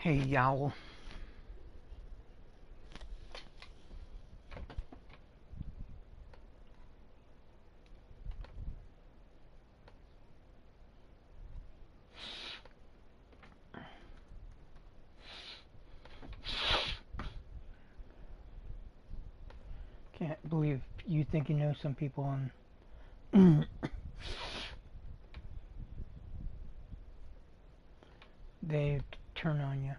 Hey, Yowl. Can't believe you think you know some people and they turn on you.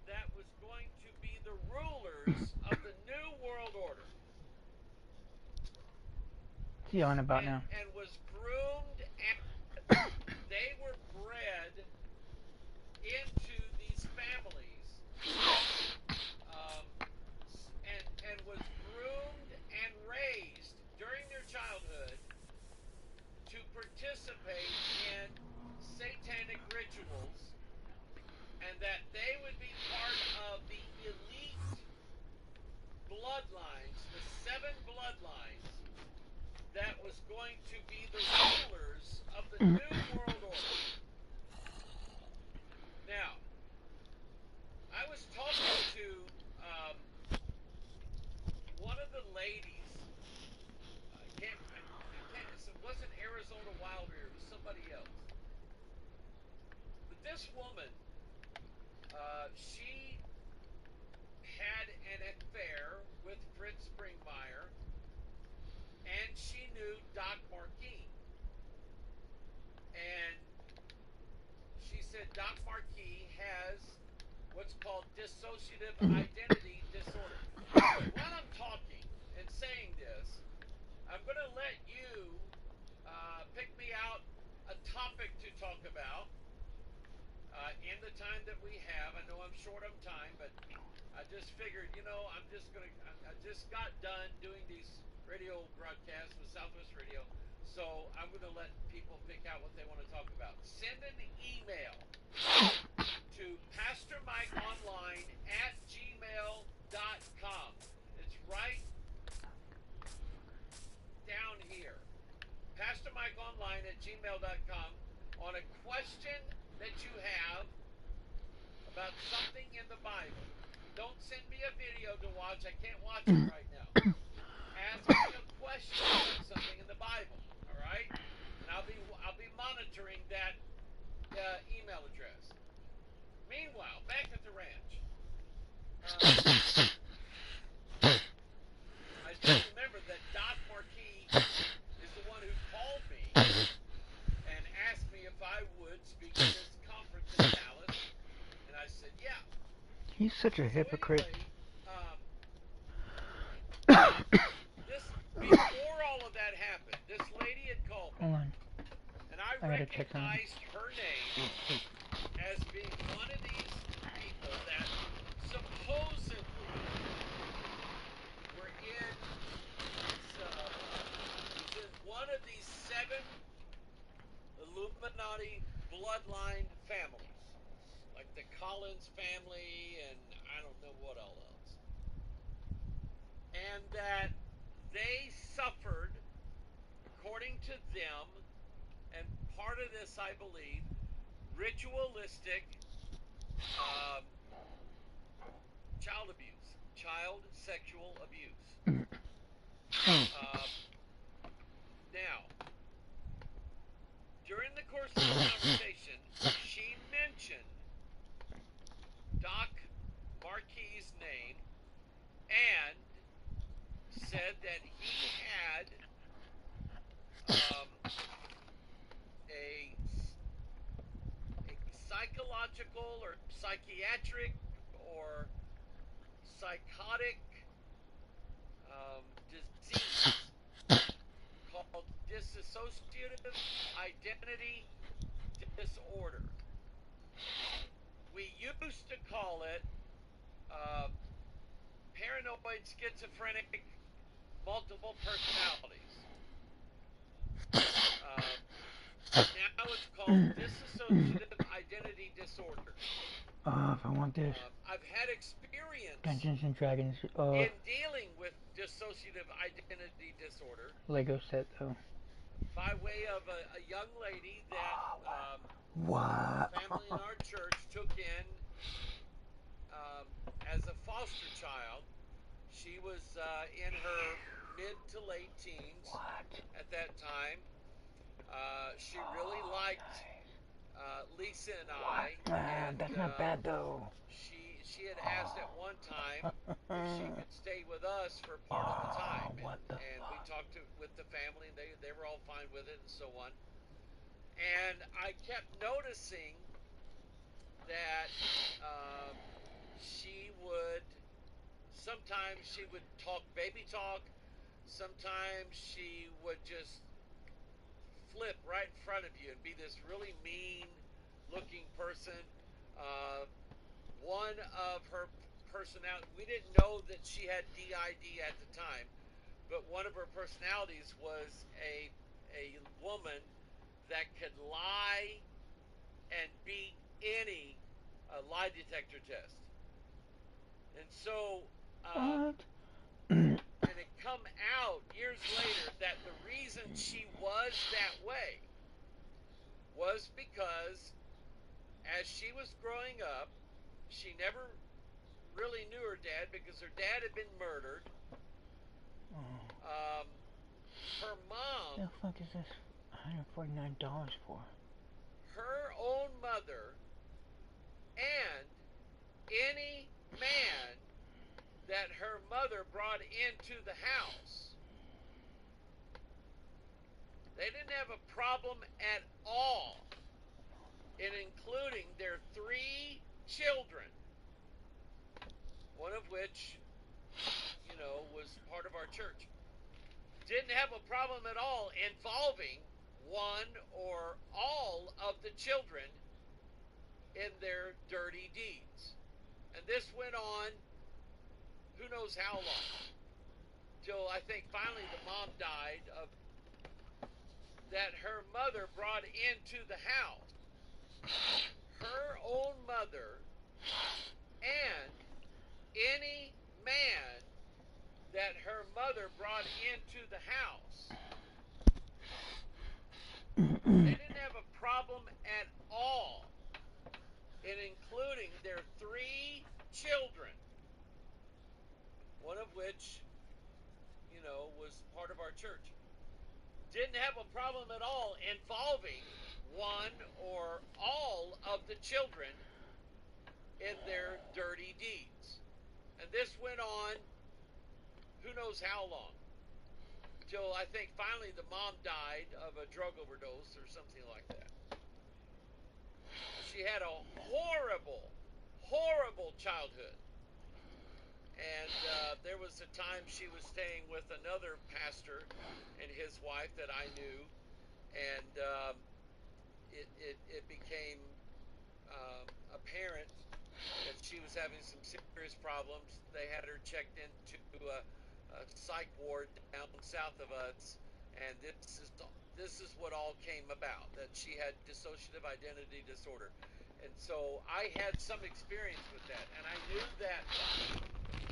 That was going to be the rulers of the New World Order. What's he on about now? And was groomed, and they were bred into these families, um, and was groomed and raised during their childhood to participate in satanic rituals, and that they would be part of the elite bloodlines, the 7 bloodlines that was going to be the rulers of the New World Order. Now, I was talking to one of the ladies. It wasn't Arizona Wilder. It was somebody else. But this woman, she had an affair with Fritz Springmeier, and she knew Doc Marquis. And she said Doc Marquis has what's called dissociative identity disorder. So while I'm talking and saying this, I'm going to let you pick me out a topic to talk about in the time that we have. I know I'm short on time, but I just figured, I just got done doing these radio broadcasts with Southwest Radio, so I'm going to let people pick out what they want to talk about. Send an email to pastormikeonline@gmail.com. It's right down here. pastormikeonline@gmail.com on a question that you have about something in the Bible. Don't send me a video to watch. I can't watch it right now. Ask me a question about something in the Bible. All right, and I'll be monitoring that email address. Meanwhile, back at the ranch, I just remembered that Doc Marquis is the one who called me and asked me if I would speak at this conference in Dallas, and I said, yeah. He's such a So hypocrite. anyway, before all of that happened, this lady had called me, Hold on. and I I gotta check something. recognized her name as being one of these people that supposedly were in one of these 7 Illuminati bloodline families, like the Collins family, and I don't know what all else, and that they suffered, according to them, and part of this, I believe, ritualistic child abuse, child sexual abuse. Now, during the course of the conversation, she mentioned Doc Marquis' name and said that he had a psychological or psychiatric or psychotic disease called dissociative identity disorder. We used to call it paranoid schizophrenic multiple personalities. Now it's called dissociative identity disorder. If I want this. I've had experience Dungeons and Dragons, in dealing with dissociative identity disorder Lego set though. by way of a young lady that What? family in our church took in as a foster child. She was in her mid to late teens What? at that time. She really liked Lisa and I, and That's not bad though. she had asked at one time if she could stay with us for part of the time, What the and we fuck? talked with the family, and they were all fine with it, and so on. And I kept noticing that she would sometimes she would talk baby talk, sometimes she would just flip right in front of you and be this really mean looking person. Uh, one of her personality, we didn't know that she had DID at the time, but one of her personalities was a woman that could lie and beat any lie detector test. And so, What? and it come out years later that the reason she was that way was because as she was growing up, she never really knew her dad because her dad had been murdered. Her mom, The fuck is this? $149 for? her own mother, and any man that her mother brought into the house, they didn't have a problem at all in including their 3 children, one of which, was part of our church. Didn't have a problem at all involving one or all of the children in their dirty deeds. And this went on who knows how long, till I think finally the mom died of that her mother brought into the house. Her own mother and any man that her mother brought into the house. They didn't have a problem at all in including their 3 children, one of which, was part of our church. Didn't have a problem at all involving one or all of the children in their dirty deeds. And this went on who knows how long, till I think finally the mom died of a drug overdose or something like that. She had a horrible, horrible childhood. And there was a time she was staying with another pastor and his wife that I knew, and it became apparent that she was having some serious problems. They had her checked into a psych ward down south of us, and this is what all came about, that she had dissociative identity disorder. And so I had some experience with that, and I knew that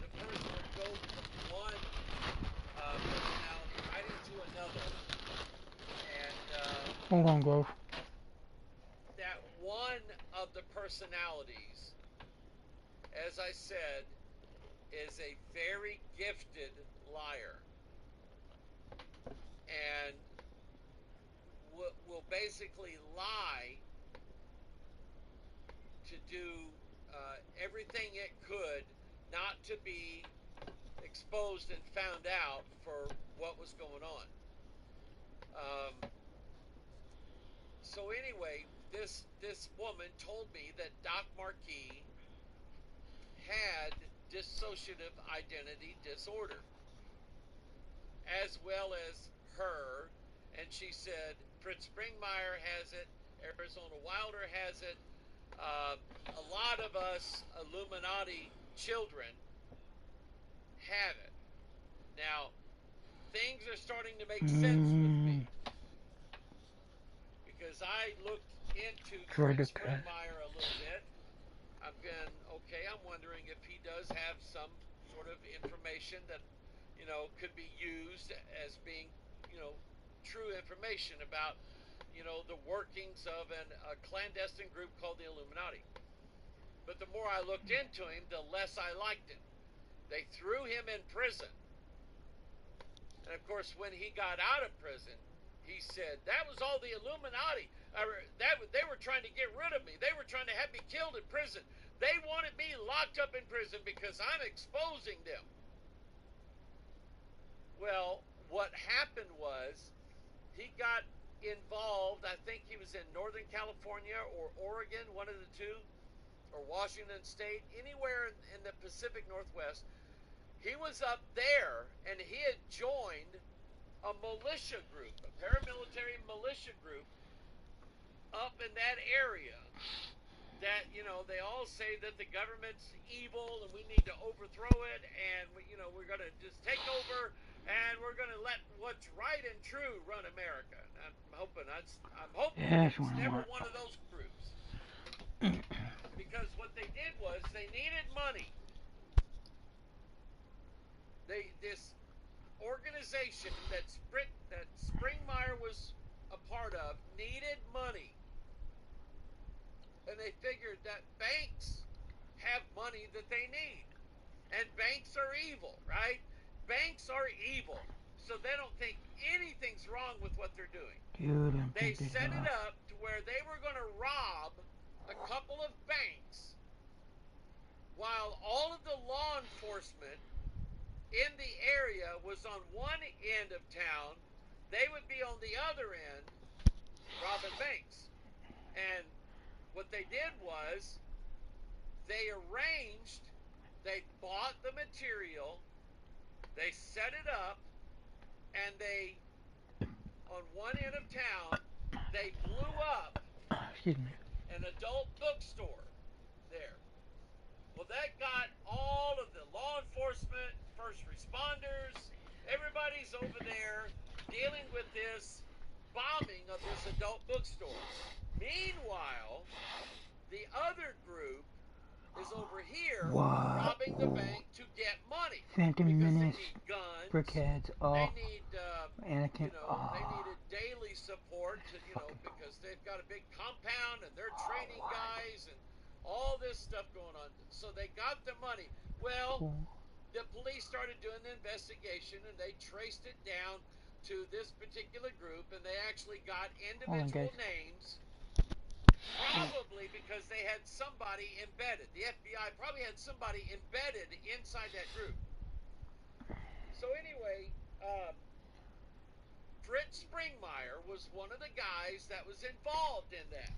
the person would go from one personality right into another, and Hold on, Grove. that one of the personalities, as I said, is a very gifted liar, and will basically lie to do everything it could not to be exposed and found out for what was going on. So anyway, this woman told me that Doc Marquis had dissociative identity disorder, as well as her, and she said Fritz Springmeier has it, Arizona Wilder has it, a lot of us Illuminati children have it. Now, are starting to make sense with me Mm, because I looked into Jordan Fritz Cass. Springmeyer a little bit. I've been okay. I'm wondering if he does have some sort of information that could be used as being true information about the workings of a clandestine group called the Illuminati. But the more I looked into him, the less I liked him. They threw him in prison. And of course, when he got out of prison, he said, that was all the Illuminati. They were trying to get rid of me. They were trying to have me killed in prison. They wanted me locked up in prison because I'm exposing them. Well, what happened was he got involved. I think he was in Northern California or Oregon, one of the two, or Washington State, anywhere in the Pacific Northwest. He was up there, and he had joined a militia group, a paramilitary militia group up in that area that, they all say that the government's evil and we need to overthrow it and, we're going to just take over and we're going to let what's right and true run America. And I'm hoping Yeah, that's it's what I never want. one of those groups. Because what they did was they needed money. This organization that Springmeyer was a part of needed money, and they figured that banks have money that they need, and banks are evil, right? Banks are evil, so they don't think anything's wrong with what they're doing. Dude, I They think they set it are. up to where they were going to rob a couple of banks while all of the law enforcement in the area was on one end of town. They would be on the other end robbing banks. And what they did was they bought the material, they set it up, and on one end of town, they blew up Excuse me. an adult bookstore there. Well, that got all of the law enforcement, first responders, everybody's over there dealing with this bombing of this adult bookstore. Meanwhile, the other group is over here What? robbing the bank to get money Phantom because they Menace, need guns. Brickheads, They oh, need, Anakin, they oh, needed daily support to, fucking because they've got a big compound and they're oh, training what? guys and all this stuff going on. So they got the money. Well, Cool. the police started doing the investigation and they traced it down to this particular group, and they actually got Hold on, individual guys. names. Probably because they had somebody embedded. The FBI probably had somebody embedded inside that group. So anyway, Fritz Springmeyer was one of the guys that was involved in that.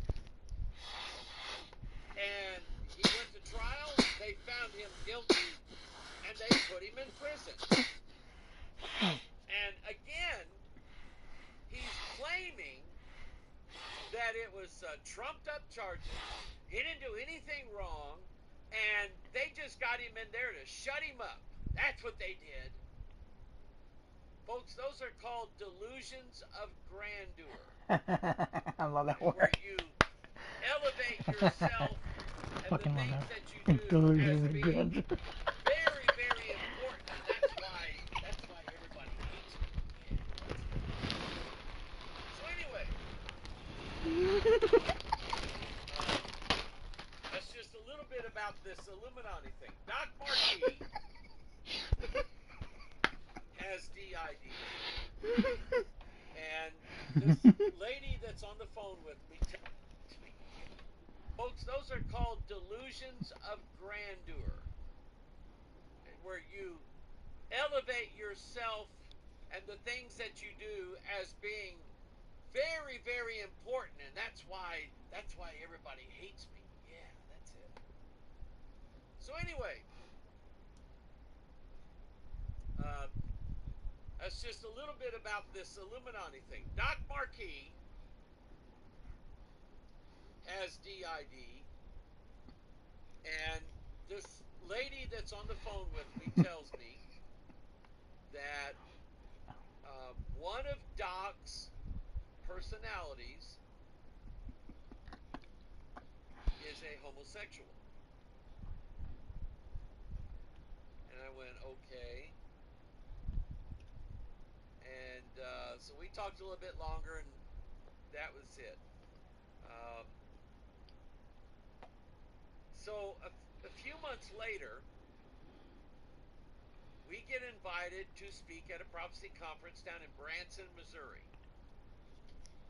And he went to trial. They found him guilty, and they put him in prison. And again, he's claiming that it was trumped up charges. He didn't do anything wrong, and they just got him in there to shut him up. That's what they did. Folks, those are called delusions of grandeur. I love that Where word. you elevate yourself and the Fucking love things that. that you do as being Good. very, very important, and that's why everybody hates me. Yeah. So anyway, that's just a little bit about this Illuminati thing. Doc Marquis has DID, and this lady that's on the phone with me tells me, folks, those are called delusions of grandeur, where you elevate yourself and the things that you do as being very, very important, and that's why everybody hates me. Yeah, that's it. So anyway, that's just a little bit about this Illuminati thing. Doc Marquis has DID, and this lady that's on the phone with me tells me that personalities is a homosexual. And I went, okay. And so we talked a little bit longer, and that was it. Um, so a few months later, we get invited to speak at a prophecy conference down in Branson, Missouri.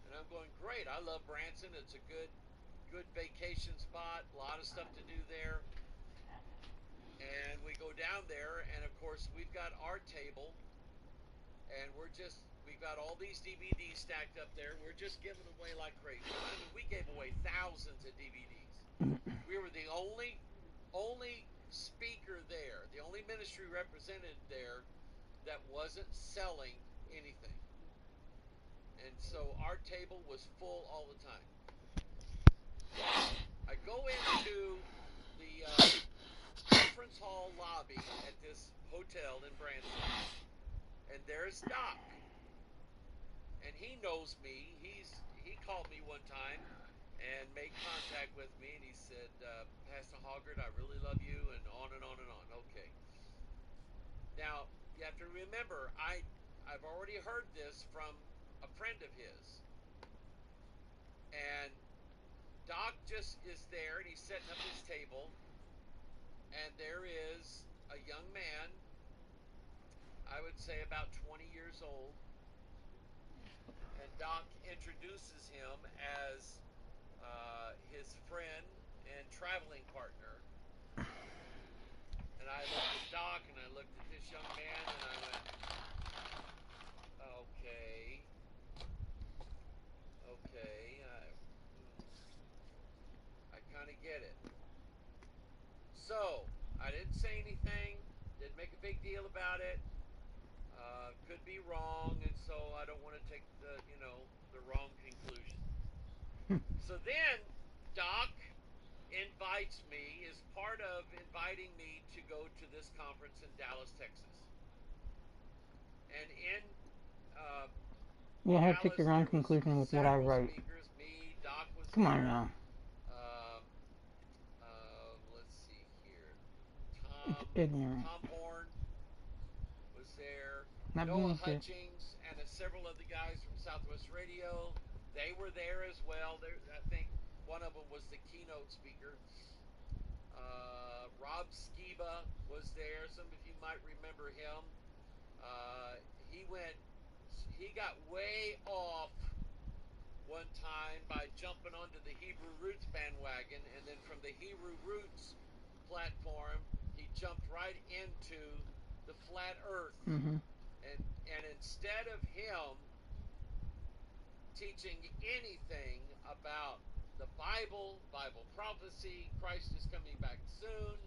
And I'm going, great. I love Branson. It's a good vacation spot. A lot of stuff to do there. And we go down there, and of course, we've got our table, and we've got all these DVDs stacked up there. We're just giving them away like crazy. I mean, we gave away thousands of DVDs. We were the only speaker there, the only ministry represented there that wasn't selling anything. And so our table was full all the time. I go into the conference hall lobby at this hotel in Branson, and there's Doc. And he knows me. He called me one time and made contact with me, and he said, Pastor Hoggard, I really love you, and on and on and on. Okay. Now, you have to remember, I've already heard this from a friend of his. And Doc just is there, and he's setting up his table, and there is a young man, I would say about 20 years old, and Doc introduces him as his friend and traveling partner. And I looked at Doc, and I looked at this young man, and I went, okay, I kind of get it. So, I didn't say anything, didn't make a big deal about it. Could be wrong, and so I don't want to take the wrong conclusion. So then, Doc invites me, is part of inviting me to go to this conference in Dallas, Texas. And in You have to take Dallas, your own there was conclusion with what I several wrote. speakers. Me, Doc was Come there. on now. Let's see here. It's ignorant. Tom Horn was there. Not Noah being fair. Hutchings and several of the guys from Southwest Radio, they were there as well. I think one of them was the keynote speaker. Rob Skiba was there. Some of you might remember him. He got way off one time by jumping onto the Hebrew Roots bandwagon, and then from the Hebrew Roots platform, he jumped right into the flat earth. Mm-hmm. And instead of him teaching anything about the Bible prophecy, Christ is coming back soon,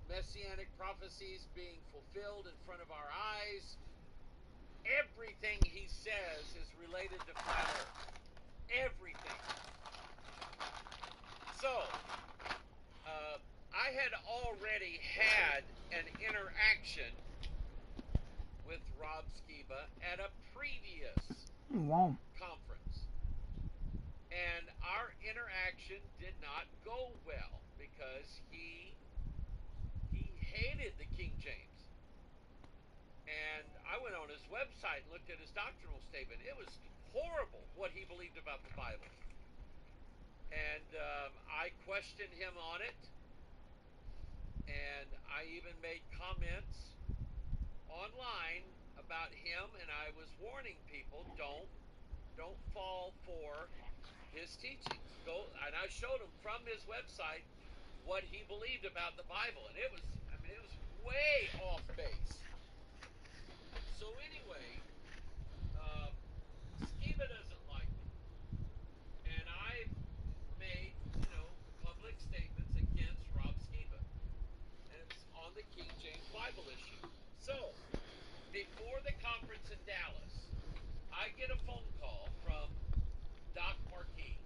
messianic prophecies being fulfilled in front of our eyes, everything he says is related to flat earth. Everything. So, I had already had an interaction with Rob Skiba at a previous Wow. conference. And our interaction did not go well because he hated the King James. And I went on his website and looked at his doctrinal statement. It was horrible what he believed about the Bible. And I questioned him on it. And I even made comments online about him, and I was warning people, don't fall for his teachings. And I showed him from his website what he believed about the Bible, and it was way off base. So anyway, Skiba doesn't like me, and I've made public statements against Rob Skiba, and it's on the King James Bible issue. So before the conference in Dallas, I get a phone call from Doc Marquis,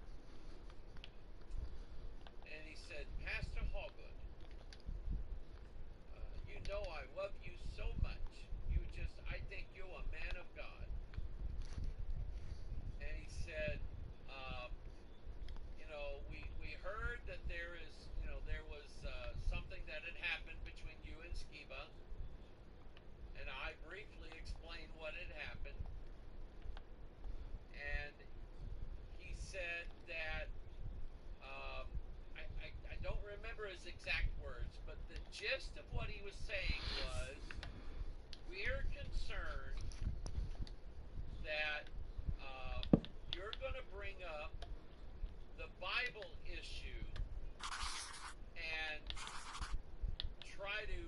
and he said, Pastor Hogwood, I love you so much. that you're going to bring up the Bible issue and try to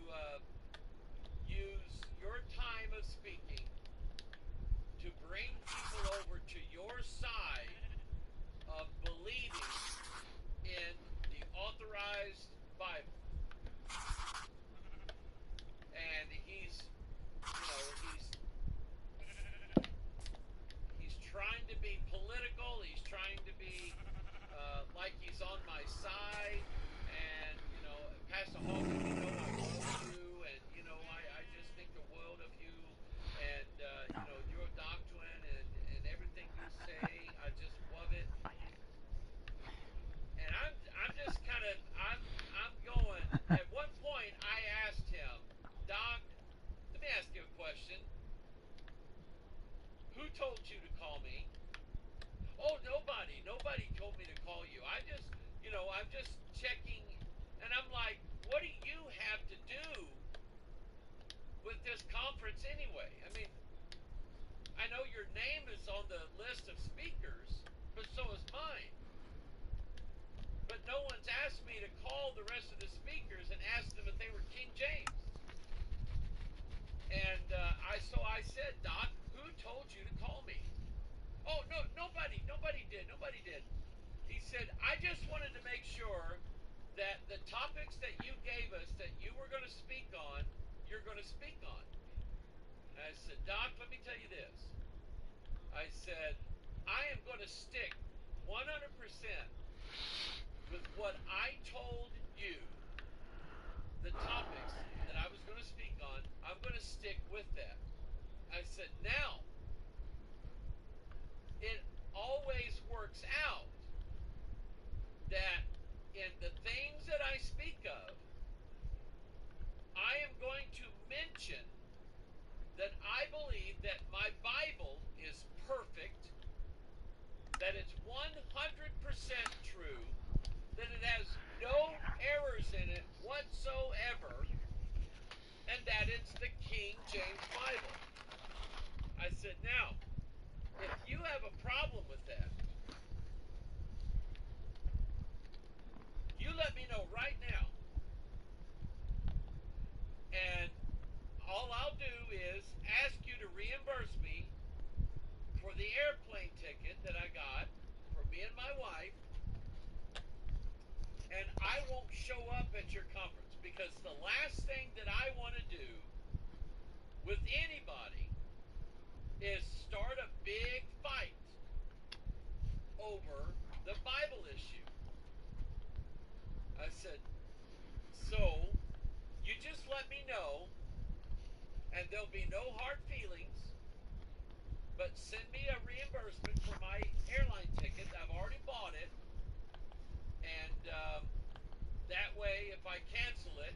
use your time of speaking to bring people over to your side of believing in the authorized Bible. And he's trying to be political. He's trying to be like he's on my side. And, Pastor Hogan, I love you. And, I just think the world of you. And, your doctrine and everything you say, I just love it. And I'm just kind of, I'm going. At one point, I asked him, Doc, let me ask you a question. Who told you to call me? Oh, nobody. Nobody told me to call you. I'm just checking. And I'm like, what do you have to do with this conference anyway? I mean, I know your name is on the list of speakers, but so is mine. But no one's asked me to call the rest of the speakers and ask them if they were King James. And I said, Doc, who told you to call me? Oh, no, nobody did. He said, I just wanted to make sure that the topics that you gave us that you were going to speak on, you're going to speak on. And I said, Doc, let me tell you this. I said, I am going to stick 100% with what I told you, the topics that I was going to speak on. I'm going to stick with that. I said, now, it always works out that in the things that I speak of, I am going to mention that I believe that my Bible is perfect, that it's 100% true, that it has no errors in it whatsoever, and that it's the King James Bible. I said, now, if you have a problem with that, you let me know right now. And all I'll do is ask you to reimburse me for the airplane ticket that I got for me and my wife. And I won't show up at your conference, because the last thing that I want to do with anybody is start a big fight over the Bible issue. I said, so you just let me know, and there'll be no hard feelings, but send me a reimbursement for my airline ticket. I've already bought it, and that way, if I cancel it,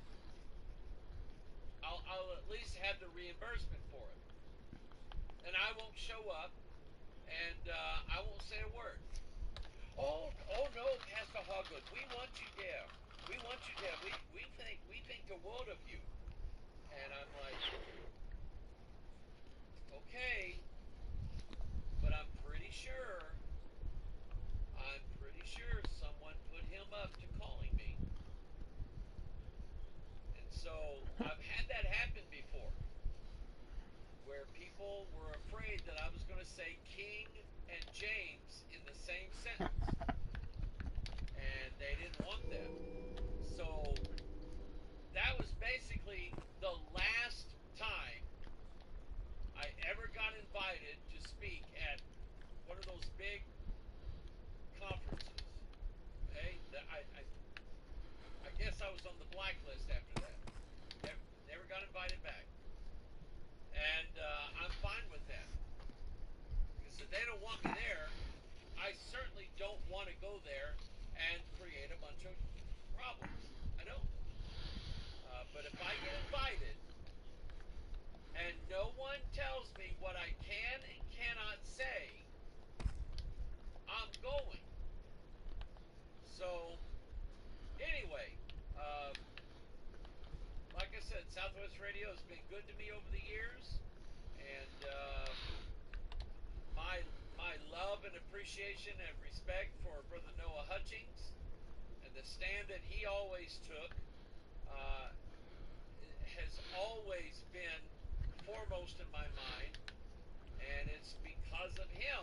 I'll at least have the reimbursement for it. And I won't show up, and I won't say a word. Oh no, Pastor Hogwood, we want you there. We want you there. We think the world of you. And I'm like, okay, but I'm pretty sure someone put him up to calling me. And so I've had that happen before, where people were afraid that I was going to say King and James in the same sentence, and they didn't want that. So that was basically the last time I ever got invited to speak at one of those big conferences. Okay, I guess I was on the blacklist after that. Never got invited back. And I'm fine with that. Because if they don't want me there, I certainly don't want to go there and create a bunch of problems. I don't. But if I get invited and no one tells me what I can and cannot say, I'm going. So, anyway, like I said, Southwest Radio has been good to me over the years, and appreciation and respect for Brother Noah Hutchings and the stand that he always took has always been foremost in my mind, and it's because of him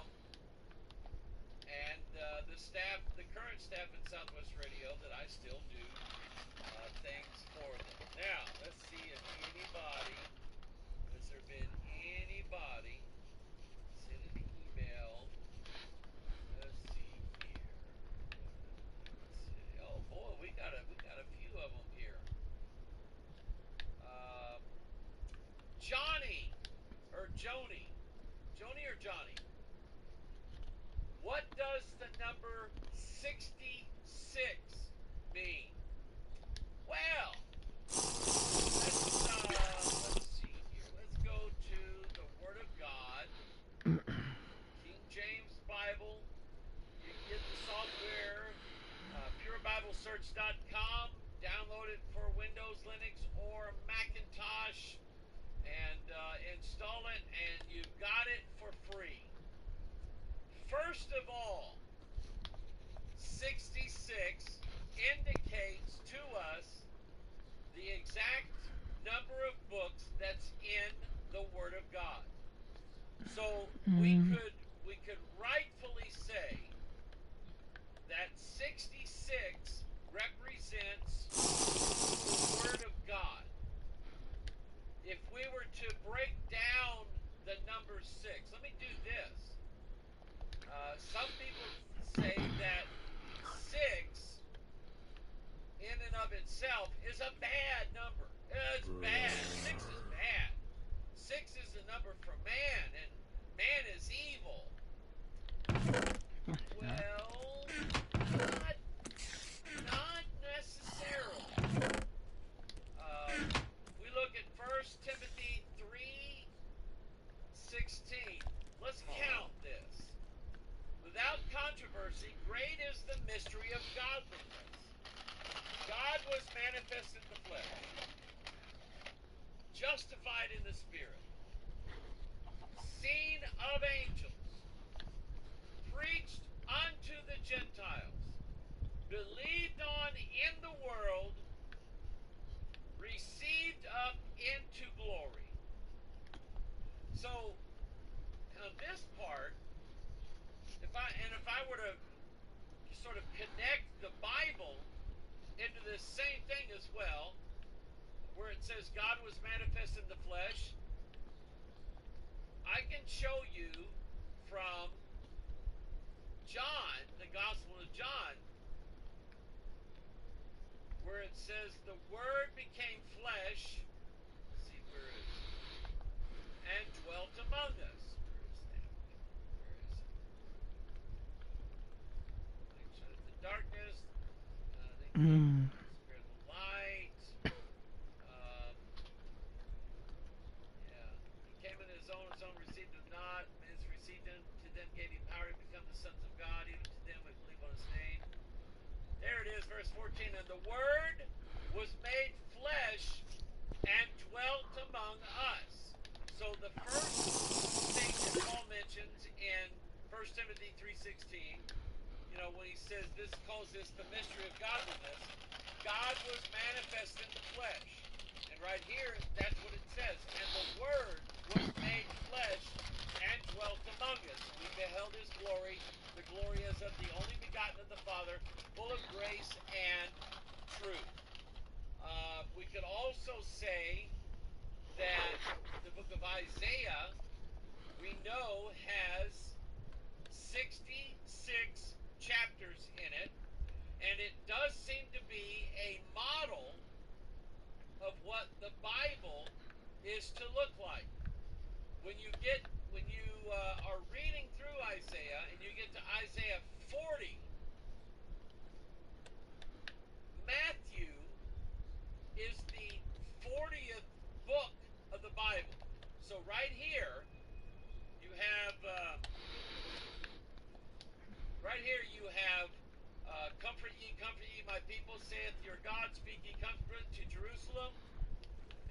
and the staff, the current staff at Southwest Radio, that I still do things for them. Now, let's see if anybody, has there been anybody send an email? Let's see here. Let's see. Oh boy, we got a few of them here. Johnny or Joni, Joni or Johnny. What does the number 66 mean? Well, let's see here. Let's go to the Word of God, King James Bible. You can get the software, purebiblesearch.com. Download it for Windows, Linux, or Macintosh, and install it, and you've got it for free. First of all, 66 indicates to us the exact number of books that's in the Word of God. So we could rightfully say that 66 represents the Word of God. If we were to break down the number 6, let me do this. Some people say that 6 in and of itself is a bad number. It's bad. 6 is bad. 6 is the number for man, and man is evil. Well, not necessarily. We look at 1 Timothy 3:16. Let's count this. Without controversy, great is the mystery of godliness. God was manifest in the flesh, justified in the spirit, seen of angels, preached unto the Gentiles, believed on in the world, received up into glory. So, on this part, if I were to sort of connect the Bible into this same thing as well, where it says God was manifest in the flesh, I can show you from John, the Gospel of John, where it says the Word became flesh. Let's see, where is it? And dwelt among us. Darkness, spirit of light. He came in his own received him not. His received him, to them gave he power to become the sons of God, even to them who believe on his name. There it is, verse 14. And the Word was made flesh and dwelt among us. So the first thing that Paul mentions in 1 Timothy 3:16, when he says this, calls this the mystery of godliness, God was manifest in the flesh. And right here, that's what it says. And the Word was made flesh and dwelt among us. We beheld his glory, the glory as of the only begotten of the Father, full of grace and truth. We could also say that the book of Isaiah, we know, has 66 chapters in it, and it does seem to be a model of what the Bible is to look like. When you are reading through Isaiah and you get to Isaiah 40, Matthew is the 40th book of the Bible. So right here you have comfort ye, my people, saith your God, speak ye comfort to Jerusalem,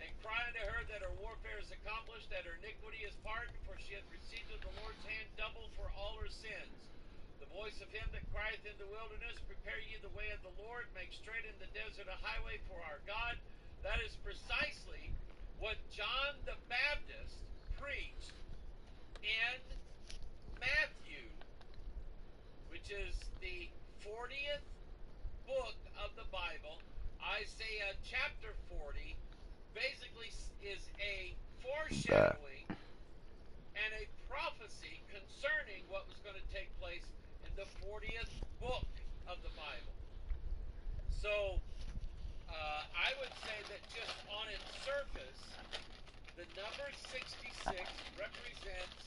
and cry unto her that her warfare is accomplished, that her iniquity is pardoned, for she hath received of the Lord's hand double for all her sins. voice of him that crieth in the wilderness, prepare ye the way of the Lord, make straight in the desert a highway for our God. That is precisely what John the Baptist preached in Matthew, which is the 40th book of the Bible. Isaiah chapter 40 basically is a foreshadowing and a prophecy concerning what was going to take place in the 40th book of the Bible. So I would say that just on its surface, the number 66 represents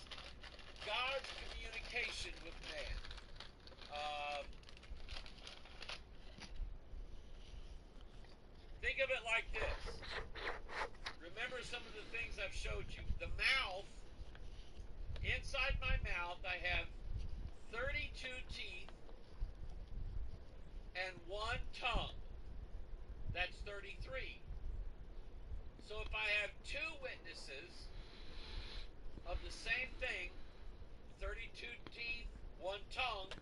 God's communication with man. Think of it like this. Remember some of the things I've showed you. The mouth, inside my mouth, I have 32 teeth and one tongue. That's 33. So if I have two witnesses of the same thing, 32 teeth, one tongue,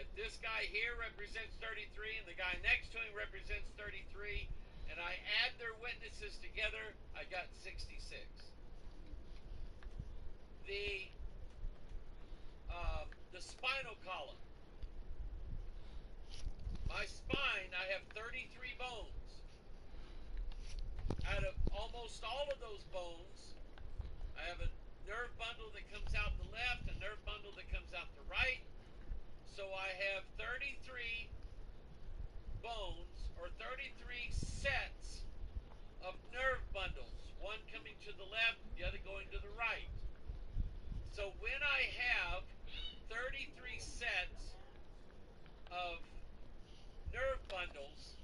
if this guy here represents 33 and the guy next to him represents 33, and I add their witnesses together, I got 66. The spinal column. My spine, I have 33 bones. Out of almost all of those bones, I have a nerve bundle that comes out the left, a nerve bundle that comes out the right. So I have 33 bones, or 33 sets of nerve bundles, one coming to the left, the other going to the right. So when I have 33 sets of nerve bundles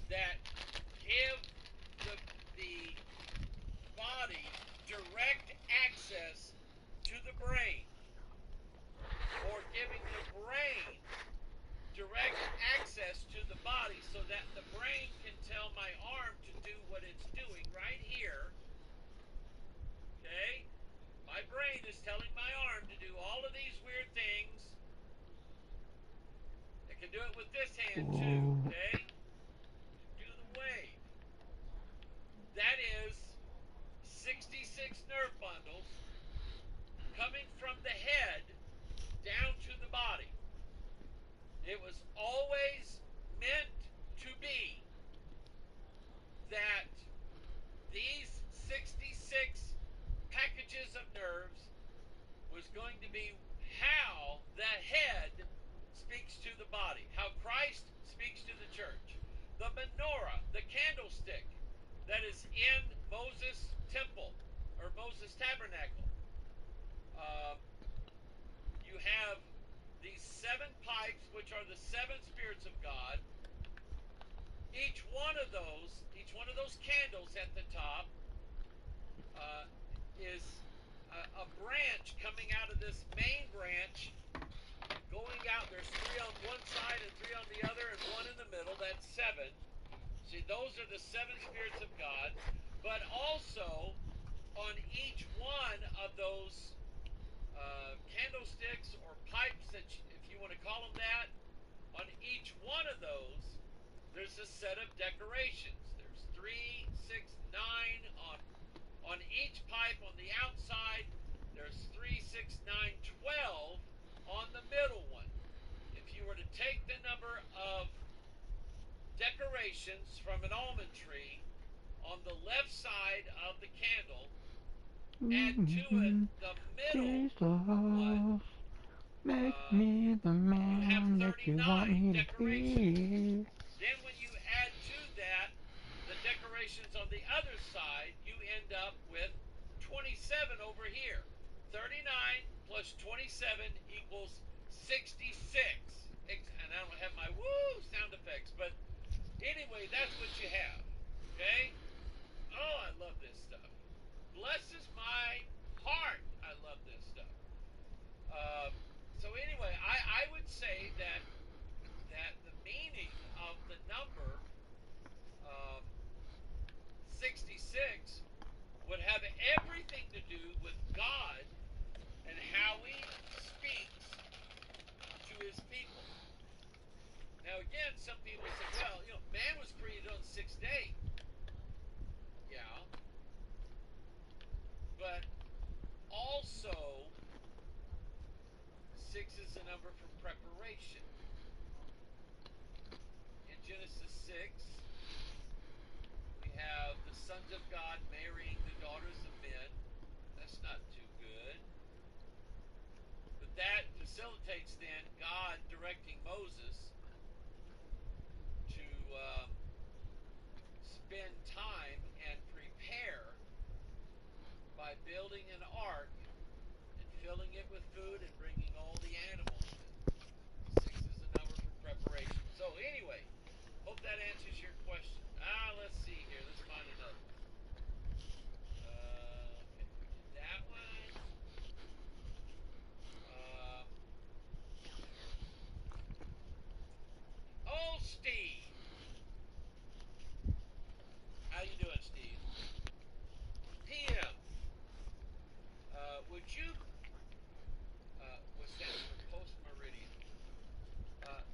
that give the body direct access to the brain, or giving the brain direct access to the body so that the brain can tell my arm to do what it's doing right here. Okay? My brain is telling my arm to do all of these weird things. It can do it with this hand too, okay? Do the wave. That is 66 nerve bundles coming from the head down to the body. It was always meant to be that these 66 packages of nerves was going to be how the head speaks to the body, how Christ speaks to the church. The menorah, the candlestick that is in Moses' temple or Moses' tabernacle. You have these 7 pipes, which are the 7 spirits of God. Each one of those candles at the top is a branch coming out of this main branch, going out. There's 3 on one side and 3 on the other, and 1 in the middle. That's 7. See, those are the 7 spirits of God. But also, on each one of those candlesticks or pipes, that if you want to call them that, on each one of those, there's a set of decorations. There's 3, 6, 9 on each pipe on the outside. There's 3, 6, 9, 12 on the middle one. If you were to take the number of decorations from an almond tree on the left side of the candle, add to it the middle one, make me the you have man that you want 39 me to decorations. be. Then when you add to that the decorations on the other side, you end up with 27 over here. 39 plus 27 equals 66. And I don't have my woo sound effects, but anyway, that's what you have. Okay? Oh, I love this stuff. Blesses my heart. I love this stuff. So anyway, I would say that the meaning of the number 66 would have everything to do with God and how He speaks his people. Now, again, some people say, well, man was created on the sixth day. Yeah. But also, six is a number for preparation. In Genesis 6, we have the sons of God marrying the daughters of men. That's not too good. But that facilitates then God directing Moses to spend time and prepare by building an ark and filling it with food and bringing all the animals in. Six is a number for preparation. So anyway, hope that answers your question. Let's see here. Let's find another one. Okay, we did that one. Oh, Steve. How you doing, Steve? PM. Would you, what stands for Post Meridian?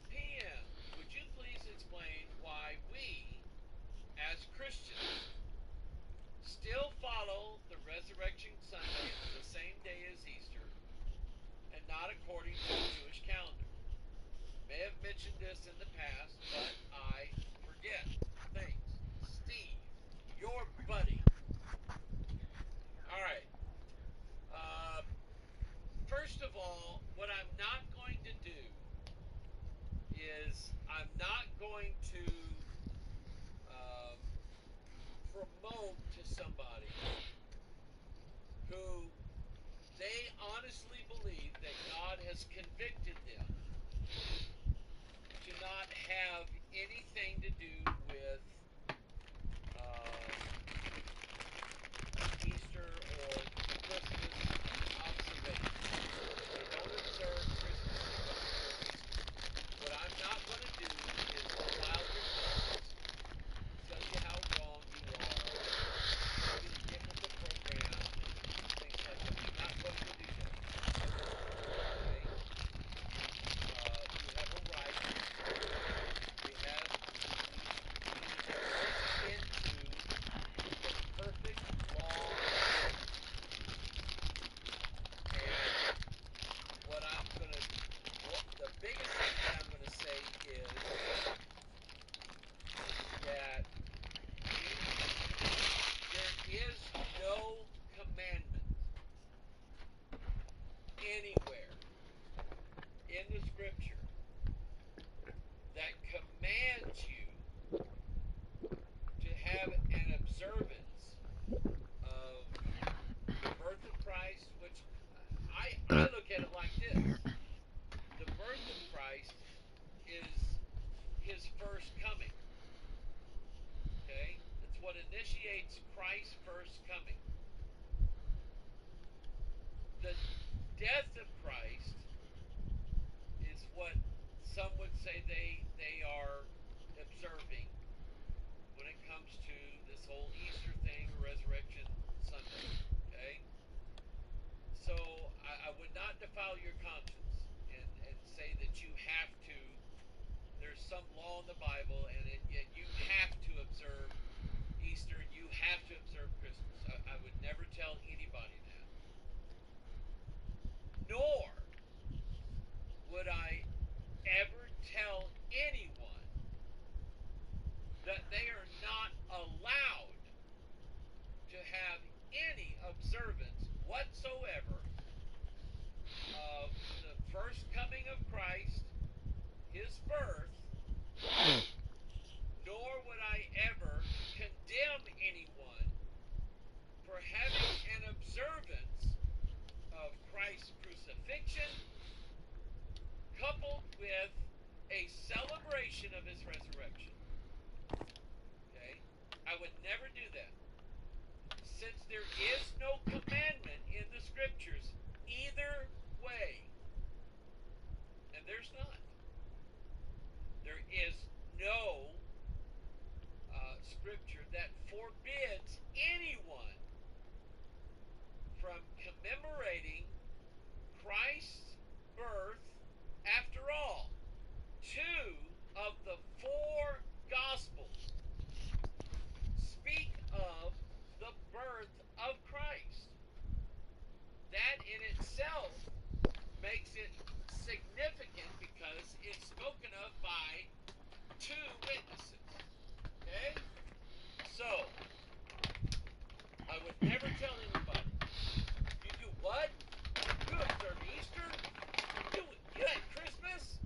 PM, would you please explain why we, as Christians, still follow the Resurrection Sunday the same day as Easter and not according to the Jewish calendar? May have mentioned this in the past, but I forget. Thanks. Steve, your buddy. All right. First of all, what I'm not going to do is I'm not going to promote to somebody who they honestly believe that God has convicted them to not have anything to do with Easter or Christmas observation. They don't observe Christmas. They don't observe Easter. What I'm not going to do is defile your conscience, tell you how wrong you are, tell you to get with the program, and things like that. I'm not going to do that. Okay? You have a right. We have to look into the perfect law of God. And what I'm going to, the biggest thing that I'm going to say is that there is no commandment anywhere in the scripture that commands you to have an observance of the birth of Christ, which I look at it like this. The birth of Christ is his first coming. Okay? It's what initiates Christ's first coming. The death of Christ is what some would say they are observing when it comes to this whole Easter thing or Resurrection Sunday. Okay? So I would not defile your conscience and say that you have to, there's some law in the Bible and yet you have to observe Easter and you have to observe Christmas. I would never tell anybody that. Nor would I ever tell anyone that they are not allowed to have any observance whatsoever of the first coming of Christ, his birth, nor would I ever condemn anyone for having an observance of Christ's crucifixion coupled with a celebration of his resurrection. Okay? I would never do that. Since there is no commandment in the scriptures either way, and there's not. There is no scripture that forbids anyone from commemorating Christ's birth. After all, itself makes it significant because it's spoken of by two witnesses. Okay? So, I would never tell anybody, you do what? You observe Easter? You had Christmas?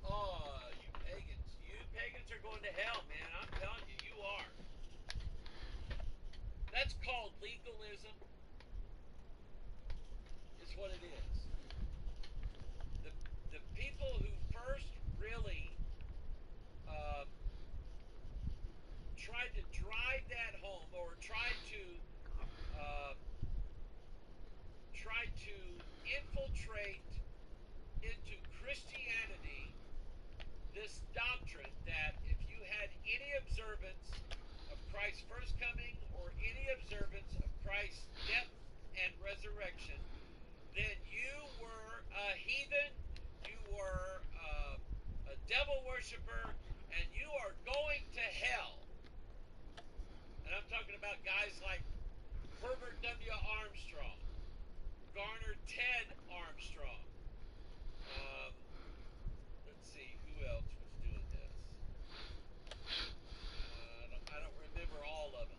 Oh, you pagans. You pagans are going to hell, man. I'm telling you, you are. That's called legalism, is what it is. The people who first really tried to drive that home, or uh, tried to infiltrate into Christianity this doctrine that if you had any observance of Christ's first coming or any observance of Christ's death and resurrection, then you were a heathen, you were a devil worshiper, and you are going to hell. And I'm talking about guys like Herbert W. Armstrong, Garner Ted Armstrong. Let's see, who else was doing this? I don't remember all of them.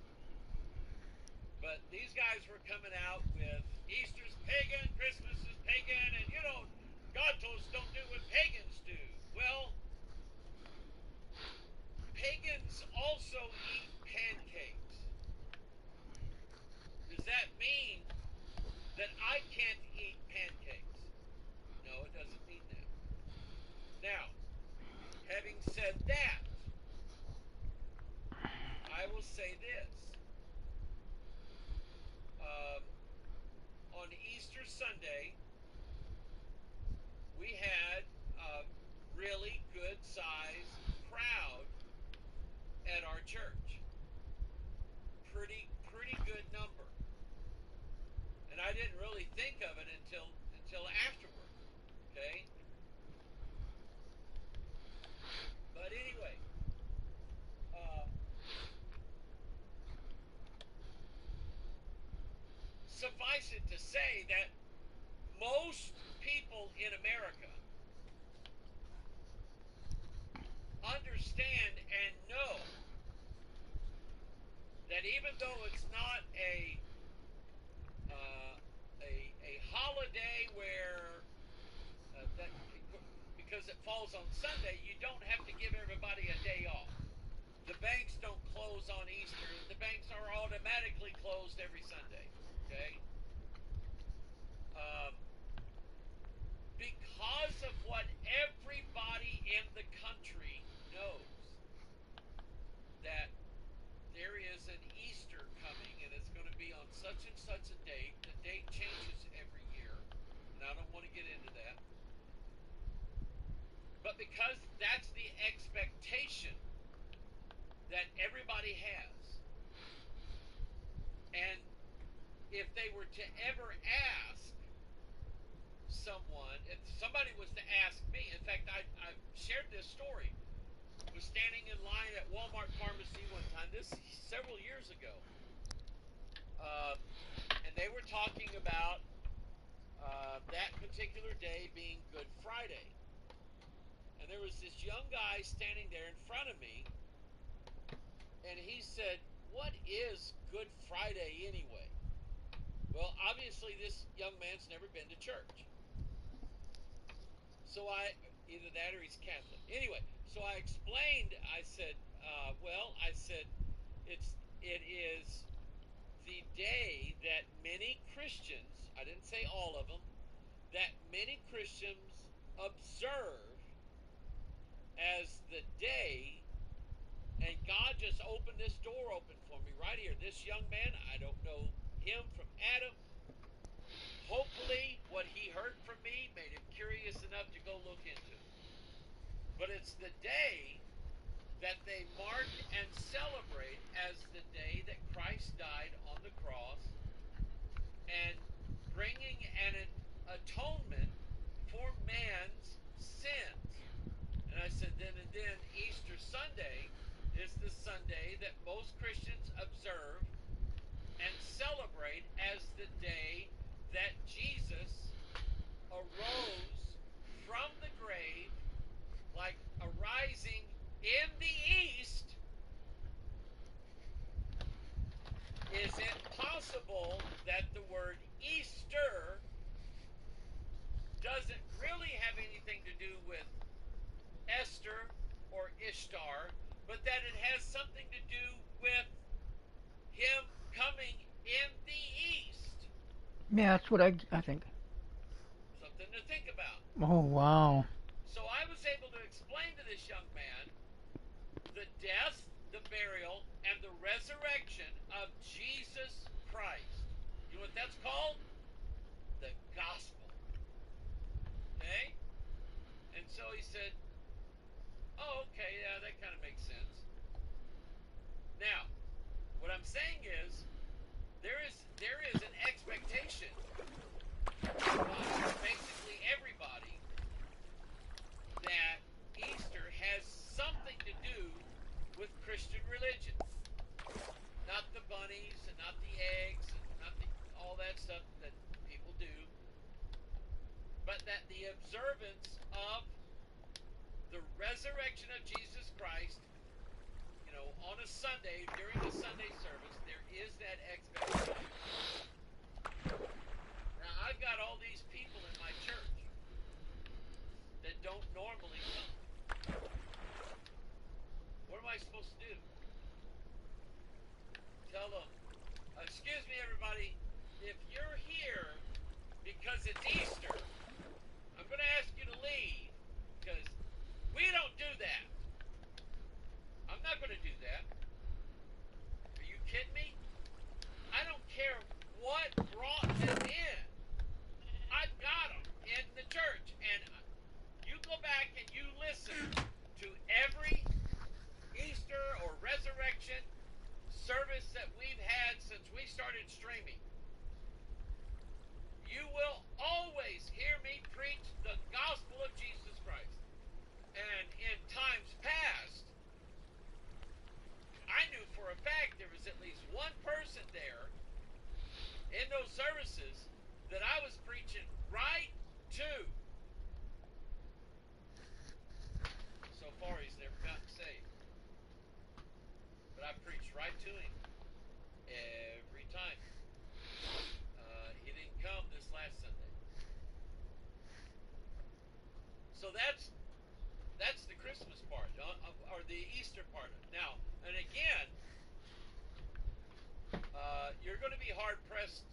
But these guys were coming out with Easter's pagan, Christmas is pagan, and God told us don't do what pagans do. Well, pagans also eat pancakes. Does that mean that I can't eat pancakes? No, it doesn't mean that. Now, having said that, I will say this. On Easter Sunday, we had a really good-sized crowd at our church. Pretty good number. And I didn't really think of it until afterward. Okay? But anyway, suffice it to say that most people in America understand and know that even though it's not a holiday where that because it falls on Sunday, you don't have to give everybody a day off. The banks don't close on Easter. The banks are automatically closed every Sunday. Okay? Because of what everybody in the country knows, that there is an Easter coming and it's going to be on such and such a date. The date changes every year, and I don't want to get into that. But because that's the expectation that everybody has, and if they were to ever ask someone, if somebody was to ask me, in fact, I shared this story, was standing in line at Walmart pharmacy one time, this several years ago, and they were talking about that particular day being Good Friday. And there was this young guy standing there in front of me, and he said, "What is Good Friday anyway?" Well, obviously this young man's never been to church. So either that or he's Catholic. Anyway, so I explained, I said, it is the day that many Christians, I didn't say all of them, that many Christians observe as the day, and God just opened this door open for me right here. This young man, I don't know him from Adam. Hopefully what he heard from me made him curious enough to go look into it. But it's the day that they mark and celebrate as the day that Christ died on the cross and bringing an atonement for man's sins. And I said, then Easter Sunday is the Sunday that most Christians observe and celebrate as the day that Jesus Ishtar, but that it has something to do with him coming in the east. Yeah, that's what I think. Something to think about. Oh wow. So I was able to explain to this young man the death, the burial, and the resurrection of Jesus Christ. You know what that's called? The gospel. Okay? And so he said, oh, okay, yeah, that kind of makes sense. Now, what I'm saying is, there is an expectation by basically everybody that Easter has something to do with Christian religion. Not the bunnies and not the eggs and not all that stuff that people do, but that the observance of the resurrection of Jesus Christ, on a Sunday, during the Sunday service, there is that expectation. Now, I've got all these people in my church that don't normally come. What am I supposed to do? Tell them, excuse me, everybody, if you're here because it's Easter, I'm going to ask you to leave because we don't do that. I'm not going to do that. Are you kidding me? I don't care what brought them in. I've got them in the church. And you go back and you listen to every Easter or resurrection service that we've had since we started streaming. You will always hear me preach the gospel of Jesus Christ. And in times past, I knew for a fact there was at least one person there in those services that I was preaching right to. So far, he's never gotten saved. But I preached right to him every time. He didn't come this last Sunday. So that's the Christmas part, or the Easter part. Now, and again, you're going to be hard pressed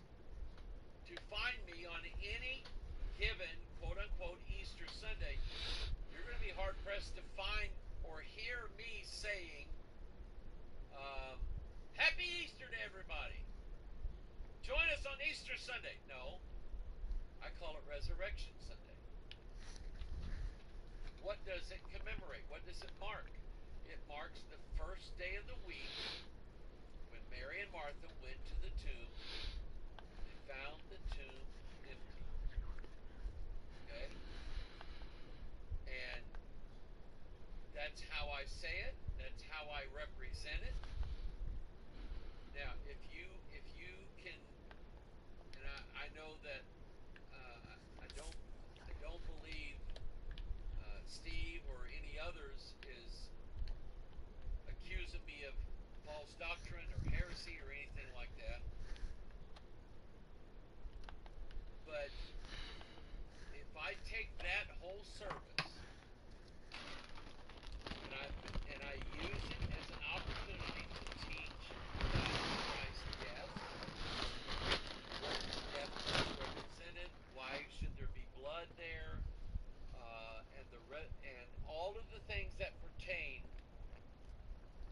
to find me on any given quote unquote Easter Sunday. You're going to be hard pressed to find or hear me saying, Happy Easter to everybody. Join us on Easter Sunday. No, I call it Resurrection Sunday. What does it commemorate? What does it mark? It marks the first day of the week when Mary and Martha went to the tomb. They found the tomb empty. Okay? And that's how I say it. That's how I represent it. Now, if you can, and I know that I don't believe Steve or any others is accusing me of false doctrine or heresy or anything like that. But if I take that whole service and I use it as an opportunity to teach about Christ's death, what his death represented, why should there be blood there, and all of the things that pertain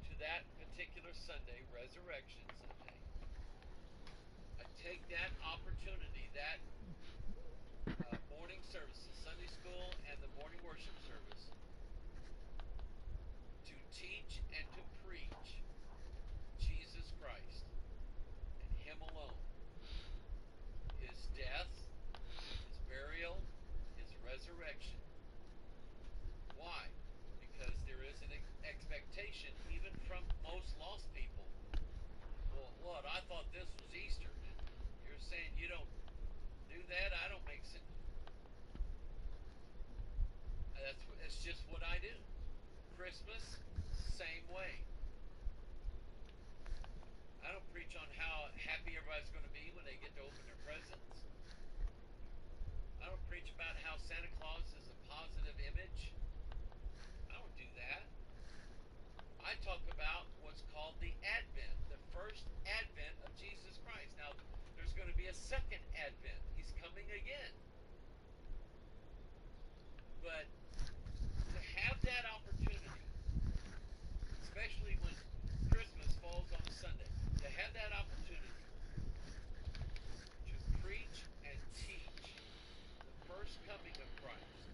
to that particular Sunday, Resurrection Sunday, I take that opportunity, that morning services, Sunday school and the morning worship service, to teach and to preach Jesus Christ and Him alone. His death, His burial, His resurrection. Why? Because there is an expectation, even from most lost people. Well, what? I thought this was Easter. And you're saying you don't do that? I don't make sense. That's just what I do. Christmas, same way. I don't preach on how happy everybody's going to be when they get to open their presents. I don't preach about how Santa Claus is a positive image. I don't do that. I talk about what's called the Advent, the first Advent of Jesus Christ. Now, there's going to be a second Advent. He's coming again. But to have that opportunity, especially when Christmas falls on a Sunday, to have that opportunity to preach and teach the first coming of Christ,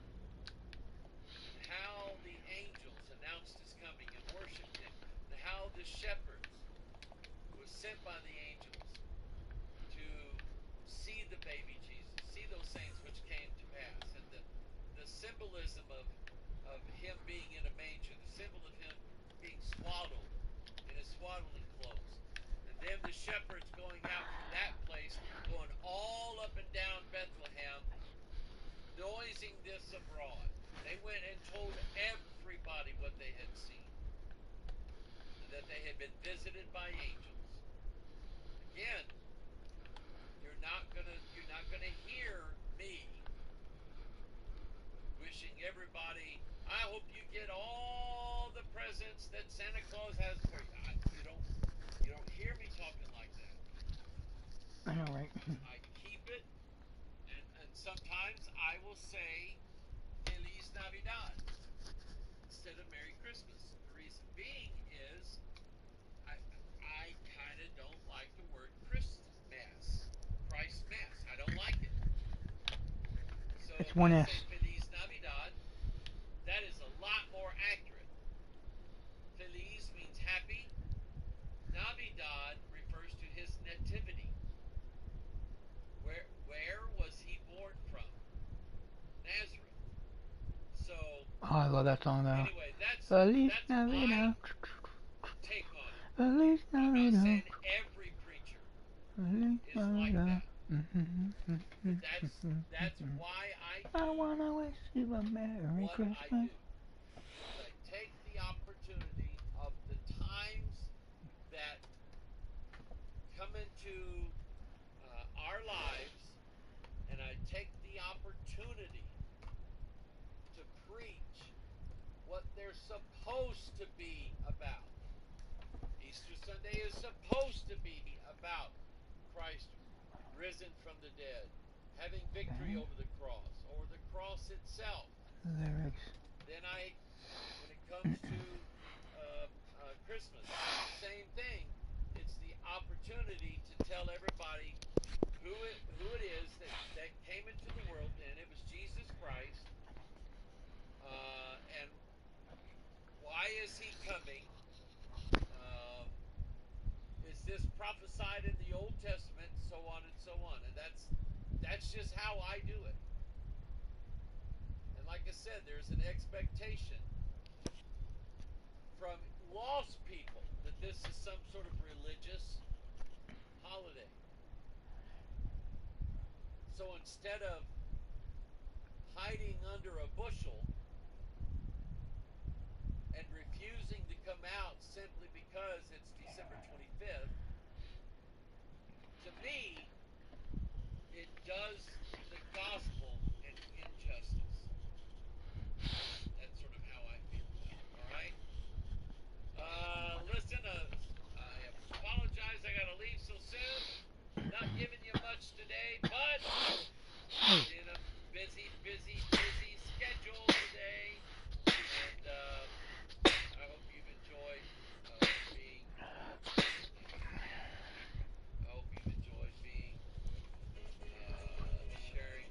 and how the angels announced his coming and worshiped him, and how the shepherds was sent by the angels to see the baby Jesus, see those things which came to pass, and the symbolism of him being in a manger, the symbol of him being swaddled in his swaddling clothes, and then the shepherds going out from that place, going all up and down Bethlehem, noising this abroad. They went and told everybody what they had seen, and that they had been visited by angels. Again, you're not gonna hear me wishing everybody, I hope you get all the presents that Santa Claus has for you. You don't hear me talking like that. I know, right? I keep it, and sometimes I will say Feliz Navidad instead of Merry Christmas. The reason being is I kind of don't like the word Christ Mass. I don't like it. So It's if one I S. say Feliz Navidad, that is a lot more accurate. Feliz means happy. Navidad refers to his nativity. Where was he born from? Nazareth. So Oh, I love that song though. anyway, that's Feliz my Navidad. take on it. Feliz I'm not Navidad. saying every preacher Feliz is like Navidad. that. But that's why I I do wanna wish you a Merry what I Christmas. do. Is I take the opportunity of the times that come into our lives, and I take the opportunity to preach what they're supposed to be about. Easter Sunday is supposed to be about Christ risen from the dead, having victory over the cross itself. Lyrics. Then when it comes to Christmas, same thing. It's the opportunity to tell everybody who it is that came into the world, and it was Jesus Christ. And why is he coming? Is this prophesied in the Old Testament? So on and so on. And that's just how I do it. And like I said, there's an expectation from lost people that this is some sort of religious holiday. So instead of hiding under a bushel and refusing to come out simply because it's December 25th, to me, it does the gospel an injustice. That's sort of how I feel. All right? Listen, I apologize I got to leave so soon. Not giving you much today, but in a busy schedule today. And I hope you've enjoyed being. I hope you've enjoyed being sharing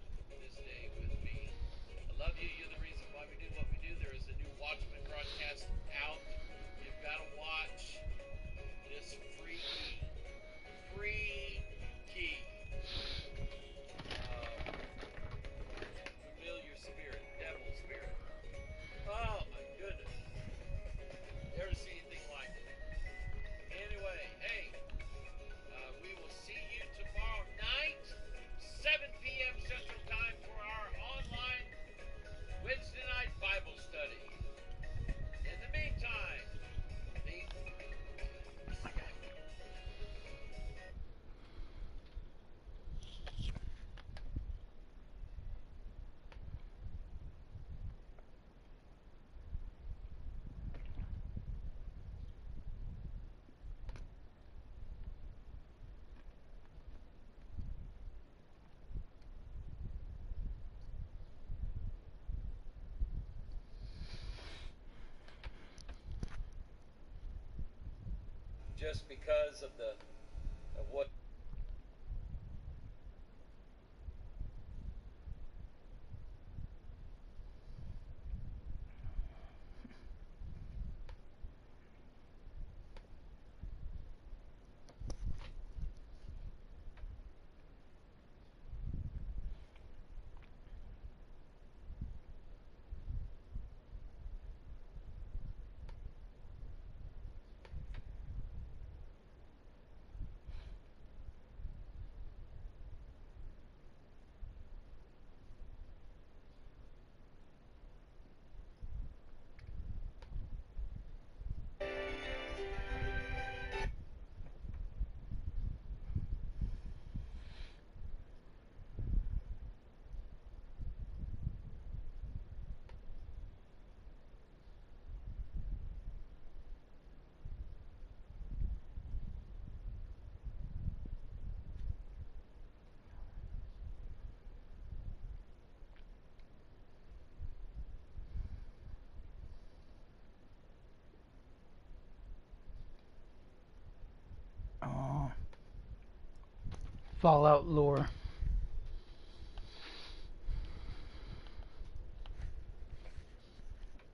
because of what. Oh, Fallout lore.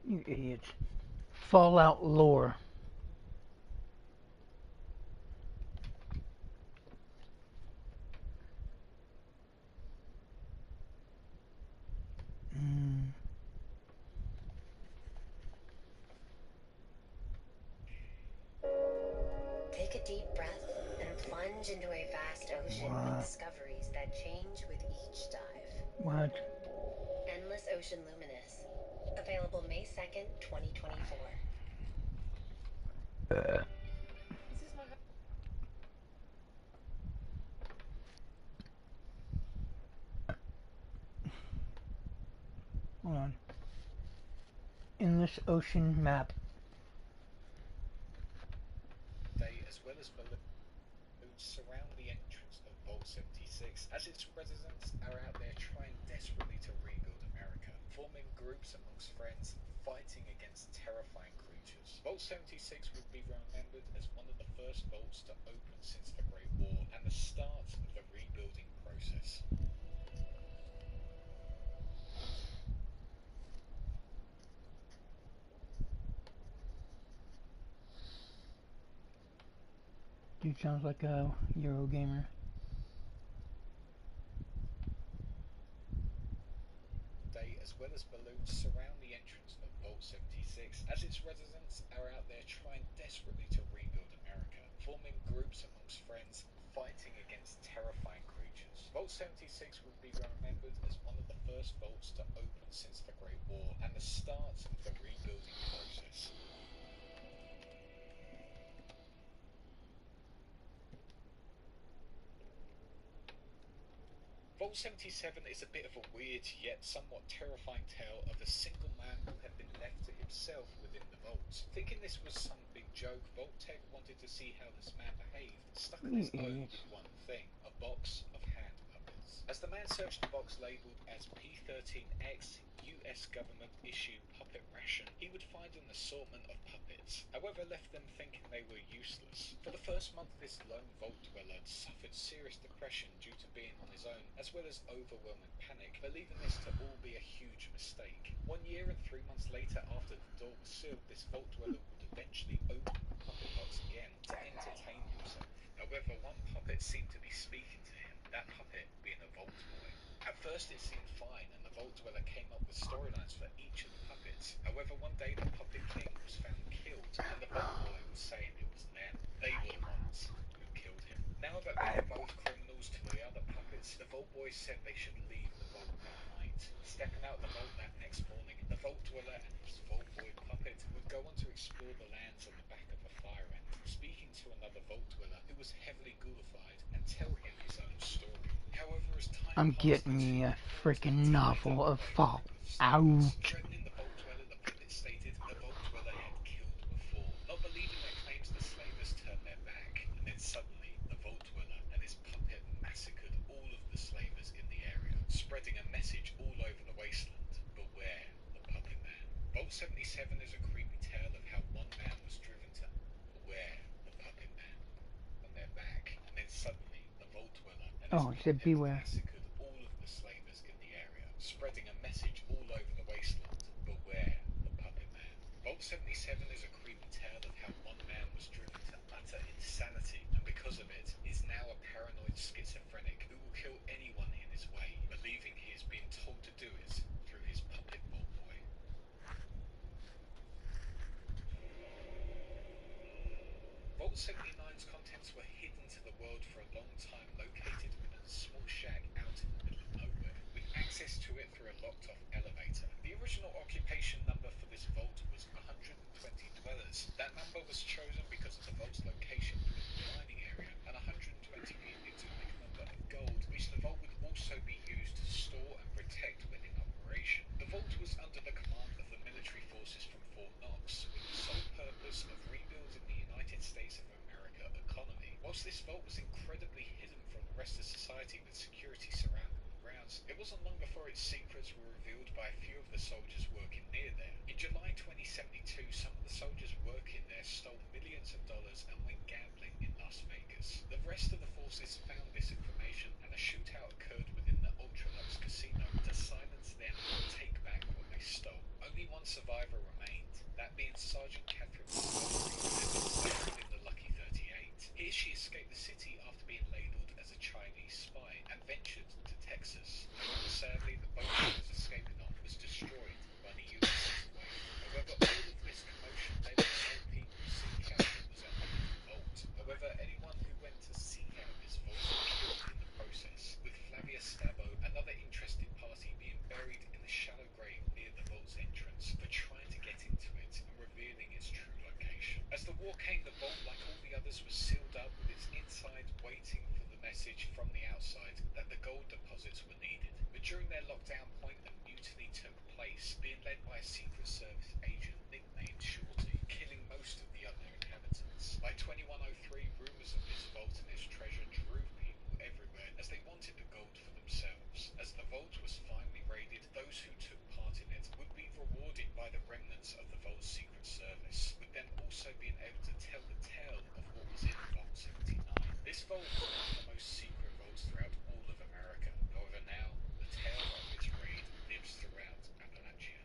You idiots. Fallout lore. Mm. Take a deep breath and plunge into a vast ocean with What? discoveries that change with each dive. What? Endless Ocean Luminous. Available May 2nd, 2024. This is my. Hold on. Endless ocean map. As well as balloons surround the entrance of Vault 76, as its residents are out there trying desperately to rebuild America, forming groups amongst friends, fighting against terrifying creatures. Vault 76 would be remembered as one of the first vaults to open since the Great War and the start of the rebuilding process. Dude sounds like a Eurogamer. As well as balloons surround the entrance of Vault 76, as its residents are out there trying desperately to rebuild America, forming groups amongst friends, fighting against terrifying creatures. Vault 76 would be remembered as one of the first vaults to open since the Great War and the start of the rebuilding process. Vault 77 is a bit of a weird yet somewhat terrifying tale of a single man who had been left to himself within the vault. Thinking this was some big joke, Vault-Tec wanted to see how this man behaved, stuck on his own with one thing, a box of hand puppets. As the man searched the box labelled as P13X US government issue puppet ration, he would find an assortment of puppets, however left them thinking they were useless. For the first month this lone vault dweller suffered serious depression due to being on his own, as well as overwhelming panic, believing this to all be a huge mistake. 1 year and 3 months later, after the door was sealed, this vault dweller would eventually open the puppet box again to entertain himself. However, one puppet seemed to be speaking to him, that puppet being a vault boy. At first it seemed fine, and the vault dweller came up with storylines for each of the puppets. However, one day the puppet king was found killed, and the vault boy was saying it was them. They were the ones who killed him. Now that they were both criminals to the other puppets, the vault boy said they should leave the vault that night. Stepping out the vault that next morning, the vault dweller and his vault boy puppet would go on to explore the lands on the back of a fire ant, speaking to another vault dweller who was heavily ghoulified, and tell him his own story. However, as time I'm passed, getting me a the freaking novel of Fallout. threatening the vault dweller, the puppet stated the vault dweller had killed before, not believing their claims the slavers turned their back, and then suddenly the vault dweller and his puppet massacred all of the slavers in the area, spreading a message all over the wasteland: beware the puppet man. Vault 77 is a creepy tale of how one man was driven to beware the puppet man. suddenly the Vault Dweller and Oh, his he said people beware. massacred all of the slavers in the area, spreading a message all over the wasteland: beware the Puppet Man. Vault 77 is a creepy tale of how one man was driven to utter insanity, and because of it, is now a paranoid schizophrenic who will kill anyone in his way, believing he is being told to do it through his puppet Vault Boy. Vault 79's contents were hidden to the world for a long time, located within a small shack out in the middle of nowhere, with access to it through a locked-off elevator. The original occupation number for this vault was 120 dwellers. That number was chosen because of the vault's location within the mining area, and 120 being the atomic number of gold, which the vault would also be used to store and protect when in operation. The vault was under the command of the military forces from Fort Knox, with the sole purpose of rebuilding the United States of America economy. Whilst this vault was incredibly hidden from the rest of society with security surrounding the grounds, it wasn't long before its secrets were revealed by a few of the soldiers working near there. In July 2072, some of the soldiers working there stole millions of dollars and went gambling in Las Vegas. The rest of the forces found this information, and a shootout occurred within the Ultralux casino to silence them and take back what they stole. Only one survivor remained, that being Sergeant Catherine Montgomery, who had been staying within the Lucky 38. Here she escaped the city after being labelled as a Chinese spy and ventured to Texas. However, sadly, the boat she was escaping on was destroyed by the US wave. However, all of this commotion led to more people seek out what was at the vault. However, anyone who went to seek out this vault was killed in the process, with Flavia Stabbo, another interested party, being buried in a shallow grave near the vault's entrance for trying to get into it and revealing its true location. As the war came, the vault, like all the others, was sealed up with its inside waiting for the message from the outside that the gold deposits were needed. But during their lockdown point, a mutiny took place, being led by a Secret Service agent nicknamed Shorty, killing most of the other inhabitants. By 2103, rumours of this vault and its treasure drew people everywhere as they wanted the gold for themselves. As the vault was finally raided, those who took part in it would be rewarded by the remnants of the vault's Secret Service, with them also being able to tell the tale of what was in Vault 79. This vault was one of the most secret vaults throughout all of America. However, now, the tale of its raid lives throughout Appalachia.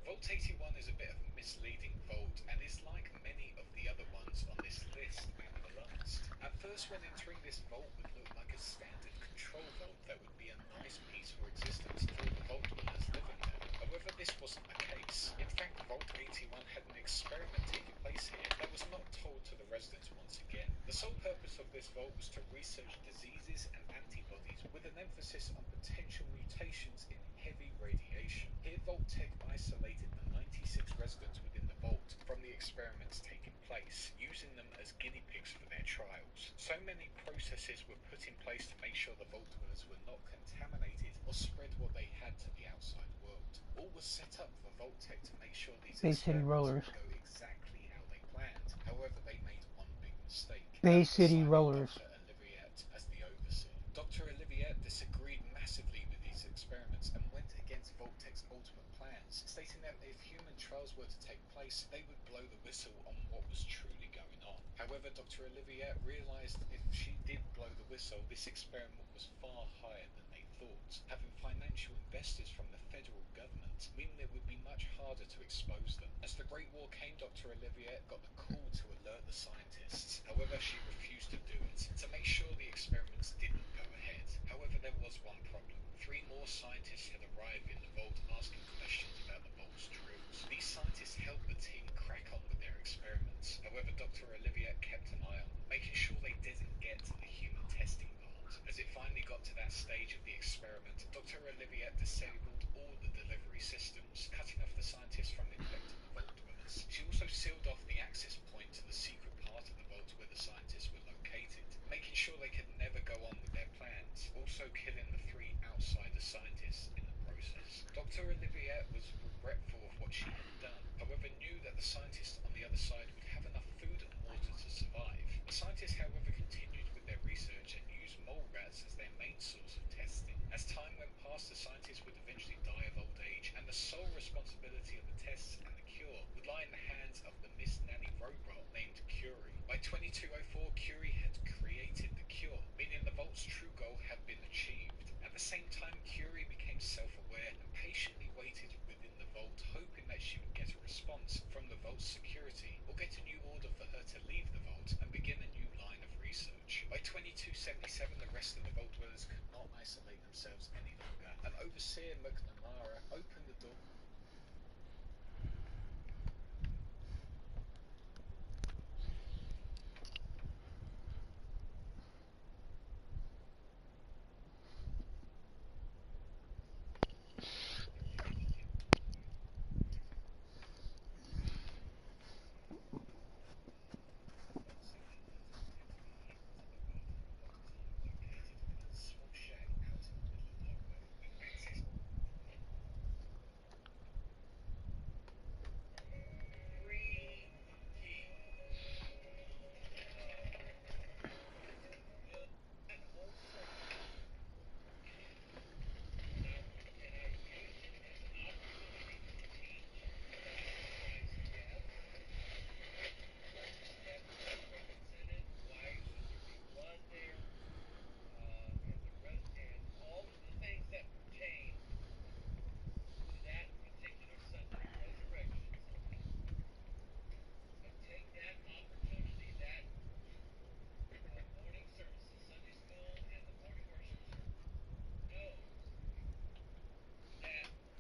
Vault 81 is a bit of a misleading vault, and is like many of the other ones on this list analysed. At first, when entering this vault would look like a standard control vault that would be a nice peaceful existence for the vault dwellers living there. However, this wasn't the case. In fact, Vault 81 had an experiment taking place here that was not told to the residents once again. The sole purpose of this vault was to research diseases and antibodies with an emphasis on potential mutations in heavy radiation. Here, Vault Tech isolated the 96 residents within the vault from the experiments taking place, using them as guinea pigs for their trials. So many processes were put in place to make sure the vault dwellers were not contaminated or spread what they had to the outside world. All was set up for Vault Tech to make sure these Bay City experiments Rollers. would go exactly how they planned. However, they made one big mistake. Bay That was City assigning Rollers. Dr. Oliviette as the overseer. Dr. Oliviette disagreed massively with these experiments and went against Vault Tech's ultimate plans, stating that if human trials were to take place, they would blow the whistle on what was truly going on. However, Dr. Oliviette realised if she did blow the whistle, this experiment was far higher than they thought, having financial investors from the federal government, meaning it would be much harder to expose them. As the Great War came, Dr. Oliviette got the call to alert the scientists. However, she refused to do it, to make sure the experiments didn't go ahead. However, there was one problem. 3 more scientists had arrived in the vault asking questions about the vault's drills. These scientists helped the team crack on with their experiments. However, Dr. Oliviette kept an eye on them, making sure they didn't get to the human testing part. As it finally got to that stage of the experiment, Dr. Oliviette disabled all the delivery systems, cutting off the scientists from infecting the vault dwellers. She also sealed off the access point to the secret part of the vault where the scientists were located, making sure they could never go on with their plans, also killing the 3 outsider scientists in the process. Dr. Oliviette was regretful of what she had done, however knew that the scientists on the other side would have enough food and water to survive. The scientists, however, continued with their research and used mole rats as their main source of testing. As time went past, the scientists would eventually die of old age, and the sole responsibility of the tests and the cure would fly in the hands of the Miss Nanny robot named Curie. By 2204, Curie had created the cure, meaning the Vault's true goal had been achieved. At the same time, Curie became self-aware and patiently waited within the Vault, hoping that she would get a response from the Vault's security or get a new order for her to leave the Vault and begin a new line of research. By 2277, the rest of the Vault dwellers could not isolate themselves any longer, and Overseer McNamara opened the door.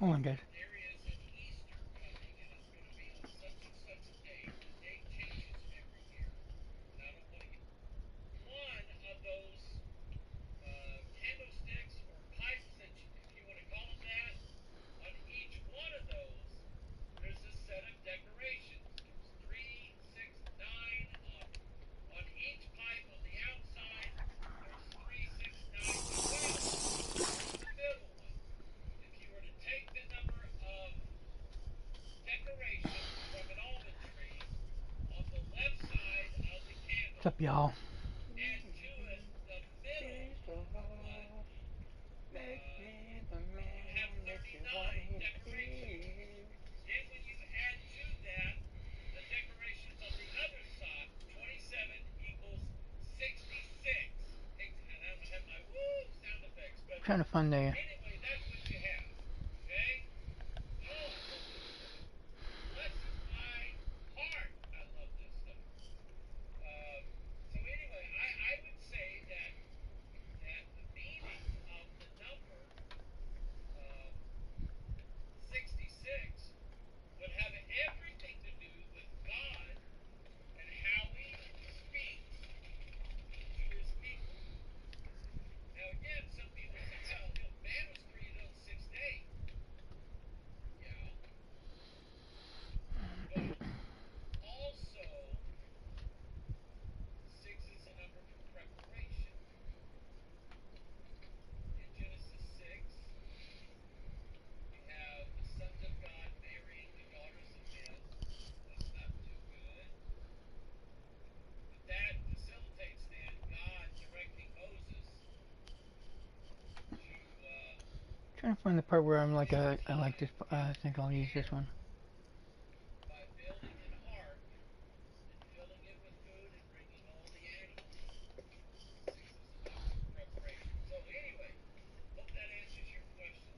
Oh, I'm dead. There is an Easter coming, and it's going to be on such and such a date. The date changes every year, and I don't want to get one of those candlesticks or pipes that if you want to call them that. On each one of those, there's a set of decorations. There's 3, 6, 9 on each pipe on the outside. There's 3, 6, 9, 12. The middle one. If you were to take the number of decorations from an almond tree on the left side of the candle, What's up, y'all? add to it the middle one, you have 39 decorations. Then when you add to that the decorations on the other side, 27 equals 66. And I don't have my woo sound effects, but I'm trying to find the. anyway, that's what you have. Okay? Oh, I love this stuff. Blesses my heart. I love this stuff. So anyway, I would say that the meaning of the number 66 would have everything to do with God and how He speaks to His people. Now again, some people say, well, man was created on the sixth day. Yeah. But also, 6 is a number for preparation. In Genesis 6, we have the sons of God marrying the daughters of men. That's not too good. But that facilitates then God directing Moses to Trying to find the part where I'm like, I like this. I think I'll use this one. by building an ark and filling it with food and bringing all the animals. 6 is a number of preparation. So anyway, hope that answers your question.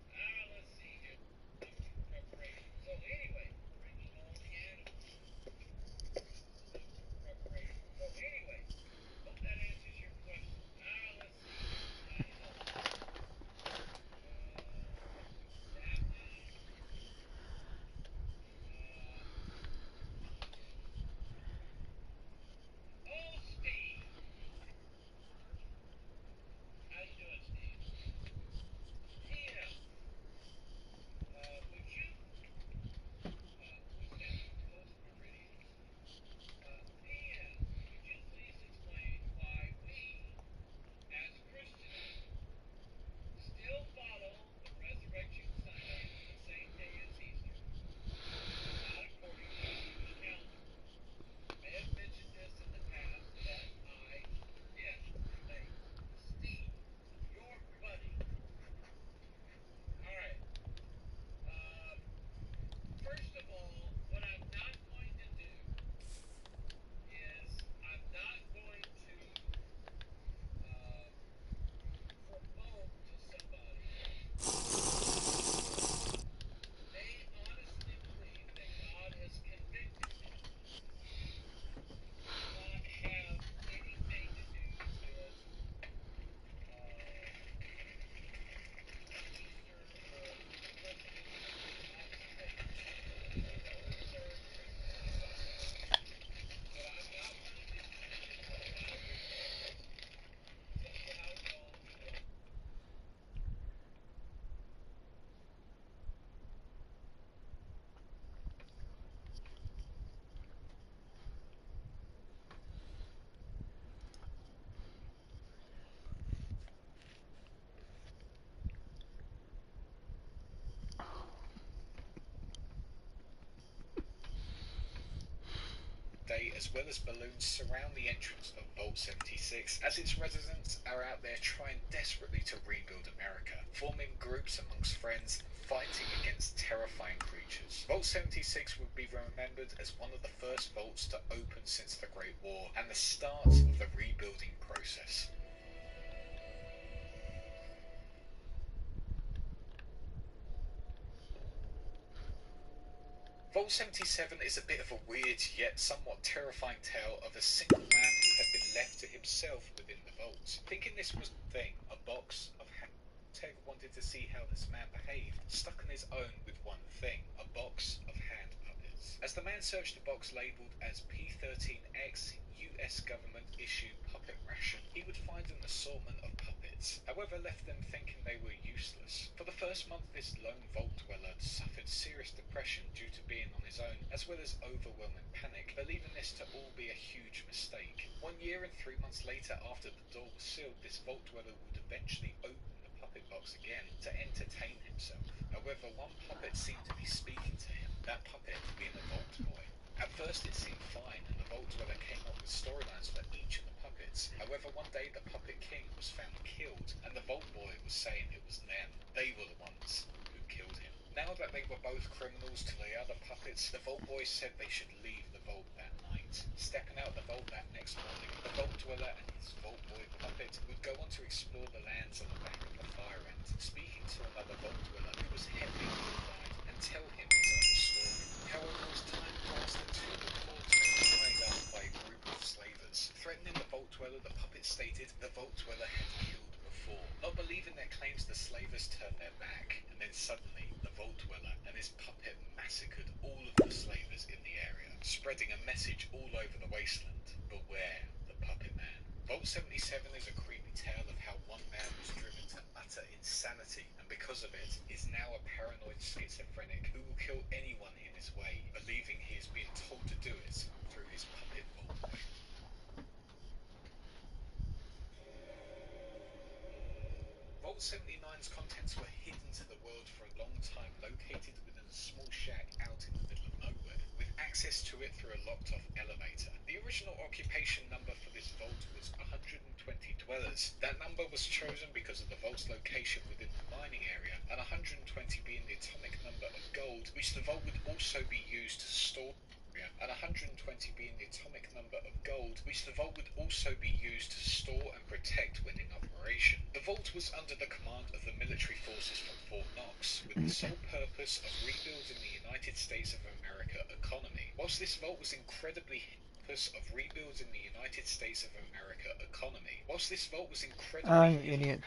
Let's see here. Number for preparation. So anyway, bringing all the animals. Number for preparation. So anyway, hope that answers your question. Let's see here. That one. as well as balloons surround the entrance of Vault 76, as its residents are out there trying desperately to rebuild America, forming groups amongst friends, fighting against terrifying creatures. Vault 76 would be remembered as one of the first vaults to open since the Great War, and the start of the rebuilding process. Vault 77 is a bit of a weird yet somewhat terrifying tale of a single man who had been left to himself within the vault. Thinking this was the thing, a box of Teg wanted to see how this man behaved, stuck on his own with one thing, a box of hand puppets. As the man searched the box labelled as P13X US government issued puppet ration, he would find an assortment of puppets, however left them thinking they were useless. For the first month this lone vault dweller suffered serious depression due to being on his own, as well as overwhelming panic, believing this to all be a huge mistake. 1 year and 3 months later, after the door was sealed, this vault dweller would eventually open the puppet box again to entertain himself. However, one puppet seemed to be speaking to him, that puppet being a vault boy. At first it seemed fine, and the vault dweller came up with storylines for each of the puppets. However, one day the Puppet King was found killed, and the vault boy was saying it was them. They were the ones who killed him. Now that they were both criminals to the other puppets, the vault boy said they should leave the vault that night. Stepping out the vault that next morning, the vault dweller and his vault boy puppet would go on to explore the lands on the back of the fire end, speaking to another vault dweller who was heavily mortified, and tell him his own story. However, as time passed, the two reports were tied up by a group of slavers. Threatening the vault dweller, the puppet stated the vault dweller had killed before. Not believing their claims, the slavers turned their back, and then suddenly the vault dweller and his puppet massacred all of the slavers in the area, spreading a message all over the wasteland: beware the puppet man. Vault 77 is a creepy tale of how one man was driven to utter insanity, and because of it is now a paranoid schizophrenic who will kill anyone in his way, believing he is being told to do it through his puppet vault boy. Vault 79's contents were hidden to the world for a long time, located within a small shack out in the middle of nowhere, with access to it through a locked-off elevator. The original occupation number for this vault was 120 dwellers. That number was chosen because of the vault's location within the mining area, and 120 being the atomic number of gold, which the vault would also be used to store, and 120 being the atomic number of gold, which the vault would also be used to store and protect when in operation. The vault was under the command of the military forces from Fort Knox, with the sole purpose of rebuilding the United States of America economy. Whilst this vault was incredibly rebuilding the United States of America economy. Whilst this vault was incredibly idiot.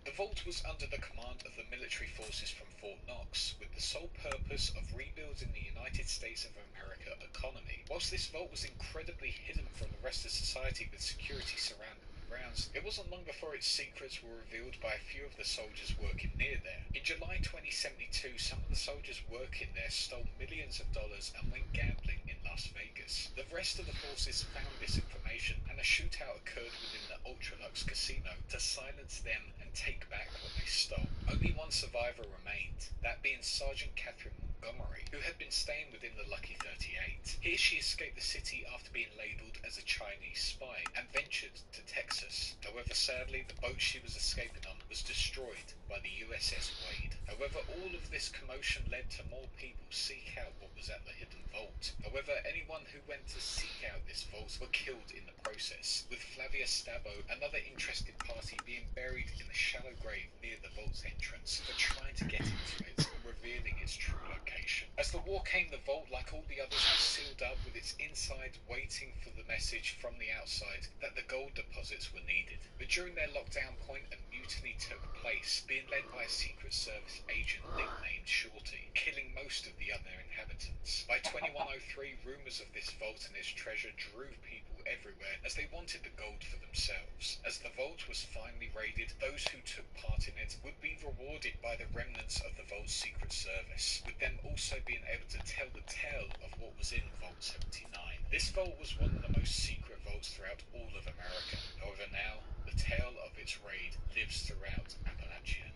The vault was under the command of the military forces from Fort Knox, with the sole purpose of rebuilding the United States of America economy. Whilst this vault was incredibly hidden from the rest of society with security surrounding the grounds, it wasn't long before its secrets were revealed by a few of the soldiers working near there. In July 2072, some of the soldiers working there stole millions of dollars and went gambling in Las Vegas. The rest of the forces found this information, and a shootout occurred within the Ultralux casino to silence them and take back what they stole. Only one survivor remained, that being Sergeant Catherine Montgomery, who had been staying within the Lucky 38. Here she escaped the city after being labelled as a Chinese spy and ventured to Texas. However, sadly, the boat she was escaping on was destroyed by the USS Wade. However, all of this commotion led to more people seek out what was at the hidden vault. However, anyone who went to seek out this vault were killed in the process, with Flavia Stabbo, another interested party, being buried in a shallow grave near the vault's entrance for trying to get into it and revealing its true location. As the war came, the vault, like all the others, was sealed up, with its inside waiting for the message from the outside that the gold deposits were needed. But during their lockdown point, a mutiny took place, being led by a Secret Service agent nicknamed Shorty, killing most of the other inhabitants. By 2103, rumours of this vault and its treasure drew people everywhere as they wanted the gold for themselves. As the vault was finally raided, those who took part in it would be rewarded by the remnants of the vault's Secret Service, with them also being able to tell the tale of what was in Vault 79. This vault was one of the most secret vaults throughout all of America. However, now the tale of its raid lives throughout Appalachia.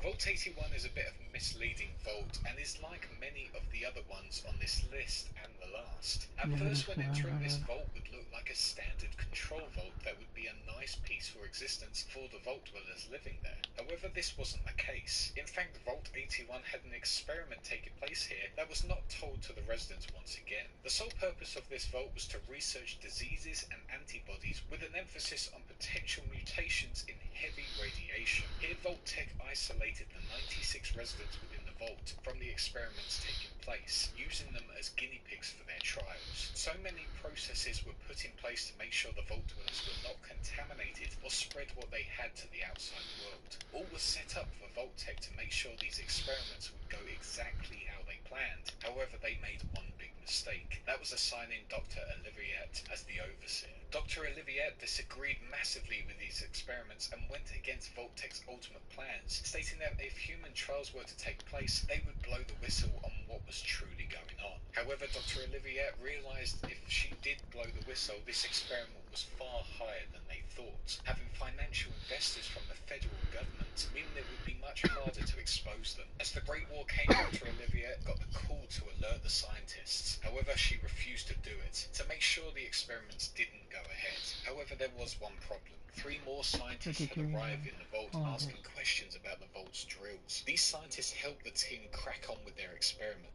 Vault 81 is a bit of a misleading vault and is like many of the other ones on this list and the last. At first, when entering this vault would look like a standard control vault that would be a nice peaceful existence for the vault dwellers living there. However, this wasn't the case. In fact, Vault 81 had an experiment taking place here that was not told to the residents once again. The sole purpose of this vault was to research diseases and antibodies with an emphasis on potential mutations in heavy radiation. Here, Vault Tech isolated the 96 residents within the vault from the experiments taking place, using them as guinea pigs for their trials. So many processes were put in place to make sure the vault dwellers were not contaminated or spread what they had to the outside world. All was set up for Vault Tech to make sure these experiments would go exactly how they planned. However, they made one big mistake. That was assigning Dr. Oliviette as the overseer. Dr. Oliviette disagreed massively with these experiments and went against Vault Tech's ultimate plans, stating that if human trials were to take place, they would blow the whistle on what was truly going on. However, Dr. Oliviette realized if she did blow the whistle, this experiment was far higher than they thought, having financial investors from the federal government, meaning it would be much harder to expose them. As the Great War came, Dr. Oliviette got the call to alert the scientists. However, she refused to do it, to make sure the experiments didn't go ahead. However, there was one problem. 3 more scientists had arrived in the vault asking questions about the vault's drills. These scientists helped the team crack on with their experiment.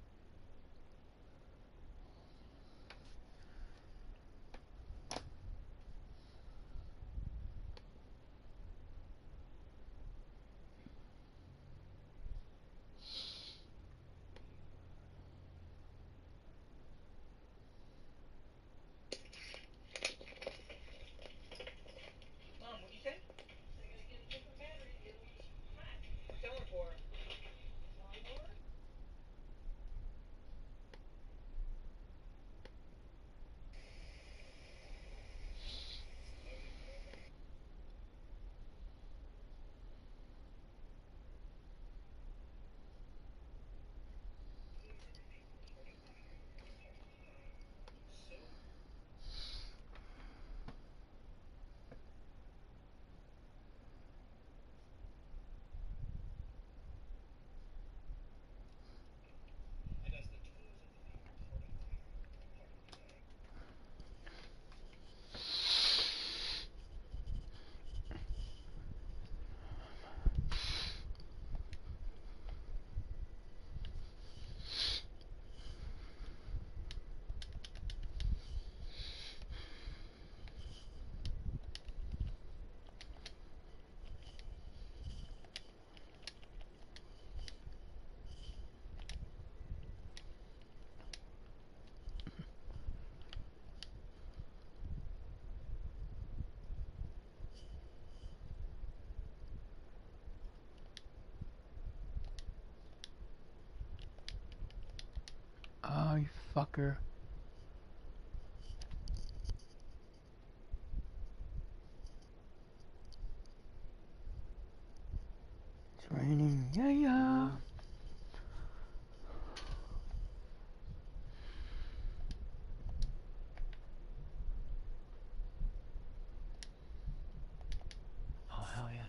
Mom, what'd you say? They're gonna get a different battery. It'll use hot. Tell her for her. Lawnmower? Oh, you fucker. It's raining. Yeah, yeah. Oh, hell yes.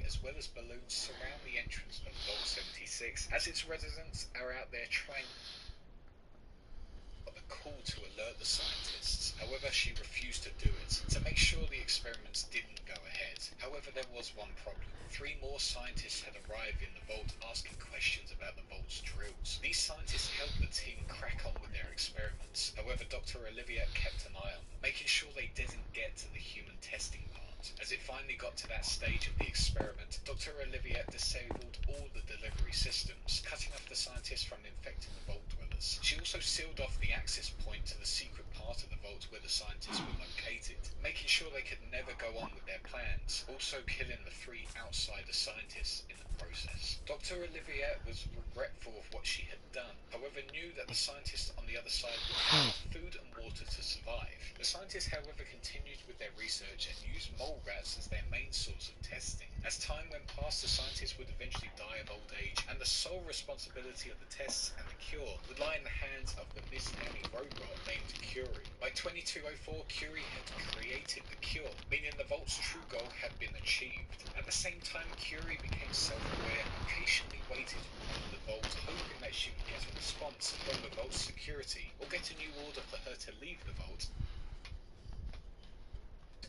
As well as balloons surround the entrance of Vault 76, as its residents are out there trying a call to alert the scientists. However, she refused to do it, to make sure the experiments didn't go ahead. However, there was one problem. 3 more scientists had arrived in the vault asking questions about the vault's drills. These scientists helped the team crack on with their experiments. However, Dr. Oliviette kept an eye on them, making making sure they didn't get to the human testing part. As it finally got to that stage of the experiment, Dr. Oliviette disabled all the delivery systems, cutting off the scientists from infecting the Vault Dwellers. She also sealed off the access point to the secret part of the vault where the scientists were located, making sure they could never go on with their plans, also killing the 3 outsider scientists in the process. Dr. Oliviette was regretful of what she had done, however knew that the scientists on the other side would have food and water to survive. The scientists, however, continued with their research and used mole rats as their main source of testing. As time went past, the scientists would eventually die of old age, and the sole responsibility of the tests and the cure would lie in the hands of the misnaming robot named Curie. By 2204, Curie had created the cure, meaning the Vault's true goal had been achieved. At the same time, Curie became self-aware and patiently waited within the Vault, hoping that she would get a response from the Vault's security, or get a new order for her to leave the Vault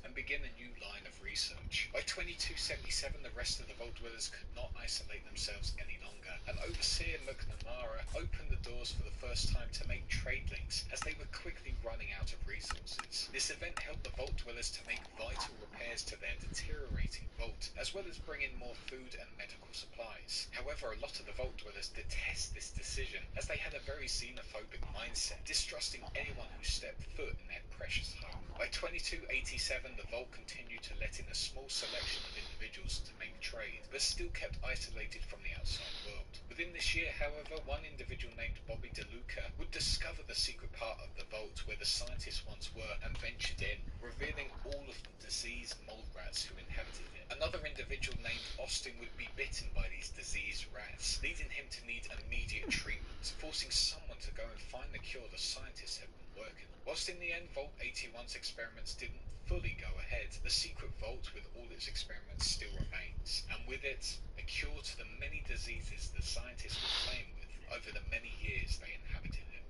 and begin a new line of research. By 2277, the rest of the Vault Dwellers could not isolate themselves any longer, and Overseer McNamara opened the doors for the first time to make trade links, as they were quickly running out of resources. This event helped the Vault Dwellers to make vital repairs to their deteriorating vault, as well as bring in more food and medical supplies. However, a lot of the Vault Dwellers detest this decision, as they had a very xenophobic mindset, distrusting anyone who stepped foot in their precious home. By 2287, the Vault continued to let in a small selection of individuals to make trade, but still kept isolated from the outside world. Within this year, however, one individual named Bobby DeLuca would discover the secret part of the vault where the scientists once were and ventured in, revealing all of the diseased mold rats who inhabited it. Another individual named Austin would be bitten by these diseased rats, leading him to need immediate treatment, forcing someone to go and find the cure the scientists had been working on. Whilst in the end, Vault 81's experiments didn't fully go ahead, the secret vault with all its experiments still remains, and with it, a cure to the many diseases the scientists were playing with over the many years they inhabited it.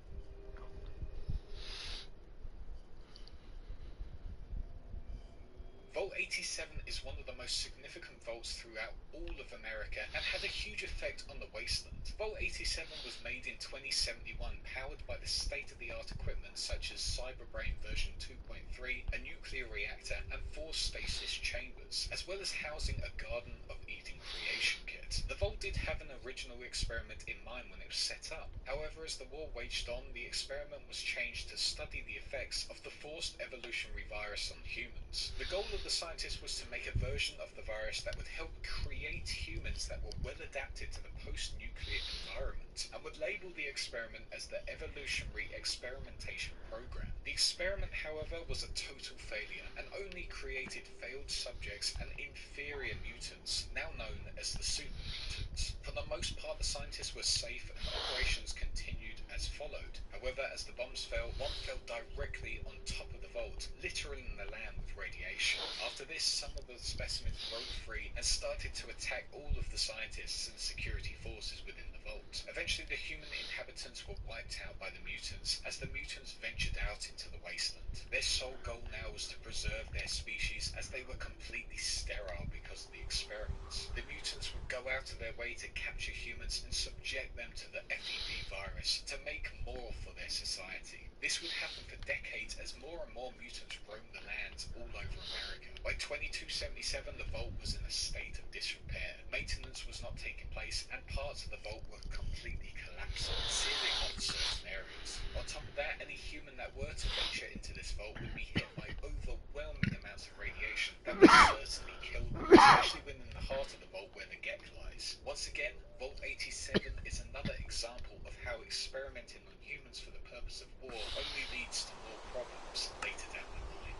Vault 87 is one of the most significant vaults throughout all of America and had a huge effect on the wasteland. Vault 87 was made in 2071, powered by the state-of-the-art equipment such as Cyberbrain version 2.3, a nuclear reactor, and 4 stasis chambers, as well as housing a Garden of Eden creation kit. The vault did have an original experiment in mind when it was set up. However, as the war waged on, the experiment was changed to study the effects of the forced evolutionary virus on humans. The goal of the scientists was to make a version of the virus that would help create humans that were well adapted to the post-nuclear environment, and would label the experiment as the Evolutionary Experimentation Program. The experiment, however, was a total failure, and only created failed subjects and inferior mutants, now known as the super mutants. For the most part, the scientists were safe and operations continued as followed. However, as the bombs fell, one fell directly on top of the vault, littering the land with radiation. After this, some of the specimens broke free and started to attack all of the scientists and security forces within the vault. Eventually, the human inhabitants were wiped out by the mutants, as the mutants ventured out into the wasteland. Their sole goal now was to preserve their species, as they were completely sterile because of the experiments. The mutants would go out of their way to capture humans and subject them to the FEV virus to make more for their society. This would happen for decades as more and more mutants roamed the lands all over America. By 2277, the vault was in a state of disrepair. Maintenance was not taking place, and parts of the vault were completely collapsing, sealing off certain areas. On top of that, any human that were to venture into this vault would be hit by overwhelming amounts of radiation that would certainly kill them, especially within the heart of the vault where the Gek lies. Once again, Vault 87 is another example of how experimenting on humans for the purpose of war only leads to more problems later down the line.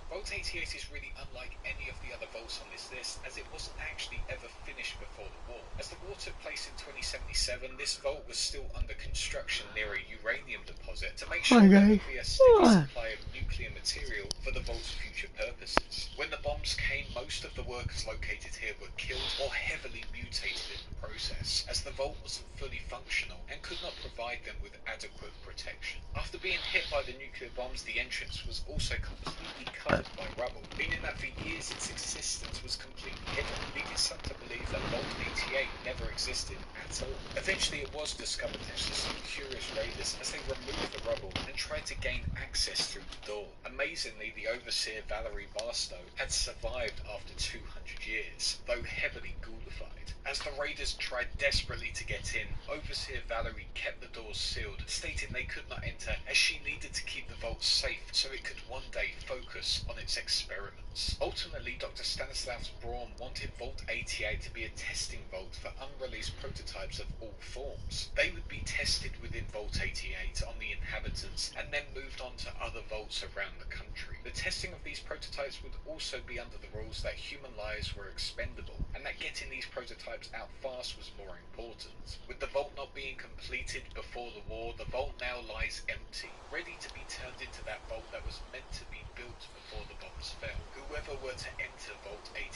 Vault 88 is really unlike any of the other vaults on this list, as it wasn't actually ever finished before the war. As the war took place in 2077, this vault was still under construction near a uranium deposit to make sure there would be a steady supply of nuclear material for the vault's future purposes. When the bombs came, most of the workers located here were killed or heavily mutated in the process, as the vault wasn't fully functional and could not provide them with adequate protection. After being hit by the nuclear bombs, the entrance was also completely covered by rubble, meaning that for years its existence was completely hidden, leading some to believe that Vault 88 never existed at all. Eventually it was discovered thanks to some curious raiders as they removed the rubble and tried to gain access through the door. Amazingly, the overseer Valerie Barstow had survived after 200 years, though heavily ghoulified. As the raiders tried desperately to get in, Overseer Valerie kept the doors sealed, stating they could not enter as she needed to keep the vault safe so it could one day focus on its experiments. Ultimately, Dr. Stanislaus Braun wanted Vault 88 to be a testing vault for unreleased prototypes of all forms. They would be tested within Vault 88 on the inhabitants and then moved on to other vaults around the country. The testing of these prototypes would also be under the rules that human lives were expendable and that getting these prototypes out fast was more important. With the vault not being completed before the war, the vault now lies empty, ready to be turned into that vault that was meant to be built before the bombs fell. Whoever were to enter Vault 88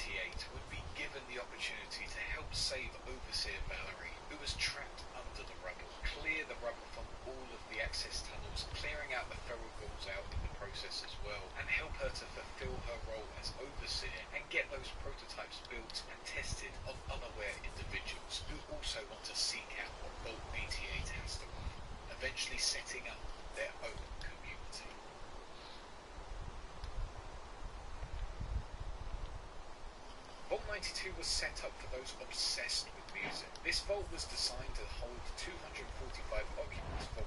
would be given the opportunity to help save Overseer Valerie, who was trapped under the rubble, clear the rubble from all of the access tunnels, clearing out the feral ghouls out in the process as well, and help her to fulfill her role as Overseer and get those prototypes built and tested on unaware individuals who also want to seek out what Vault 88 has to offer, eventually setting up their own community. Vault 92 was set up for those obsessed with music. This vault was designed to hold 245 occupants for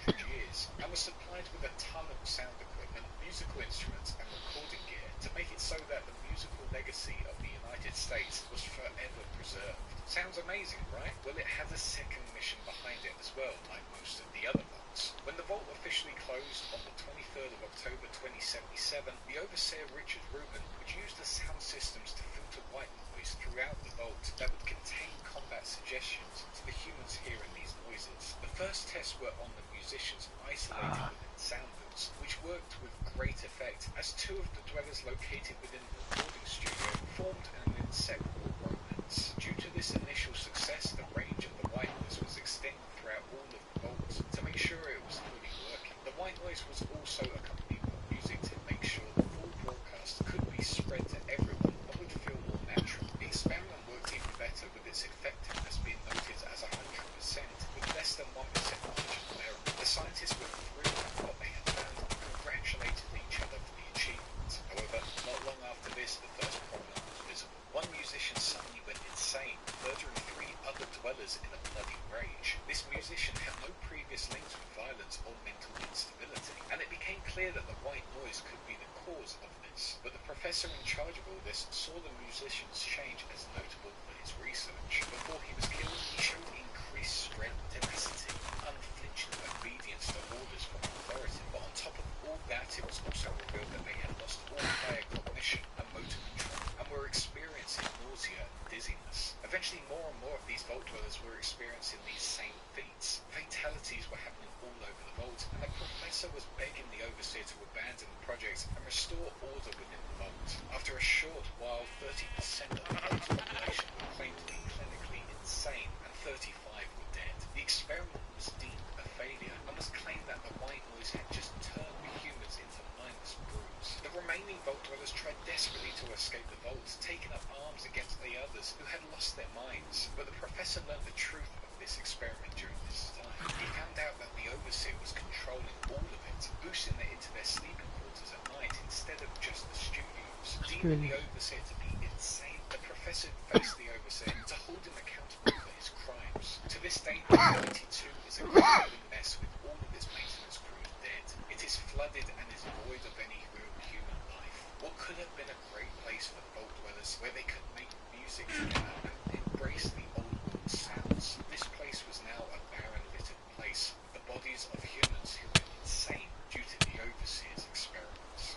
100 years and was supplied with a ton of sound equipment, musical instruments and recording gear to make it so that the musical legacy of the United States was forever preserved. Sounds amazing, right? Well, it had a second mission behind it as well, like most of the other vaults. When the vault officially closed on the 23rd of October 2077, the Overseer Richard Rubin would use the sound systems to filter white noise throughout the vault that would contain combat suggestions to the humans hearing these noises. The first tests were on the musicians isolated within sound booths, which worked with great effect as two of the dwellers located within the recording studio formed an inseparable romance. Due to this initial success, the range of the white noise was extended throughout all of the vaults to make sure it was fully working. The white noise was also accompanied with music to make sure the full broadcast could be spread to everyone and would feel more natural. The experiment worked even better with its effectiveness being noted as 100% with less than 1% margin of error. The scientists were thrilled with what they had found and congratulated each other for the achievement. However, not long after this, the first problem was visible. One musician suddenly went insane, murdering 3 other dwellers in a bloody rage. This musician had no previous links with violence or mental instability, and it became clear that the white noise could be the cause of this. But the professor in charge of all this saw the musician's change as notable for his research. Before he was killed, he showed increased strength, tenacity, and unflinching obedience to orders from authority. But on top of all that, it was also revealed that they had lost all higher cognition and motor control, and were experiencing nausea and dizziness. Eventually, more and more of these vault dwellers were experiencing these same feats. Fatalities were happening all over the vault, and the professor was begging the Overseer to abandon the project and restore order within the vault. After a short while, 30% of the vault's population were claimed to be clinically insane, and 35 were dead. The experiment was deemed a failure, and was claimed that the white noise had just turned the humans into mindless brutes. The remaining vault dwellers tried desperately to escape the vault, taking up arms against the others who had lost their minds. But the professor learned the truth of this experiment during this time. He found out that the Overseer was controlling all of it, boosting it into their sleeping quarters at night instead of just the studios. Deeming the Overseer to be insane, the professor faced the Overseer to hold him accountable for his crimes. To this day, the 92 is a crumbling mess with all of its maintenance crews dead. It is flooded and is void of any real human life. What could have been a great place for vault dwellers where they could make music together and embrace the old world sounds. This place was now a barren, littered place with the bodies of humans who went insane due to the Overseer's experiments.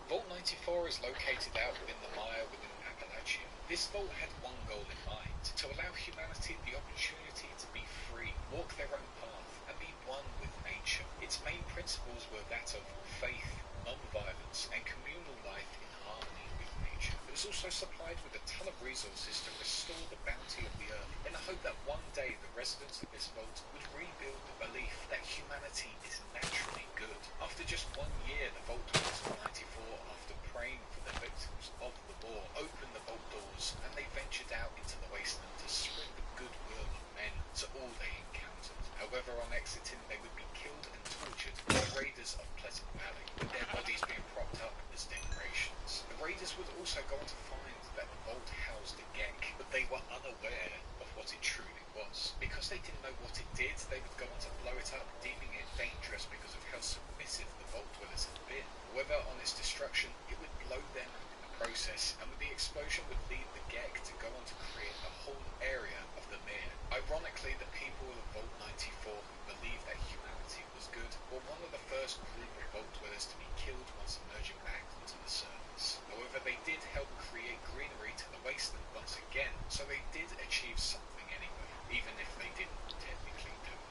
Vault 94 is located out within the mire within Appalachia. This vault had one goal in mind, to allow humanity the opportunity to be free, walk their own path, and be one with nature. Its main principles were that of faith, non-violence, and communal life in harmony with nature. It was was also supplied with a ton of resources to restore the bounty of the earth, in the hope that one day the residents of this vault would rebuild the belief that humanity is naturally good. After just 1 year, the Vault Dwellers of 94, after praying for the victims of the war, opened the vault doors and they ventured out into the wasteland to spread the goodwill of men to all they encountered. However, on exiting, they would be killed and tortured by raiders of Pleasant Valley, with their bodies being propped up as decorations. The raiders would also go on to find that the vault housed a Gek, but they were unaware of what it truly was. Because they didn't know what it did, they would go on to blow it up, deeming it dangerous because of how submissive the Vault Dwellers had been. However, on its destruction, it would blow them in the process, and with the explosion would lead the Gek to go on to create a whole area of the Mere. Ironically, the people of Vault 94 who believed that humanity was good were one of the first group of Vault Dwellers to be killed once emerging back onto the surface. However, they did help create greenery to the wasteland once again, so they did achieve something anyway, even if they didn't technically do it.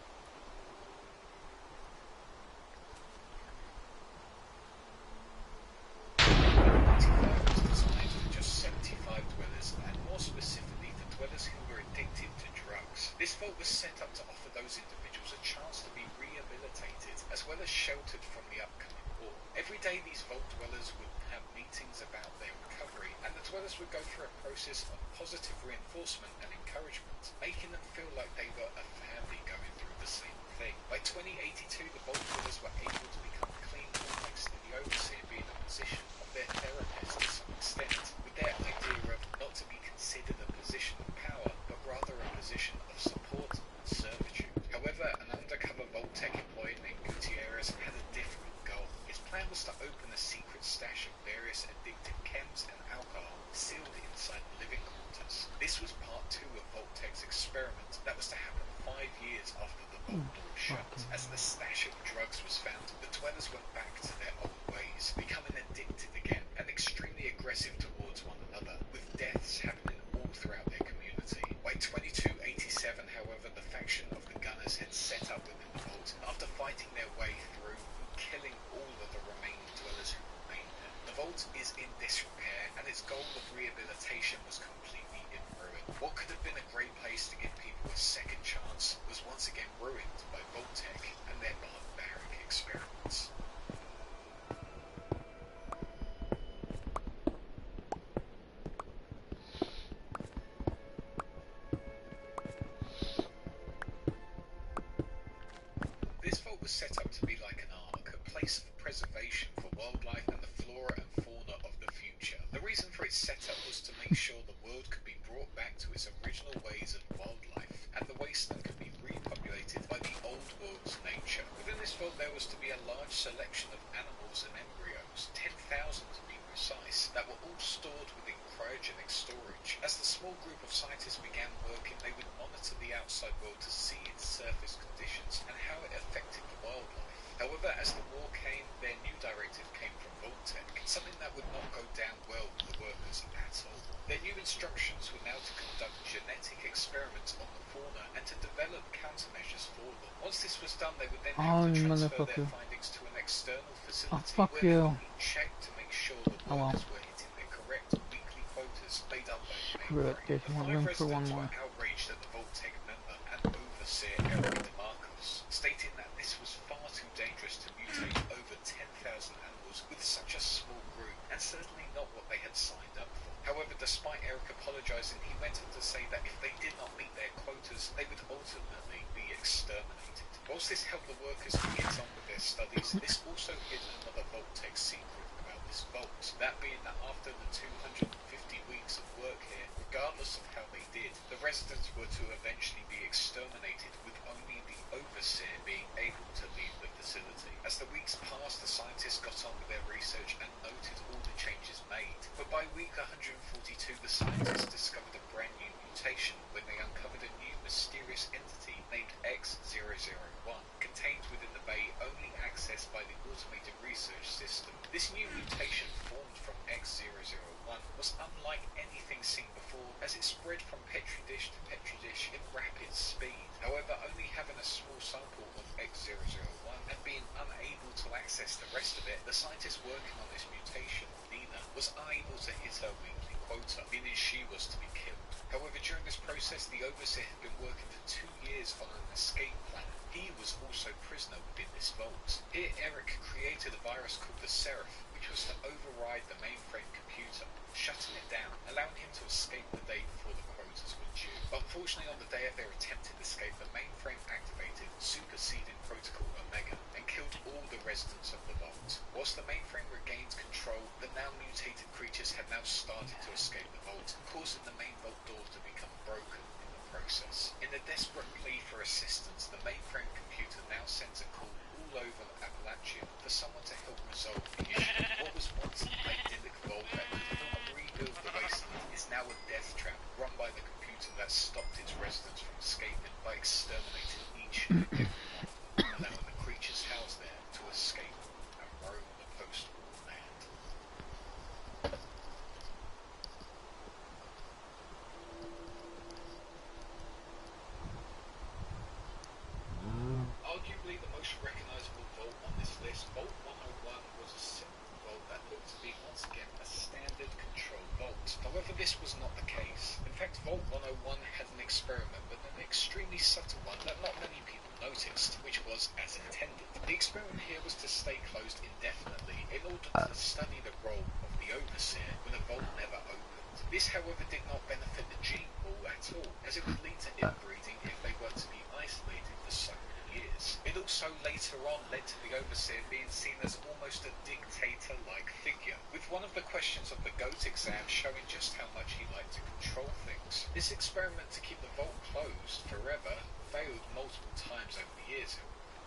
Vault 95 was designed for just 75 dwellers, and more specifically for dwellers who were addicted to drugs. This vault was set up to offer those individuals a chance to be rehabilitated, as well as sheltered from the upcoming war. Every day these vault dwellers would have meetings about their recovery, and the dwellers would go through a process of positive reinforcement and encouragement, making them feel like they were a family going through the same thing. By 2082, the vault dwellers were able to become clean, thanks to the overseer being a position of their therapist to some extent, with their idea of not to be considered a position of power, but rather a position of support and servitude. However, an undercover Vault-Tec employee named Gutierrez had a different goal. His plan was to open a secret stash of various addictive chems and alcohol sealed inside the living quarters. This was part 2 of Vault-Tec's experiment that was to happen 5 years after the vault door shut. As the stash of drugs was found, the dwellers went back to their old ways, becoming addicted again and extremely aggressive towards one another, with deaths happening all throughout their community. By 2287, however, the faction of the Gunners had set up within the vault after fighting their way through and killing all of the remaining dwellers who remained there. The vault is in disrepair, and its goal of rehabilitation was completely in ruin. What could have been a great place to give people a second chance was once again ruined by Vault-Tec and their barbaric experiments. This vault was set up to be like an ark, a place of preservation for wildlife and the flora and fauna of the future. The reason for its setup was to make sure the world could be brought back to its original ways of wildlife, and the wasteland could be repopulated by the old world's nature. Within this vault there was to be a large selection of animals and embryos, 10,000 to be precise, that were all stored within cryogenic storage. As the small group of scientists began working, they would monitor the outside world to see its surface conditions and how it affected the wildlife. However, as the war came, their new directive came from Vault-Tec, something that would not go down well with the workers at all. Their new instructions were now to conduct genetic experiments on the fauna and to develop countermeasures for them. Once this was done, they would then have to transfer their findings to an external facility where they would be checked to make sure the workers were hitting their correct weekly quotas made up by the mainframe. The 5 residents were outraged at the Vault-Tec member and overseer Eric DeMarcos, stating that this was far too dangerous to mutate over 10,000 animals with such a small group, and certainly not what they had signed up for. However, despite Eric apologising, he went on to say that if they did not meet their quotas, they would ultimately be exterminated. Whilst this helped the workers to get on with their studies, this also hid another Vault-Tec secret about this vault, that being that after the 250 weeks of work here, regardless of how they did, the residents were to eventually be exterminated, with only the overseer being able to leave the facility. As the weeks passed, the scientists got on with their research and noted all the changes made. But by week 142, the scientists discovered a brand new mutation when they uncovered a new mysterious entity named X001, contained within the bay, only accessed by the automated research system. This new mutation formed from X001 was unlike anything seen before, as it spread from petri dish to petri dish in rapid speed. However, only having a small sample of X001 and being unable to access the rest of it, the scientist working on this mutation, Nina, was unable to hit her weekly quota, meaning she was to be killed. However, during this process, the Overseer had been working for 2 years on an escape plan. He was also prisoner within this vault. Here, Eric created a virus called the Seraph, which was to override the mainframe computer, shutting it down, allowing him to escape the day before the quotas were due. Unfortunately, on the day of their attempted escape, the mainframe activated, superseding Protocol Omega, and killed all the residents of the vault. Whilst the mainframe regained control, the now mutated creatures had now started to escape the vault, causing the main vault door to become broken in the process. In a desperate plea for assistance, the mainframe computer now sends a call all over Appalachia for someone to help resolve the issue. What was once an idyllic vault that could help rebuild the wasteland is now a death trap run by the computer that stopped its residents from escaping by exterminating each and every one, allowing the creatures housed there to escape and roam the post-war land. Arguably the most recognisable vault on this list, Vault 101 was a simple vault that looked to be once again a standard control vault. However, this was not the case. In fact, Vault 101 had an experiment, but an extremely subtle one that not many people noticed, which was as intended. The experiment here was to stay closed indefinitely in order to study the role of the Overseer when the vault never opened. This, however, did not benefit the gene pool at all, as it would lead to inbreeding if they were to be isolated for so many years. It also later on led to the Overseer being seen as almost a dictator-like figure, with one of the questions of the GOAT exam showing just how much he liked to control things. This experiment to keep the vault closed forever failed multiple times over the years.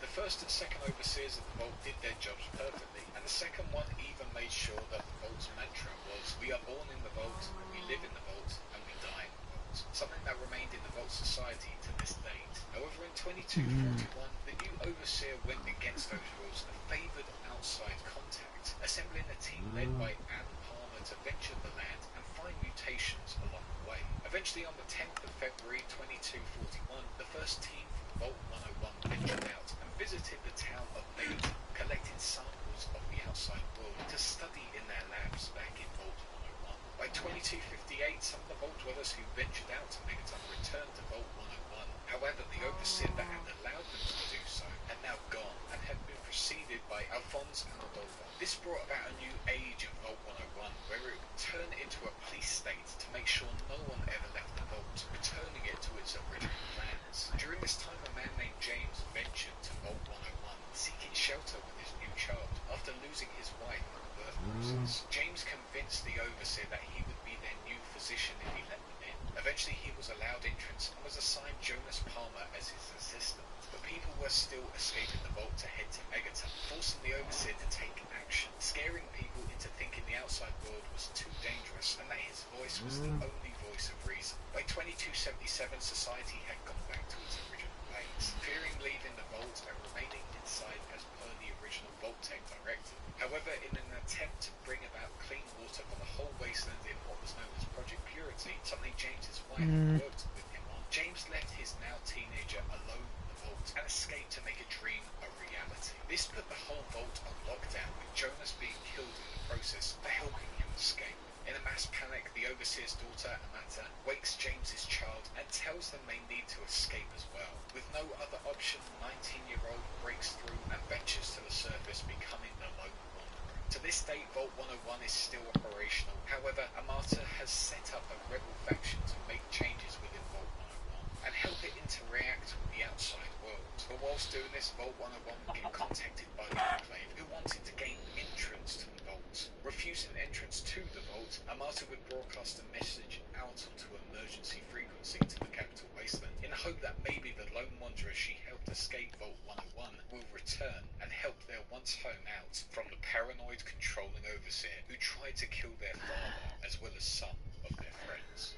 The first and second Overseers of the vault did their jobs perfectly, and the second one even made sure that the vault's mantra was, "We are born in the vault, we live in the vault, and we die in the vault," something that remained in the vault society to this date. However, in 2241, the new Overseer went against those rules and favoured outside contact, assembling a team led by Anne Palmer to venture the land and find mutations along the way. Eventually, on the 10th of February 2241, the first team from Vault 101 ventured out and visited the town of Megaton, collecting samples of the outside world to study in their labs back in Vault 101. By 2258, some of the Vault dwellers who ventured out to Megaton returned to Vault 101. However, the Overseer that had allowed them to do so had now gone and had been preceded by Alphonse and Rodolfo. This brought about a new age of Vault 101, where it would turn into a police state to make sure no one ever left the vault, returning it to its original plans. During this time, a man named James ventured to Vault 101, seeking shelter with his new child after losing his wife in the birth process. James convinced the Overseer that he would be their new physician if he let them in. Eventually, he was allowed entrance and was assigned Jonas Palmer as his assistant. But people were still escaping the vault to head to Megaton, forcing the Overseer to take action, scaring people into thinking the outside world was too dangerous and that his voice was the only voice of reason. By 2277, society had gone back to its original ways, fearing leaving the vault and remaining inside as per the original Vault-Tec directive. However, in an attempt to bring about clean water for the whole wasteland in what was known as Project Purity, something James's wife worked with him on, James left his now teenager alone in the vault and escaped to make a dream a reality. This put the whole vault on lockdown, with Jonas being killed in the process for helping him escape. In a mass panic, the Overseer's daughter, Amata, wakes James's child and tells them they need to escape as well. With no other option, the 19-year-old breaks through and ventures to the surface, becoming the lone wanderer. To this day, Vault 101 is still operational. However, Amata has set up a rebel faction to make changes within Vault 101 and help it interact with the outside world. But whilst doing this, Vault 101 would get contacted by the Enclave, who wanted to gain entrance to the vault. Refusing entrance to the vault, Amata would broadcast a message out onto emergency frequency to the capital wasteland, in the hope that maybe the lone wanderer she helped escape Vault 101 will return and help their once home out from the paranoid, controlling Overseer who tried to kill their father as well as some of their friends.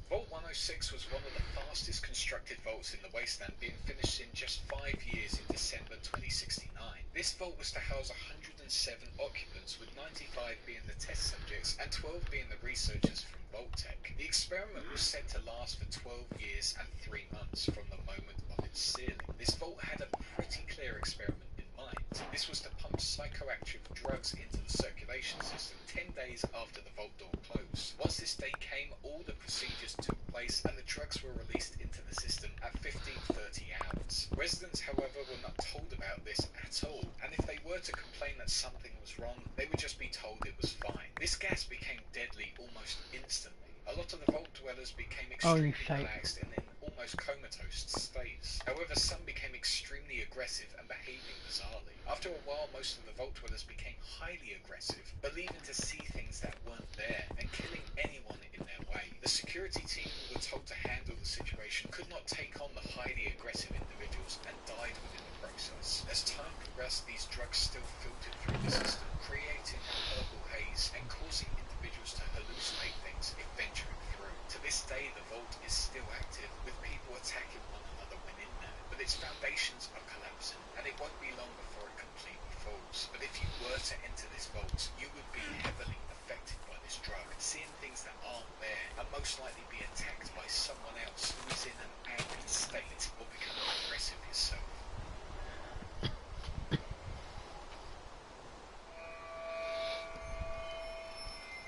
Vault 106 was one of the fastest constructed vaults in the wasteland, being finished in just 5 years in December 2069. This vault was to house 160 occupants, with 95 being the test subjects and 12 being the researchers from Vault-Tec. The experiment was set to last for 12 years and 3 months from the moment of its sealing. This vault had a pretty clear experiment in mind. This was to pump psychoactive drugs into the circulation system 10 days after the vault door closed. Once this day came, all the procedures took place and the drugs were released into the system at 15:30 hours. Residents, however, were not told about this at all, and if they were to complain that something was wrong, they would just be told it was fine. This gas became deadly almost instantly. A lot of the vault dwellers became extremely relaxed and in almost comatose states. However, some became extremely aggressive and behaving bizarrely. After a while, most of the vault dwellers became highly aggressive, believing to see things that weren't there and killing anyone in their way. The security team who were told to handle the situation could not take on the highly aggressive individuals and died within the process. As time progressed, these drugs still filtered through the system, creating a purple haze and causing individuals to hallucinate things if venturing through. To this day, the vault is still active, with people attacking one another when in there, but its foundations are collapsing, and it won't be long before it completely falls. But if you were to enter this vault, you would be heavily affected by this drug, seeing things that aren't there, and most likely be attacked by someone else who is in an angry state or become aggressive yourself.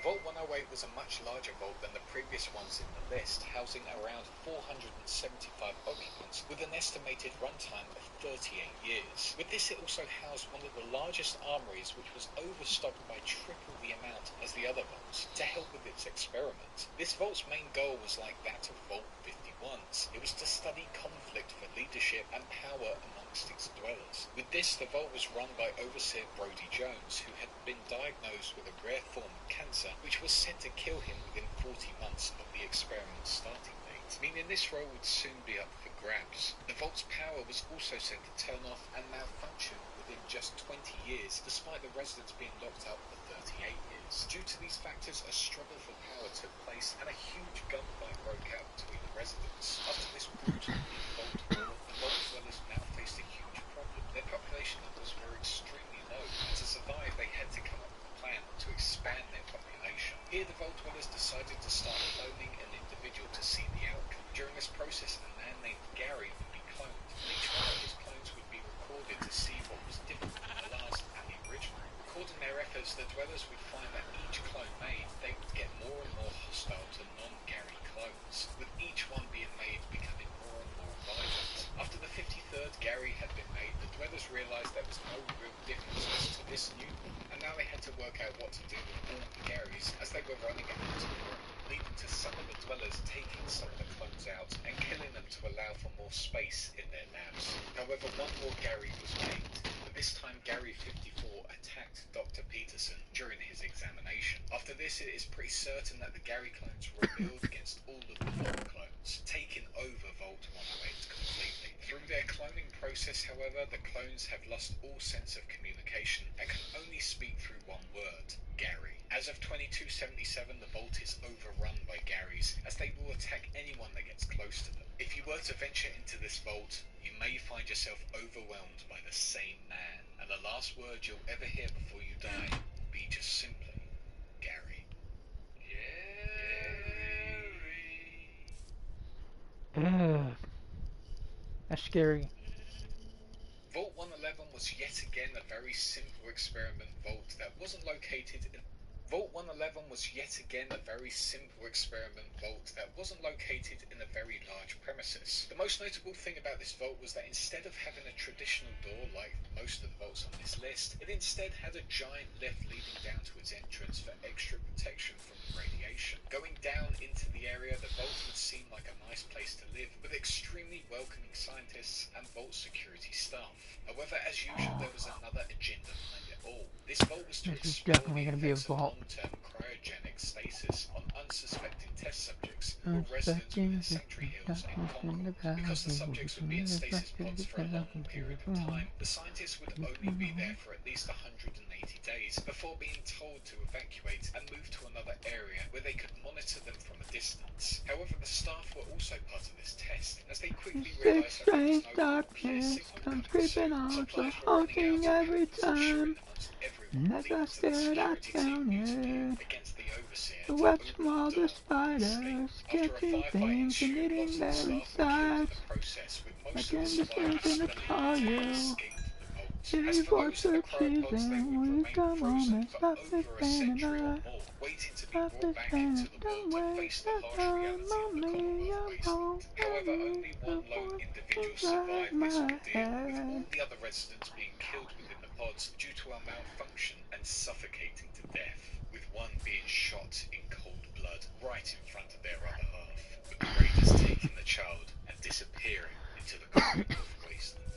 Vault 108 was a much larger vault than the previous ones in the list, housing around 475 occupants with an estimated runtime of 38 years. With this, it also housed one of the largest armories, which was overstocked by triple the amount as the other vaults, to help with its experiment. This vault's main goal was like that of Vault 51's. It was to study conflict for leadership and power amongst its dwellers. With this, the vault was run by Overseer Brody Jones, who had been diagnosed with a rare form of cancer, which was said to kill him within 40 months of the experiment's starting date, meaning this role would soon be up for grabs. The vault's power was also said to turn off and malfunction within just 20 years, despite the residents being locked up for 38 years. Due to these factors, a struggle for power took place and a huge gunfight broke out between the residents. After this brutal vault war, the vault dwellers now faced a huge problem. Their population numbers were extremely low, and to survive they had to come up with a plan to expand their population. Here the vault dwellers decided to start cloning an individual to see the outcome. During this process, a man named Gary would be cloned, and each one of his clones would be recorded to see what was different from the last and the original. Recording their efforts, the dwellers would find that each clone made, they would get more and more hostile to non-Gary clones, with each one being made becoming more and more violent. After the 53rd Gary had been made, the dwellers realised there was no real differences to this new one, and now they had to work out what to do with all the Garys, as they were running out of room, leading to some of the dwellers taking some of the clones out and killing them to allow for more space in their labs. However, one more Gary was made, but this time Gary 54 attacked Dr. Peterson during his examination. After this, it is pretty certain that the Gary clones rebelled against all of the Vault clones, taking over Vault 108 completely. Through their cloning process, however, the clones have lost all sense of communication and can only speak through one word: Gary. As of 2277, the Vault is overrun by Garys, as they will attack anyone that gets close to them. If you were to venture into this Vault, you may find yourself overwhelmed by the same man, and the last word you'll ever hear before you die will be just simply, Gary. Gary. Ugh. That's scary. Vault 111 was yet again a very simple experiment vault that wasn't located in Vault 111 was yet again a very simple experiment vault that wasn't located in a very large premises. The most notable thing about this vault was that instead of having a traditional door like most of the vaults on this list, it instead had a giant lift leading down to its entrance for extra protection from radiation. Going down into the area, the vault would seem like a nice place to live, with extremely welcoming scientists and vault security staff. However, as usual, there was another agenda behind it all. This vault was to This is explore definitely the gonna be a effects of vault. long-term cryogenic stasis on unsuspecting test subjects who were residents within Sanctuary Hills and Concord. Because the subjects would be in stasis pods for a long period of time, the scientists would only be there for at least 180 days before being told to evacuate and move to another area where they could monitor them from a distance. However, the staff were also part of this test, as they quickly realised that there was no clear signal coming soon. Supplies were running out, and panic was ensuing amongst everyone. And as The I odds of the stared, I security team found mutiny it. against the overseer To to watch open from all the the door spiders, After a catching firefight things and ensued, eating lots of the their staff were killed in insides. the process, with most Like of the in the survivors in the believed to have trial. escaped the vault. As If for for those in the cryopods, they season, would will you remain come home frozen and for stop this over a pain century or tonight? more, waiting to be Stop brought this back pain into and the don't world to waste face the your harsh time reality of on the me. Commonwealth I'm wasteland. home. I However, need only the one lone voice individual inside survived this my ordeal, with all head. the other residents being killed within the pods due to a malfunction and suffocating to death, with one being shot in cold blood right in front of their other half, with the raiders taking the child and disappearing into the Commonwealth wasteland.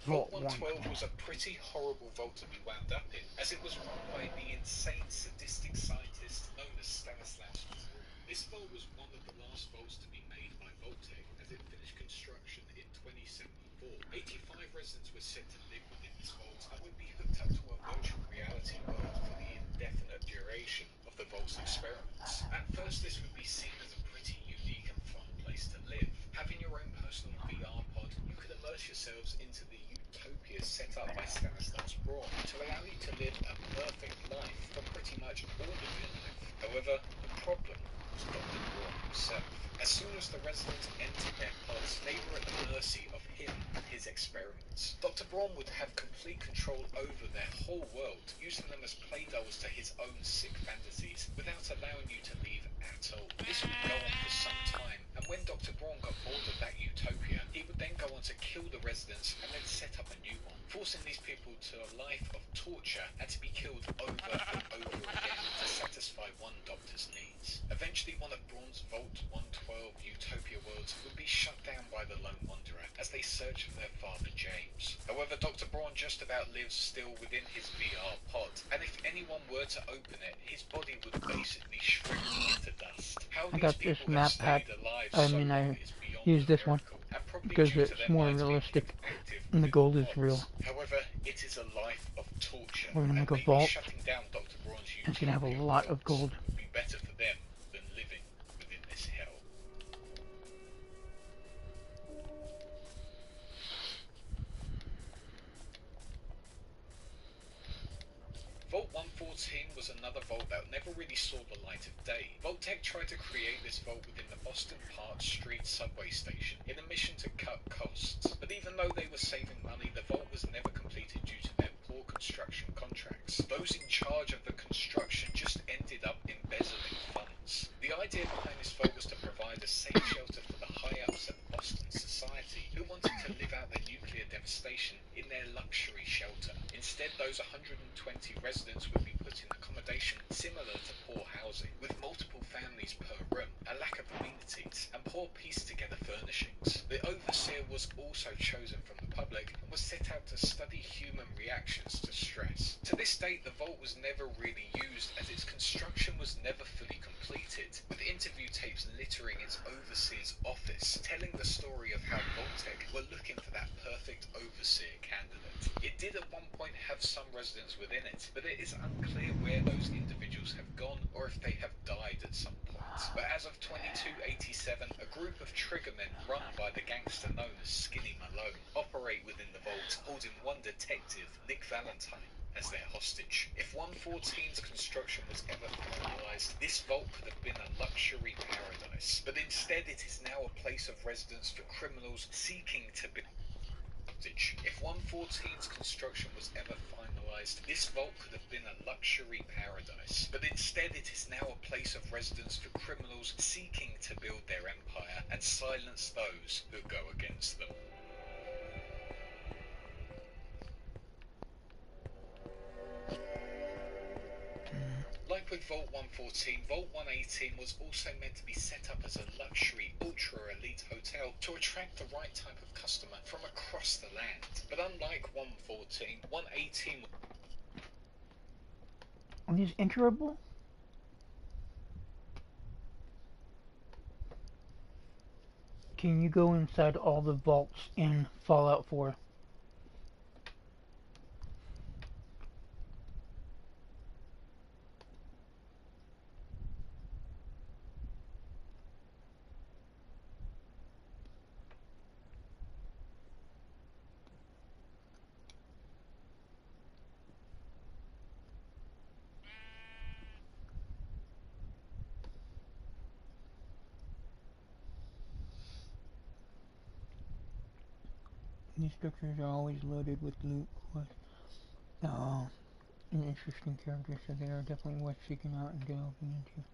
Vault Vault 112 was a pretty horrible vault to be wound up in, as it was run by the insane sadistic scientist known as Stanislaus Groom. This vault was one of the last vaults to be made by Vault-Tec, as it finished construction in 2074. 85 residents were set to live within this vault and would be hooked up to a virtual reality world for the indefinite duration of the vault's experiments. At first, this would be seen as a pretty unique and fun place to live. Having your own personal VR pod, you could immerse yourselves into the utopia set up by Stanislaus Braun to allow you to live a perfect life for pretty much all of your life. However, the problem was Dr. Braun himself. As soon as the residents entered their pods, they were at the mercy of him and his experiments. Dr. Braun would have complete control over their whole world, using them as playdolls to his own sick fantasies, without allowing you to leave at all. This would go on for some time, and when Dr. Braun got bored of that utopia, he would then go on to kill the residents and then set up a new one, forcing these people to a life of torture and to be killed over and over again to satisfy one doctor's needs. Eventually, one of Braun's Vault 112 utopia worlds would be shut down by the Lone Wanderer as they search for their father James. However, Dr. Braun just about lives still within his VR pod, and if anyone were to open it, his body would basically shrink into dust. How I these got this people have map pack. stayed alive I so mean, long I is beyond use the this one miracle, and probably because due to it's their more minds being realistic kept active and the within gold the is pods. real. However, it is a life of torture, We're gonna and make a maybe vault. shutting down Dr. Braun's It's gonna have a utopia lot of worlds gold. would be better for them than living within this hell. Vault 114 was another vault that never really saw the light of day. Vault-Tec tried to create this vault within the Boston Park Street subway station in a mission to cut costs. But even though they were saving money, the vault was never completed due to their poor construction contracts. Those in charge of the construction just ended up embezzling funds. The idea behind this vault was to provide a safe shelter for the high-ups at Boston society who wanted to live out their nuclear devastation in their luxury shelter. Instead, those 120 residents would be put in accommodation similar to poor housing, with multiple families per room, a lack of amenities, and poor pieced-together furnishings. The overseer was also chosen from the public and was set out to study human reactions to stress. To this date, the vault was never really used, as its construction was never fully completed, with interview tapes littering its overseer's office, telling the story of how Vault-Tec were looking for that perfect overseer candidate. It did at one point have some residents within it, but it is unclear where those individuals have gone or if they have died at some point. But as of 2287, a group of triggermen run by the gangster known as Skinny Malone operate within the vault, holding one detective, Nick Valentine, as their hostage. If 114's construction was ever finalised, this vault could have been a luxury paradise, but instead it is now a place of residence for criminals seeking to be. If 114's construction was ever finalised, this vault could have been a luxury paradise, but instead it is now a place of residence for criminals seeking to build their empire and silence those who go against them. Like with Vault 114, Vault 118 was also meant to be set up as a luxury, ultra-elite hotel to attract the right type of customer from across the land. But unlike 114, 118... Are these enterable? Can you go inside all the vaults in Fallout 4? These structures are always loaded with loot with an interesting character, so they are definitely worth seeking out and delving into.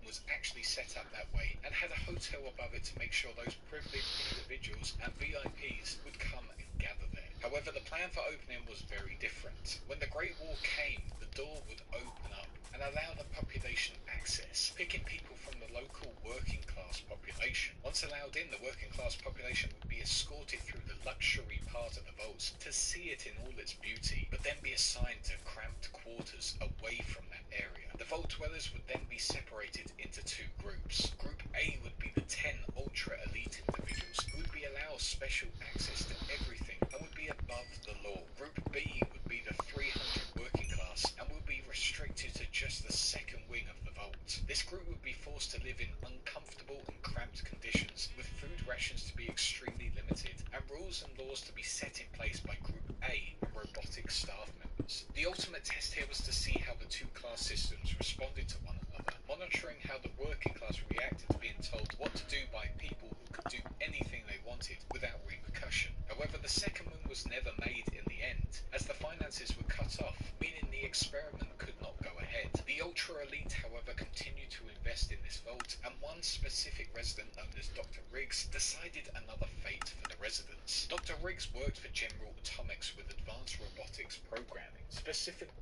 Was actually set up that way and had a hotel above it to make sure those privileged individuals and VIPs would come and gather there. However, the plan for opening was very different. When the Great War came, the door would open up and allow the population access, picking people from the local working class population. Once allowed in, the working class population would be escorted through the luxury part of the vaults to see it in all its beauty, but then be assigned to cramped quarters away from that area. The vault dwellers would then be separated into two groups. Group A would be the 10 ultra elite individuals who would be allowed special access to everything and would be above the law. Group B would be the 300 working class and would be restricted to just the second wing of the vault. This group would be forced to live in uncomfortable and cramped conditions, with food rations to be extremely limited and rules and laws to be set in place by Group A and robotic staff members. The ultimate test here was to see how the two class systems responded to one another, monitoring how the working class reacted to being told what to do by people who could do anything they wanted without repercussion. However, the second one was never made in the end, as the finances were cut off, meaning the experiment could not go ahead. The ultra elite, however, continued to invest in this vault, and one specific resident known as Dr. Riggs decided another fate for the residents. Dr. Riggs worked for General Atomics with advanced robotics programming, specifically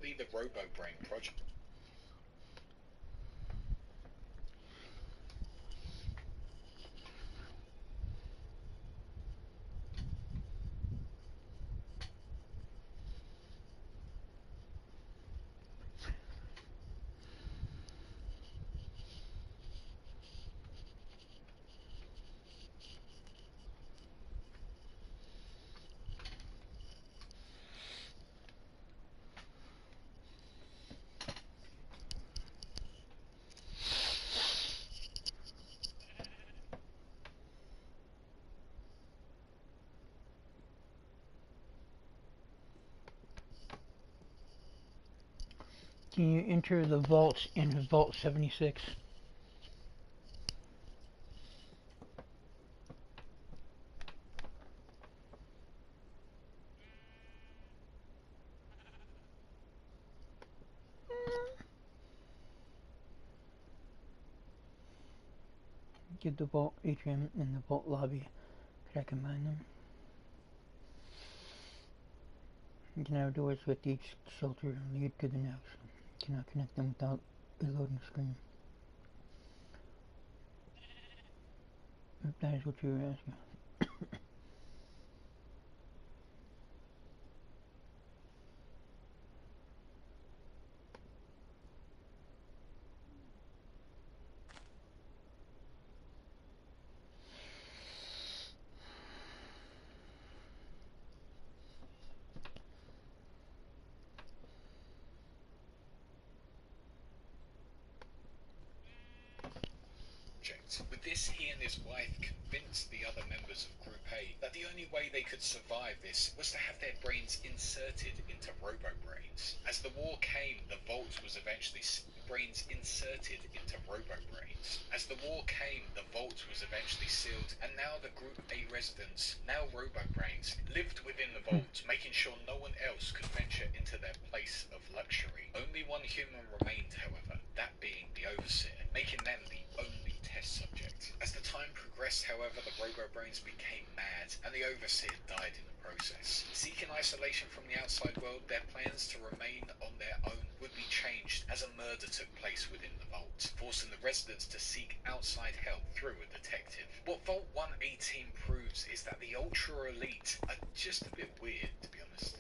the RoboBrain project. Can you enter the vaults in Vault 76? Get the vault atrium in the vault lobby. Could I combine them? You can have doors with each shelter lead to the next. You cannot connect them without a loading screen. If that is what you were asking. With this, he and his wife convinced the other members of Group A that the only way they could survive this was to have their brains inserted into RoboBrains. As the war came, the vault was eventually brains inserted into RoboBrains. As the war came, the vault was eventually sealed, and now the Group A residents, now RoboBrains, lived within the vault, making sure no one else could venture into their place of luxury. Only one human remained, however, that being the Overseer, making them the only test subject. As the time progressed, however, the RoboBrains became mad, and the Overseer died in the process. Seeking isolation from the outside world, their plans to remain on their own would be changed as a murder took place within the vault, forcing the residents to seek outside help through a detective. What Vault 118 proves is that the ultra elite are just a bit weird, to be honest.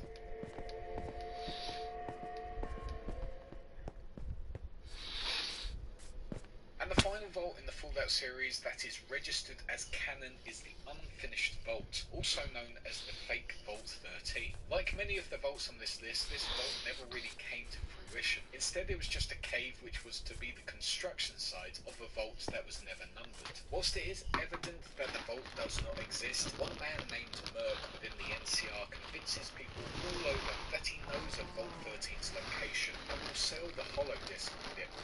And the final vault in the Fallout Fallout series that is registered as canon is the unfinished vault, also known as the fake Vault 13. Like many of the vaults on this list, this vault never really came to fruition. Instead, it was just a cave which was to be the construction site of a vault that was never numbered. Whilst it is evident that the vault does not exist, one man named Merc within the NCR convinces people all over that he knows of Vault 13's location and will sell the hollow disk to get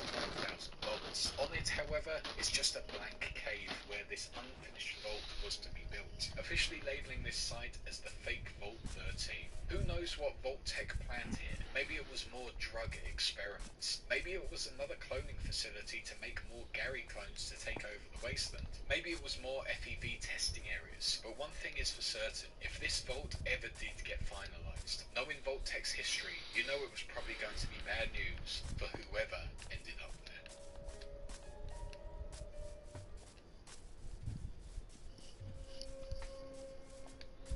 1,000 volts. On it, however, is just a blank cave where this unfinished vault was to be built, officially labelling this site as the fake Vault 13. Who knows what Vault-Tec planned here? Maybe it was more drug experiments. Maybe it was another cloning facility to make more Gary clones to take over the wasteland. Maybe it was more FEV testing areas. But one thing is for certain, if this vault ever did get finalised, knowing Vault-Tec's history, you know it was probably going to be bad news for whoever ended up there.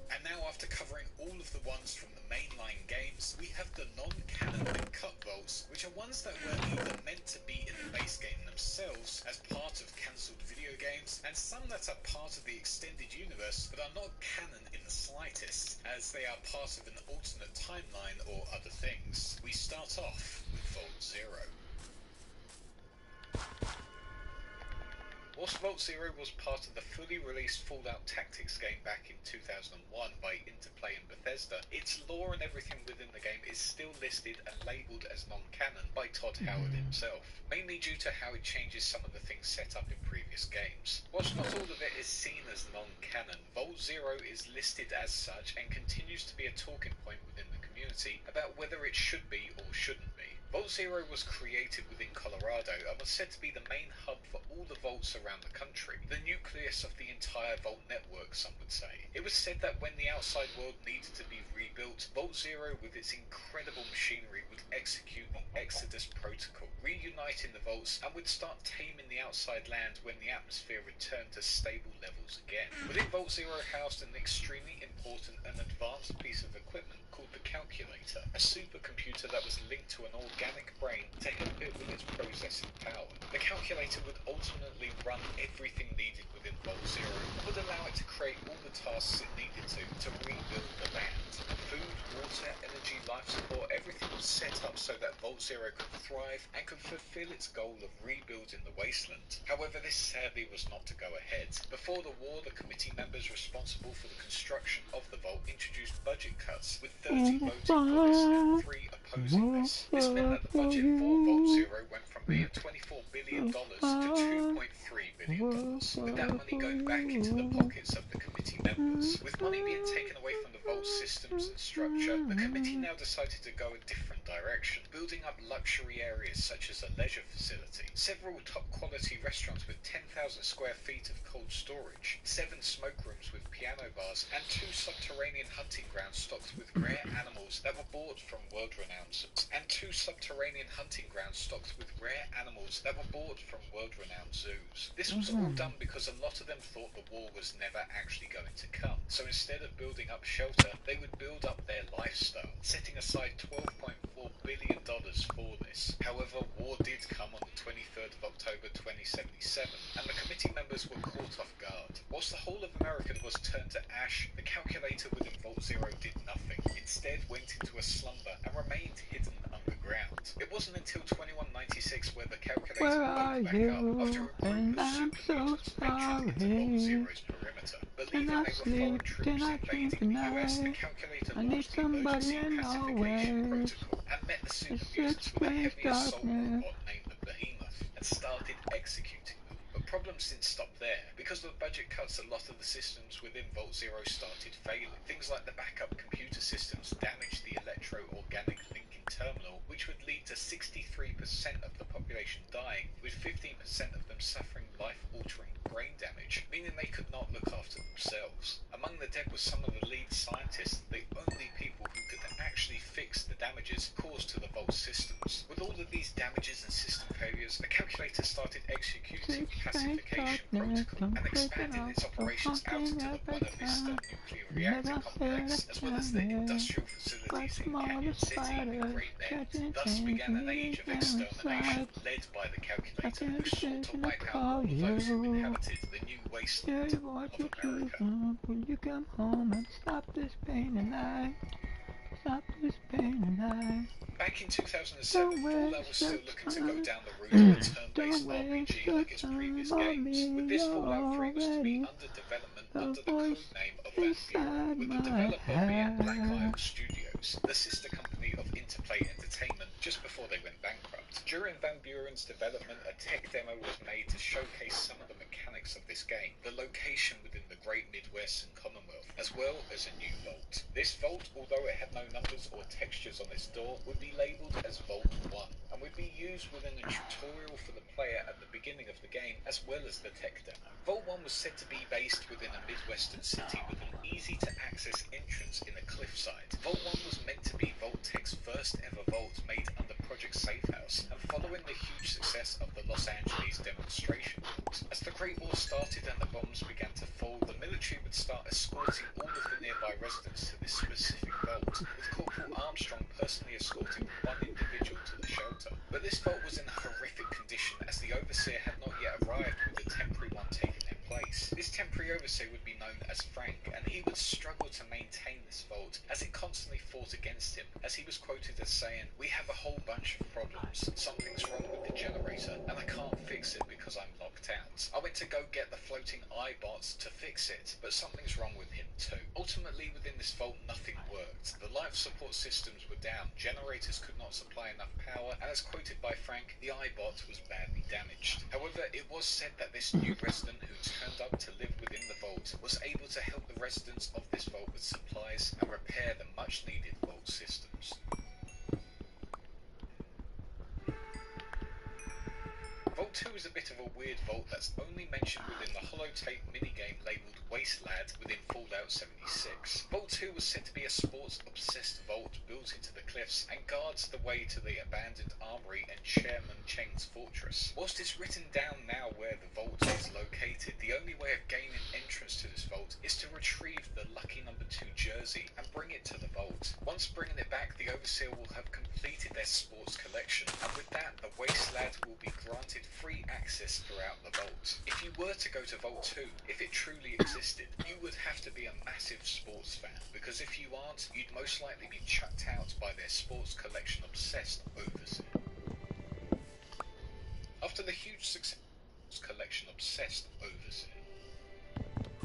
And now, after covering all of the ones from the mainline games, we have the non-canon and cut vaults, which are ones that were either meant to be in the base game themselves as part of cancelled video games, and some that are part of the extended universe but are not canon in the slightest, as they are part of an alternate timeline or other things. We start off with Vault Zero. Whilst Vault Zero was part of the fully released Fallout Tactics game back in 2001 by Interplay and Bethesda, its lore and everything within the game is still listed and labelled as non-canon by Todd Howard himself, mainly due to how it changes some of the things set up in previous games. Whilst not all of it is seen as non-canon, Vault Zero is listed as such and continues to be a talking point within the community about whether it should be or shouldn't be. Vault Zero was created within Colorado and was said to be the main hub for all the vaults around the country, the nucleus of the entire Vault network, some would say. It was said that when the outside world needed to be rebuilt, Vault Zero with its incredible machinery would execute the Exodus Protocol, reuniting the vaults, and would start taming the outside land when the atmosphere returned to stable levels again. Within Vault Zero housed an extremely important and advanced piece of equipment called the Calculator, a supercomputer that was linked to an organic brain to help it with its processing power. The Calculator would ultimately run everything needed within Vault Zero and would allow it to create all the tasks it needed to rebuild the land. Food, water, energy, life support, everything was set up so that Vault Zero could thrive and could fulfill its goal of rebuilding the wasteland. However, this sadly was not to go ahead. Before the war, the committee members responsible for the construction of the vault introduced budget cuts, with 30 voting for this and 3 opposing this. This meant that the budget for Vault Zero went from being $24 billion to $2.3 billion, with that money going back into the pockets of the committee members. With money being taken away from the vault systems and structure, the committee now decided to go a different direction, building up luxury areas such as a leisure facility, several top quality restaurants with 10,000 square feet of cold storage, 7 smoke rooms with piano bars, and 2 subterranean hunting grounds stocked with rare animals that were bought from world-renowned zoos, This was all done because a lot of them thought the war was never actually going to come. So instead of building up shelter, they would build up their lifestyle, setting aside $12.4 billion for this. However, war did come on the 23rd of October 2077, and the committee members were caught off guard. Whilst the whole of America was turned to ash, the Calculator within Vault Zero did nothing. Instead went into a slumber and remained hidden underground. It wasn't until 2196 where the Calculator woke back up after a group of supermutants ventured into Vault Zero's perimeter. Believing they were foreign troops invading the US, the Calculator launched the emergency pacification protocol and met the supermutants with a heavy assault robot named the Behemoth and started executing them. But problems didn't stop there. Because of the budget cuts, a lot of the systems within Vault Zero started failing. Things like the backup computer systems damaged the electro-organic linking terminal, which would lead to 63% of the population dying, with 15% of them suffering life-altering brain damage, meaning they could not look after themselves. Among the dead was some of the lead scientists, the only people who could actually fix the damages caused to the Vault systems. With all of these damages and system failures, the calculator started executing pacification protocol and expanding its operations out into the Buena Vista nuclear reactor complex, as well as the industrial facilities in Canyon City and Great Bend. Thus began an age of extermination, led by the calculator, who sought to wipe out all of those who inhabited the new wasteland of America. Will you come home and stop this pain tonight? Stop this pain tonight. Back in 2007, Fallout was still looking to go down the route of a turn-based RPG like its previous games, with this Fallout 3 was to be under development under the code name of Van Buren, with the developer being Black Isle Studios, the sister company of Interplay Entertainment, just before they went bankrupt. During Van Buren's development, a tech demo was made to showcase some of the mechanics of this game, the location within the Great Midwest and Commonwealth, as well as a new vault. This vault, although it had no numbers or textures on its door, would be labelled as Vault 1, and would be used within a tutorial for the player at the beginning of the game, as well as the tech demo. Vault 1 was said to be based within a Midwestern city with an easy-to-access entrance in a cliffside. Vault 1 was meant to be Vault-Tech's first ever vault made under Project Safehouse, and following the huge success of the Los Angeles demonstration vault. As the Great War started and the bombs began to fall, the military would start escorting all of the nearby residents to this specific vault, with Corporal Armstrong personally escorting one individual to the shelter. But this vault was in a horrific condition, as the Overseer had not yet arrived with the temporary one taking their place. This temporary Overseer would be known as Frank, and he would struggle to maintain this vault, as it constantly fought against him, as he was quoted as saying, "We have a whole bunch of problems. Something's wrong with the generator, and I can't fix it because I'm locked out. I went to go get the floating iBots to fix it, but something's wrong with him too." Ultimately, within this vault, nothing worked. The life support systems were down, generators could not supply enough power, and as quoted by Frank, the iBot was badly damaged. However, it was said that this new resident who turned up to live within the vault was able to help the residents of this vault with supplies and repair the much needed vault systems. Vault 2 is a bit of a weird vault that's only mentioned within the holotape minigame labelled Wasteland within Fallout 76. Vault 2 was said to be a sports-obsessed vault built into the cliffs and guards the way to the abandoned armory and Chairman Cheng's fortress. Whilst it's written down now where the vault is located, the only way of gaining entrance to this vault is to retrieve the lucky number 2 jersey and bring it to the vault. Once bringing it back, the Overseer will have completed their sports collection, and with that, the Wasteland will be granted free access throughout the vault. If you were to go to Vault 2, if it truly existed, you would have to be a massive sports fan, because if you aren't, you'd most likely be chucked out by their sports collection obsessed Overseer. After the huge success collection obsessed Overseer.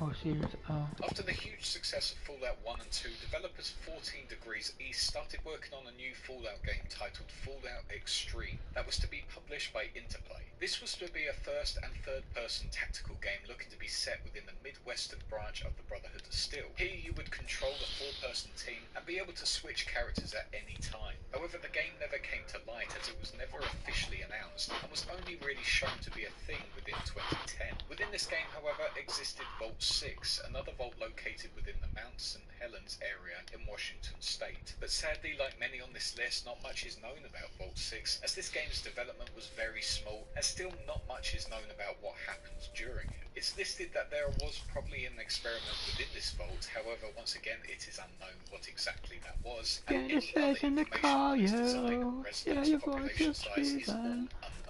After the huge success of Fallout 1 and 2, developers 14 Degrees East started working on a new Fallout game titled Fallout Extreme that was to be published by Interplay. This was to be a first and third person tactical game looking to be set within the Midwestern branch of the Brotherhood of Steel. Here you would control the 4-person team and be able to switch characters at any time. However, the game never came to light as it was never officially announced and was only really shown to be a thing within 2010. Within this game, however, existed Vault 6, another vault located within the Mount St. Helens area in Washington State. But sadly, like many on this list, not much is known about Vault 6, as this game's development was very small, and still not much is known about what happened during it. It's listed that there was probably an experiment within this vault, however, once again, it is unknown what exactly that was, and any other information on its design and residence population size is all unknown.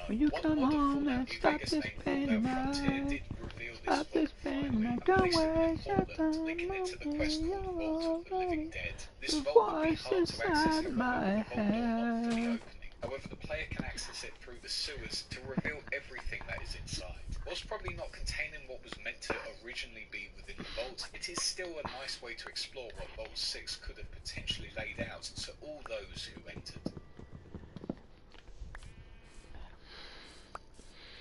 Will you One come mod of home Fallout and New stop Vegas this named pain Fallout Frontier tonight? did reveal this Stop this vault pain finally, tonight. and Don't placed it in waste your Portland, time linking it to the on quest me, called Vault of the Living Dead. This The vault would be voice hard to access inside if my the vault door not fully head. opening. However, the player can access it through the sewers to reveal everything that is inside. Whilst probably not containing what was meant to originally be within the vault, it is still a nice way to explore what Vault 6 could have potentially laid out to all those who entered.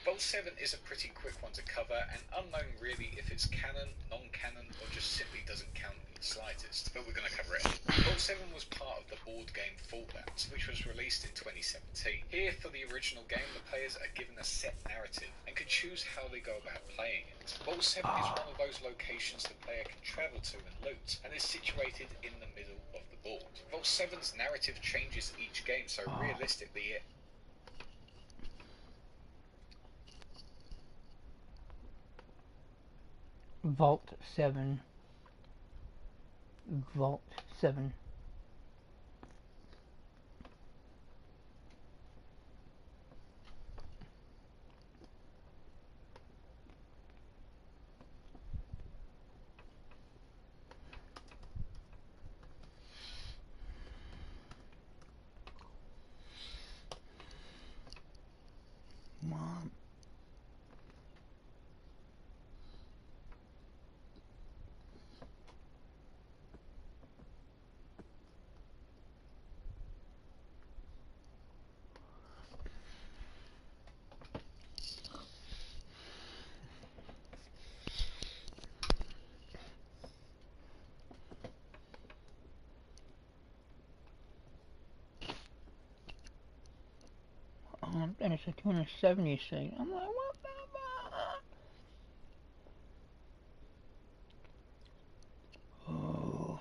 Vault 7 is a pretty quick one to cover, and unknown really if it's canon, non-canon, or just simply doesn't count in the slightest, but we're going to cover it. Vault 7 was part of the board game Fallout, which was released in 2017. Here, for the original game, the players are given a set narrative and can choose how they go about playing it. Vault 7 is one of those locations the player can travel to and loot, and is situated in the middle of the board. Vault 7's narrative changes each game, so realistically it... Vault 7. Vault 7. Mom. And it's a 270 thing. I'm like, what the fuck? Oh.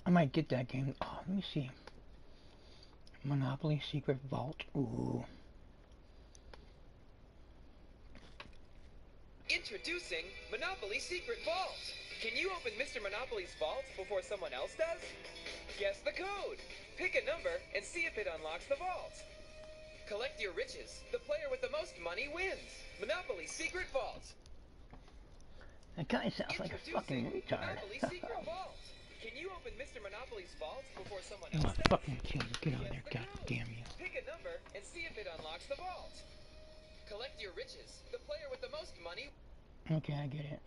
I might get that game. Oh, let me see. Monopoly Secret Vault. Ooh. Introducing Monopoly Secret Vault. Can you open Mr. Monopoly's vault before someone else does? Guess the code. Pick a number and see if it unlocks the vault. Collect your riches. The player with the most money wins. Monopoly Secret Vault. That guy sounds like a fucking retard. Monopoly Secret Vault. Can you open Mr. Monopoly's vault before someone I'm else gonna does? fucking kill you. Get out of Guess there. the God code. damn you. Pick a number and see if it unlocks the vault. Collect your riches. The player with the most money. Okay, I get it.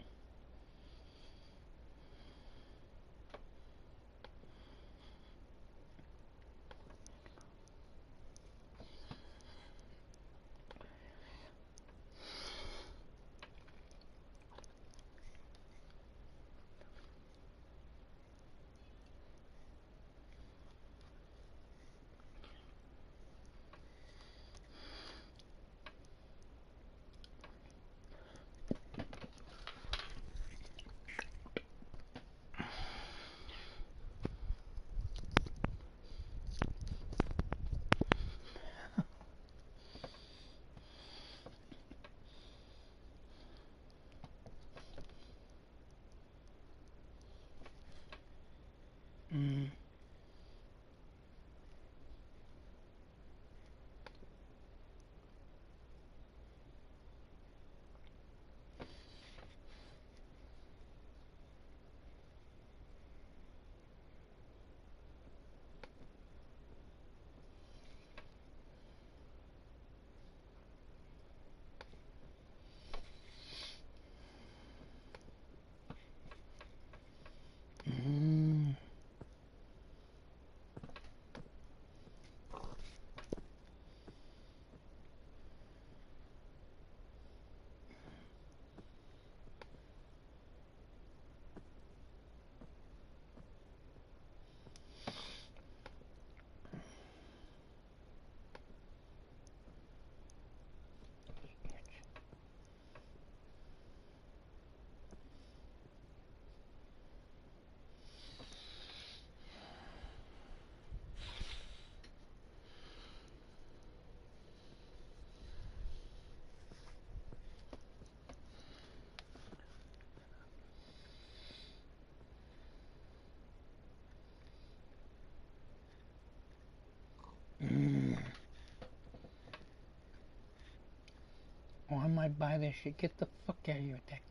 I'd buy this shit. Get the fuck out of here with that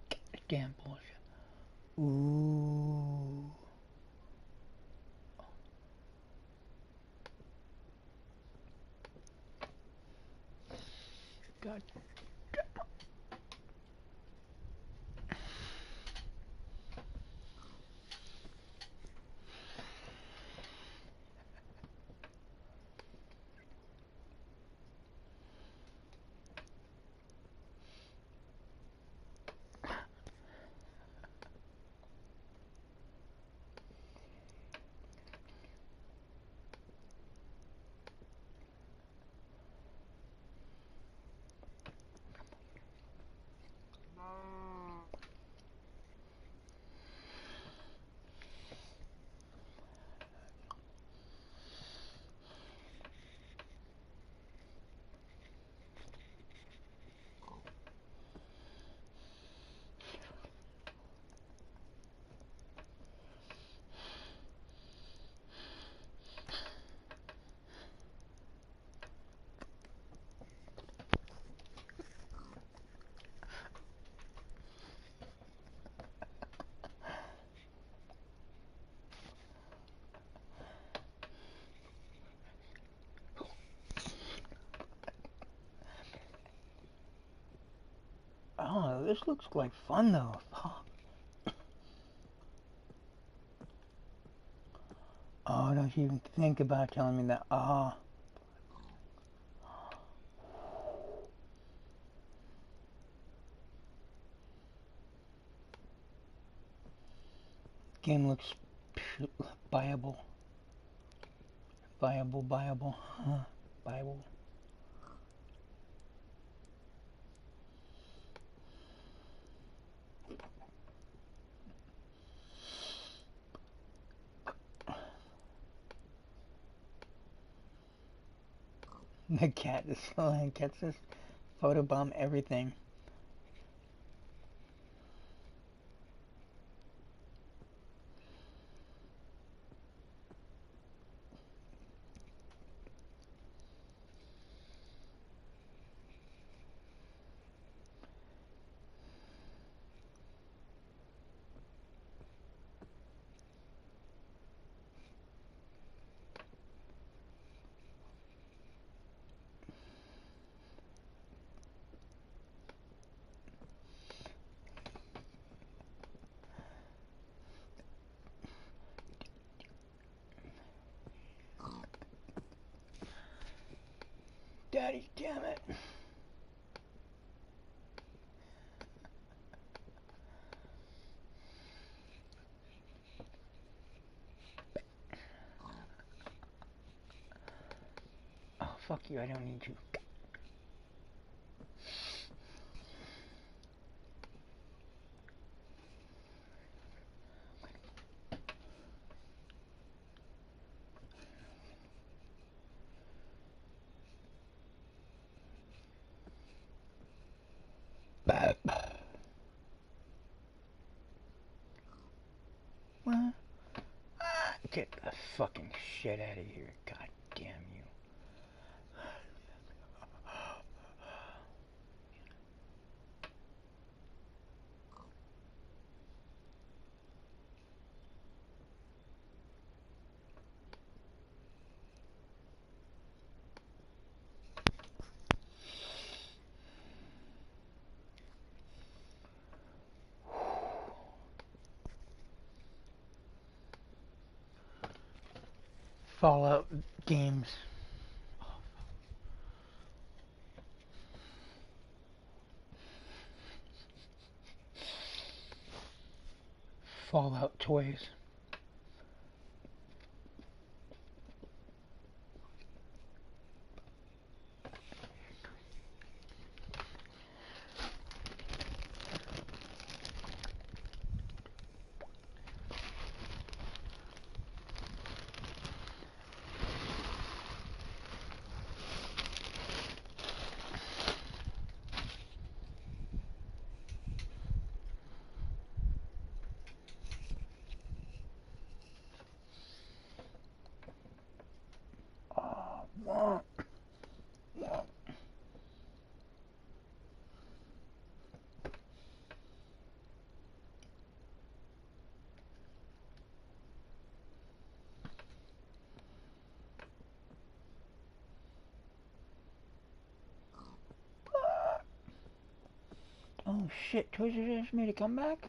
goddamn bullshit. Ooh. God. Oh, this looks like fun though. Oh, don't you even think about telling me that. Ah. Game looks viable. Viable. Huh. Viable. The cat is cat's just photobomb everything. Daddy, damn it. Oh, fuck you, I don't need you. What? Get the fucking shit out of here. God damn you. Fallout games. Fallout toys. shit, Toys R Us made a comeback?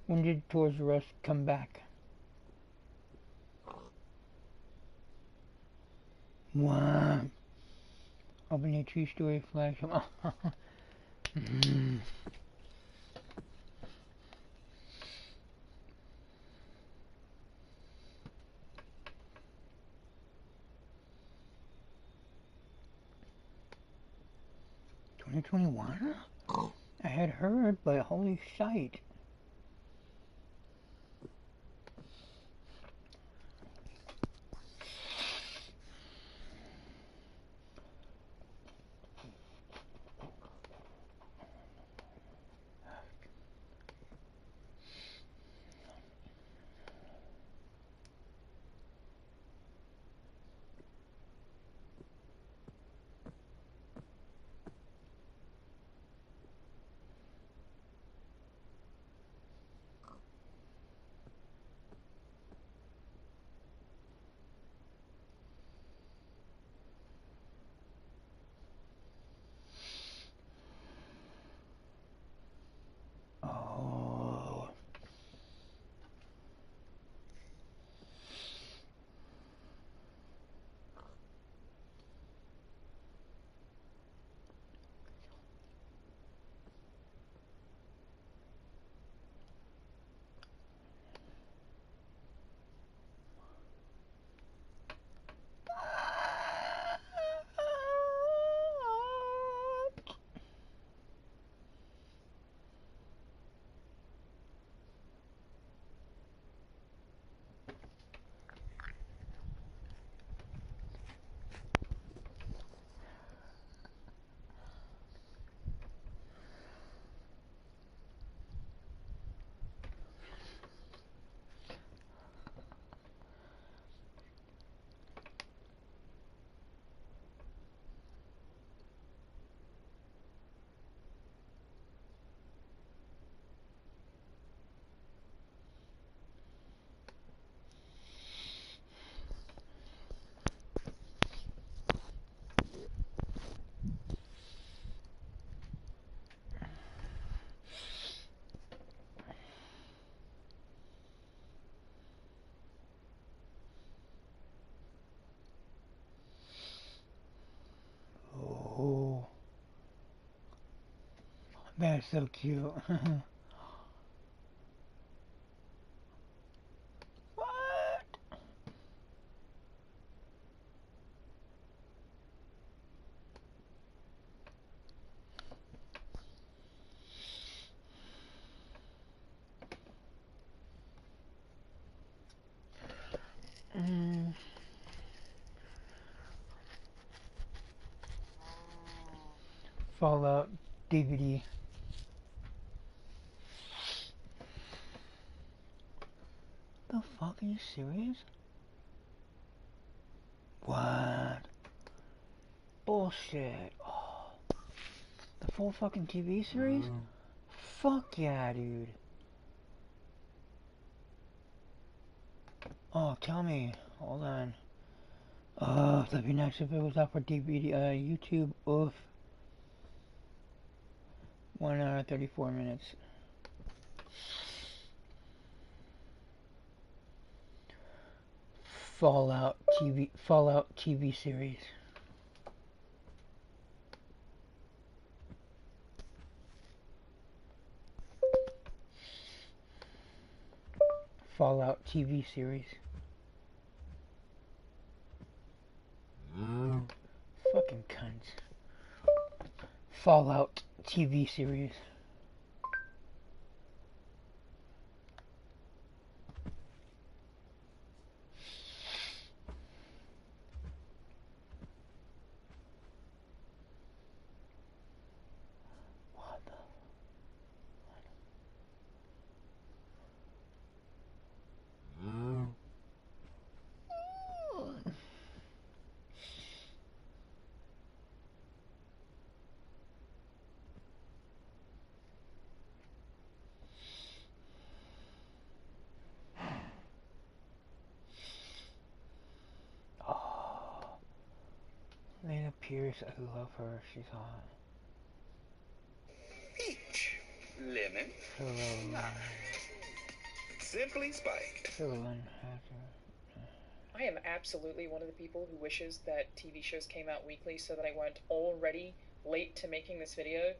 When did Toys R Us come back? Wow. Open a true story flash. Mm. $2021? I had heard, but holy shite. Oh. Oh. That's so cute. What? Mm. Fallout DVD. The fuck, are you serious? What? Bullshit. Oh, the full fucking TV series? Fuck yeah, dude. Oh, tell me. Hold on. Oh, that'd be nice if it was out for DVD, YouTube. Oof. 1 hour, 34 minutes. Fallout TV series. Fallout TV series. Fucking cunt. Fallout TV series. What the? Pierce, I love her. She's hot. Peach. Lemon. Hello, Simply spiked. Helen Hatter. I am absolutely one of the people who wishes that TV shows came out weekly so that I weren't already late to making this video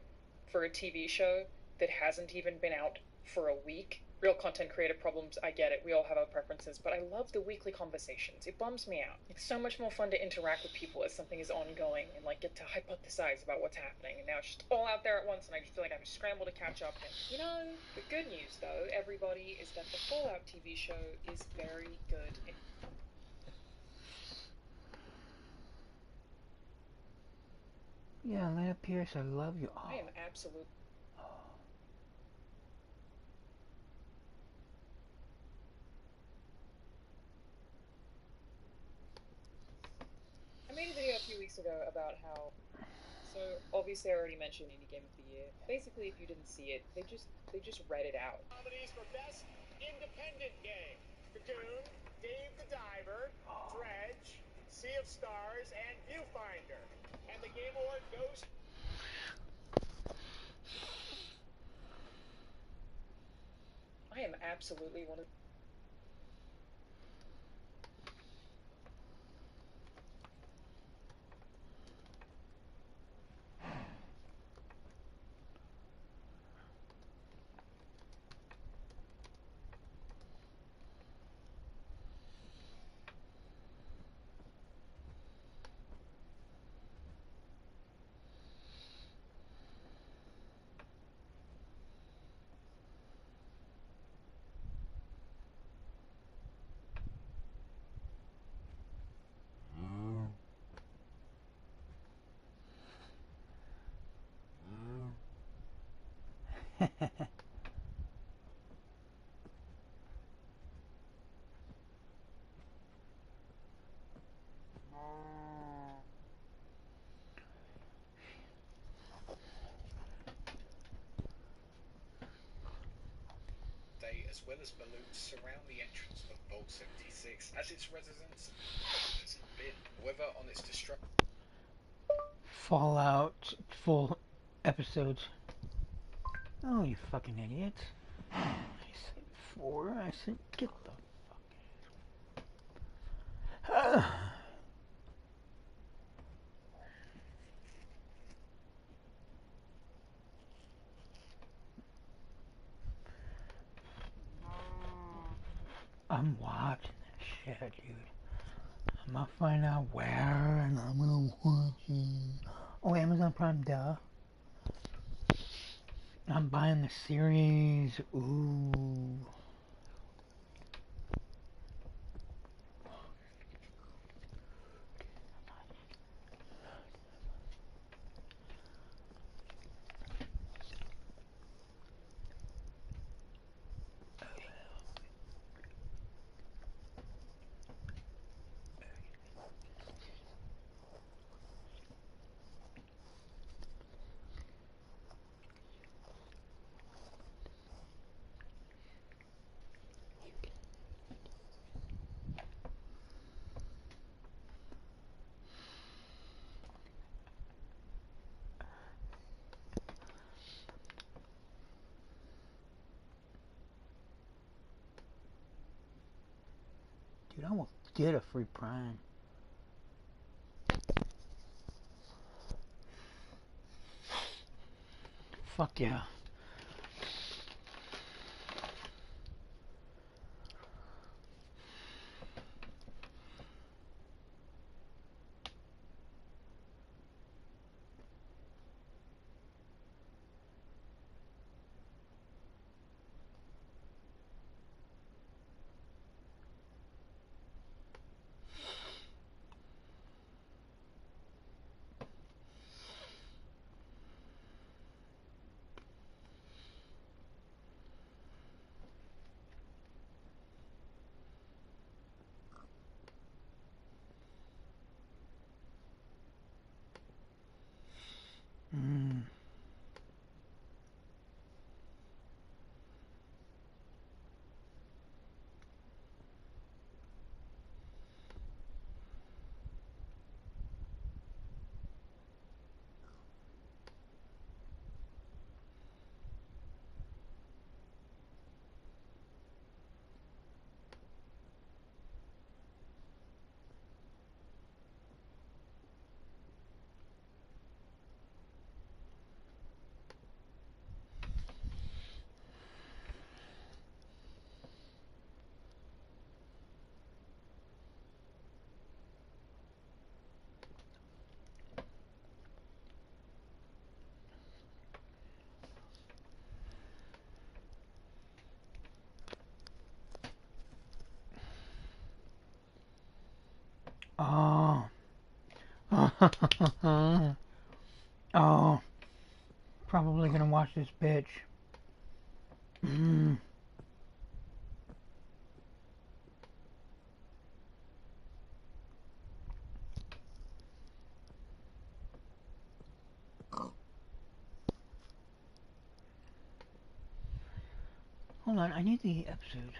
for a TV show that hasn't even been out for a week. Real content creator problems, I get it, we all have our preferences, but I love the weekly conversations. It bums me out. It's so much more fun to interact with people as something is ongoing and like get to hypothesize about what's happening, and now it's just all out there at once and I just feel like I have to scramble to catch up. And, you know, the good news though, everybody, is that the Fallout TV show is very good. Yeah, Lana Pierce, I love you. Oh. I am absolute. I made a video a few weeks ago about how, so obviously I already mentioned Indie Game of the Year. Basically, if you didn't see it, they just read it out. Nominees for Best Independent Game: Cocoon, Dave the Diver, Dredge, Sea of Stars, and Viewfinder. And the Game Award goes. I am absolutely one of. As well as balloons surround the entrance of Vault 76 as its residents has been, whether on its destruction. Fallout full episodes. Oh, you fucking idiot. I said 4, I said get the fuck. I'm watching this shit, dude. I'm gonna find out where and I'm gonna watch it. Oh, Amazon Prime, duh. I'm buying the series. Ooh. Dude, I will get a free Prime. Fuck yeah. Oh, probably gonna watch this bitch. Mm. Hold on, I need the episode.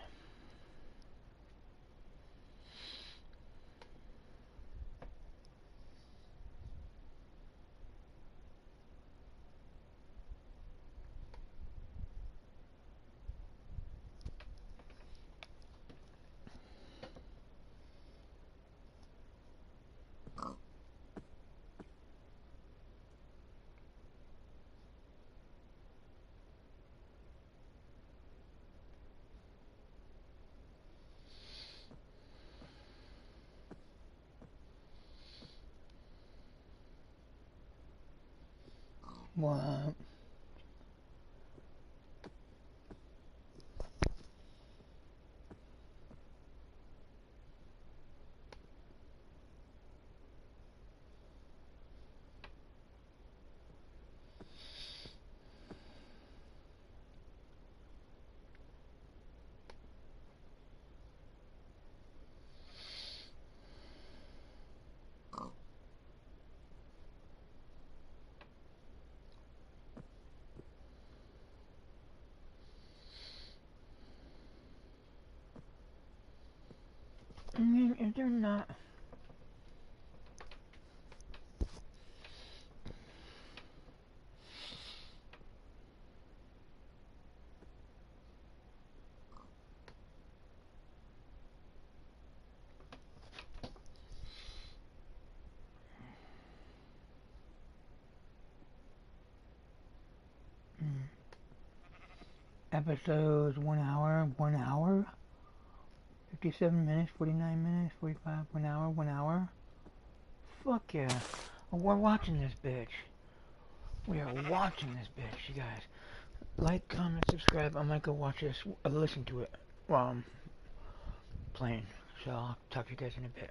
What? I mean, is there not? Episodes 1 hour, 57 minutes, 49 minutes, 45, 1 hour. Fuck yeah. We're watching this bitch. We are watching this bitch, you guys. Like, comment, subscribe. I might go watch this, listen to it while I'm playing. So I'll talk to you guys in a bit.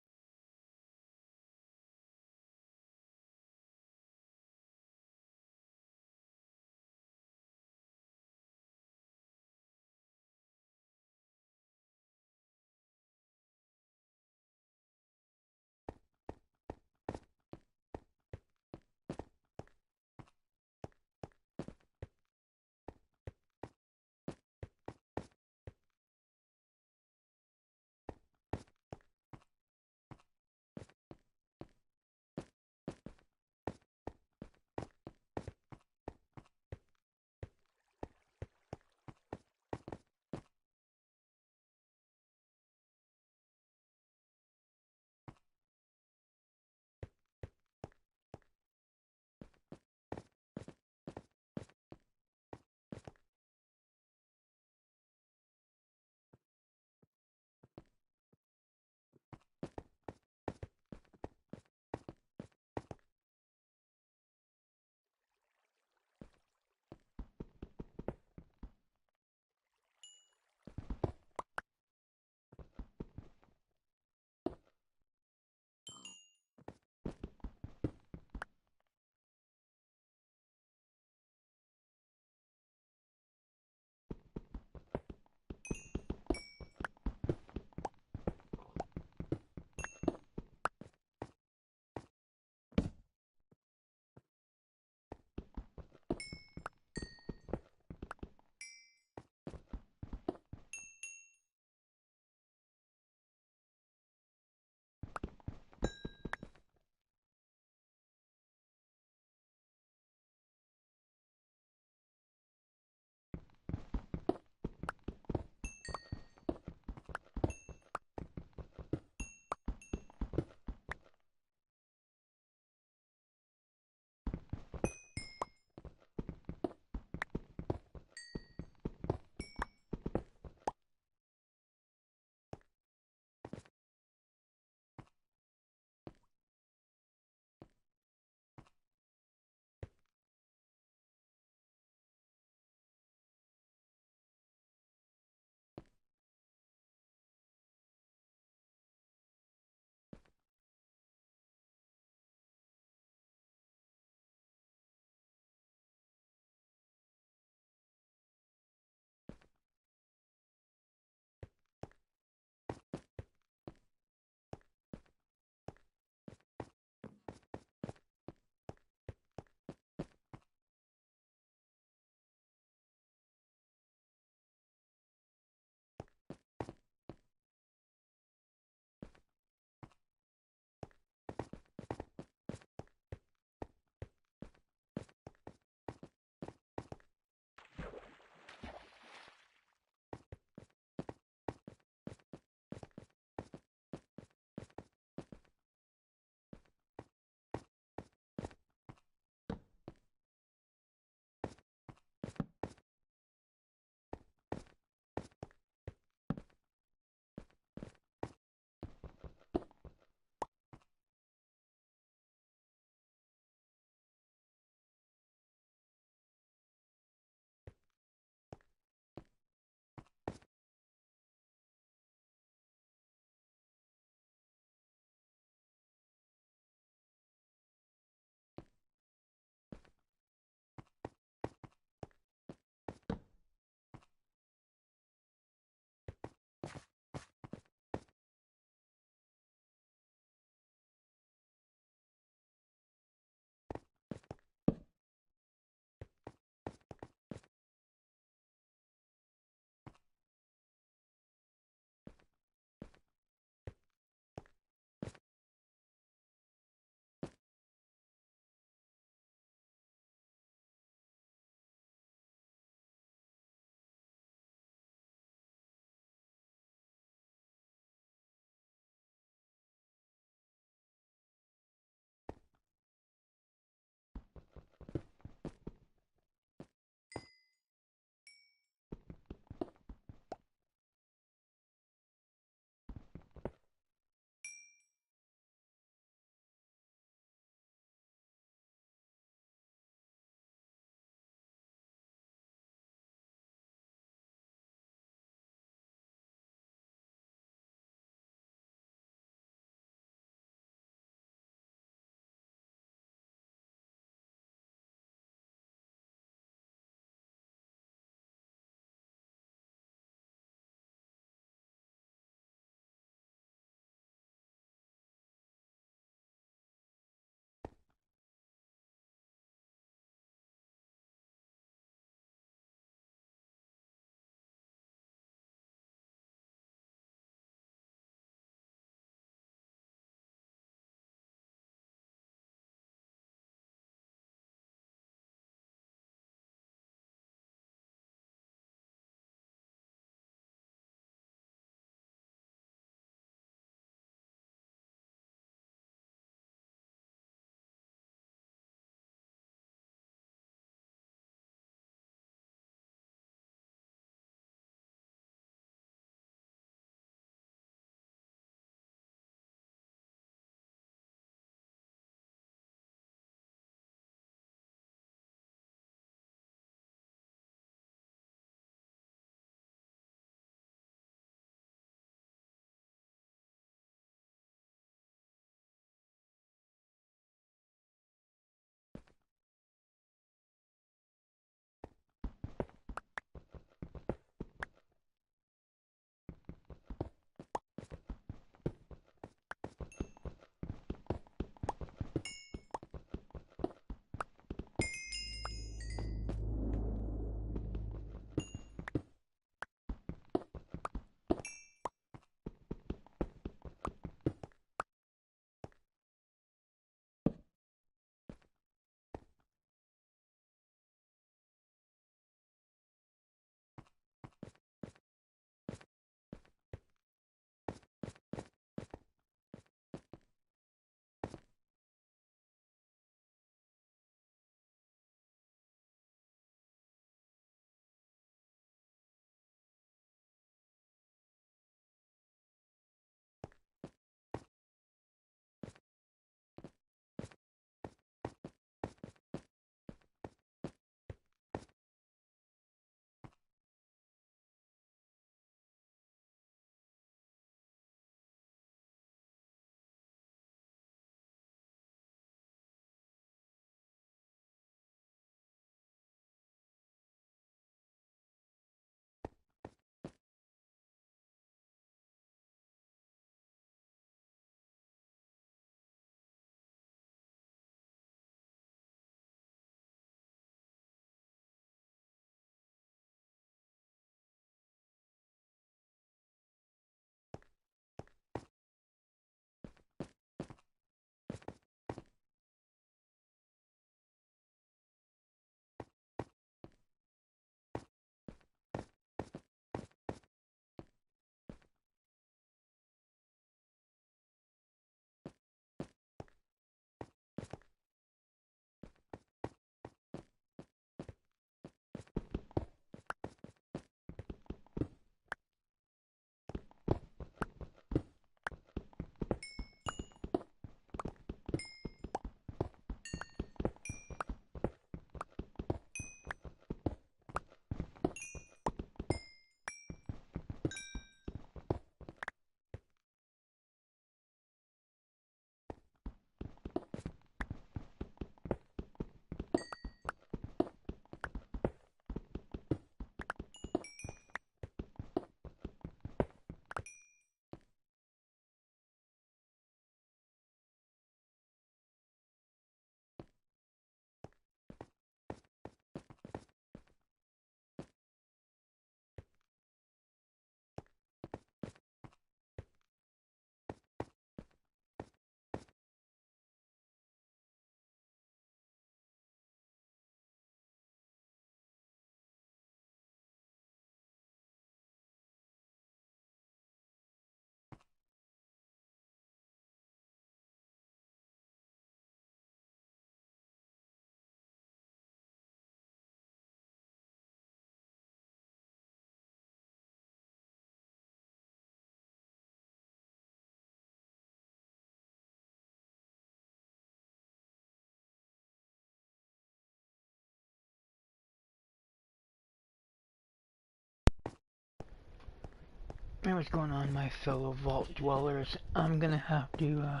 Hey, what's going on, my fellow vault dwellers? I'm gonna have to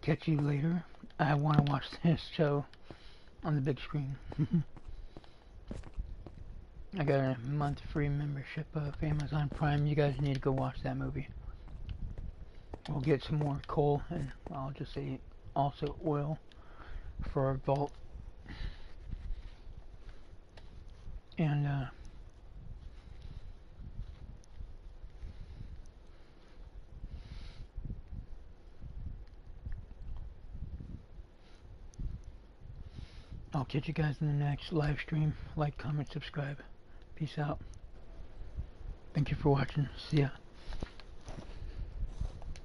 catch you later. I want to watch this show on the big screen. I got a month free membership of Amazon Prime. You guys need to go watch that movie. We'll get some more coal, and I'll just say also oil for our vault. And I'll catch you guys in the next live stream. Like, comment, subscribe. Peace out. Thank you for watching. See ya.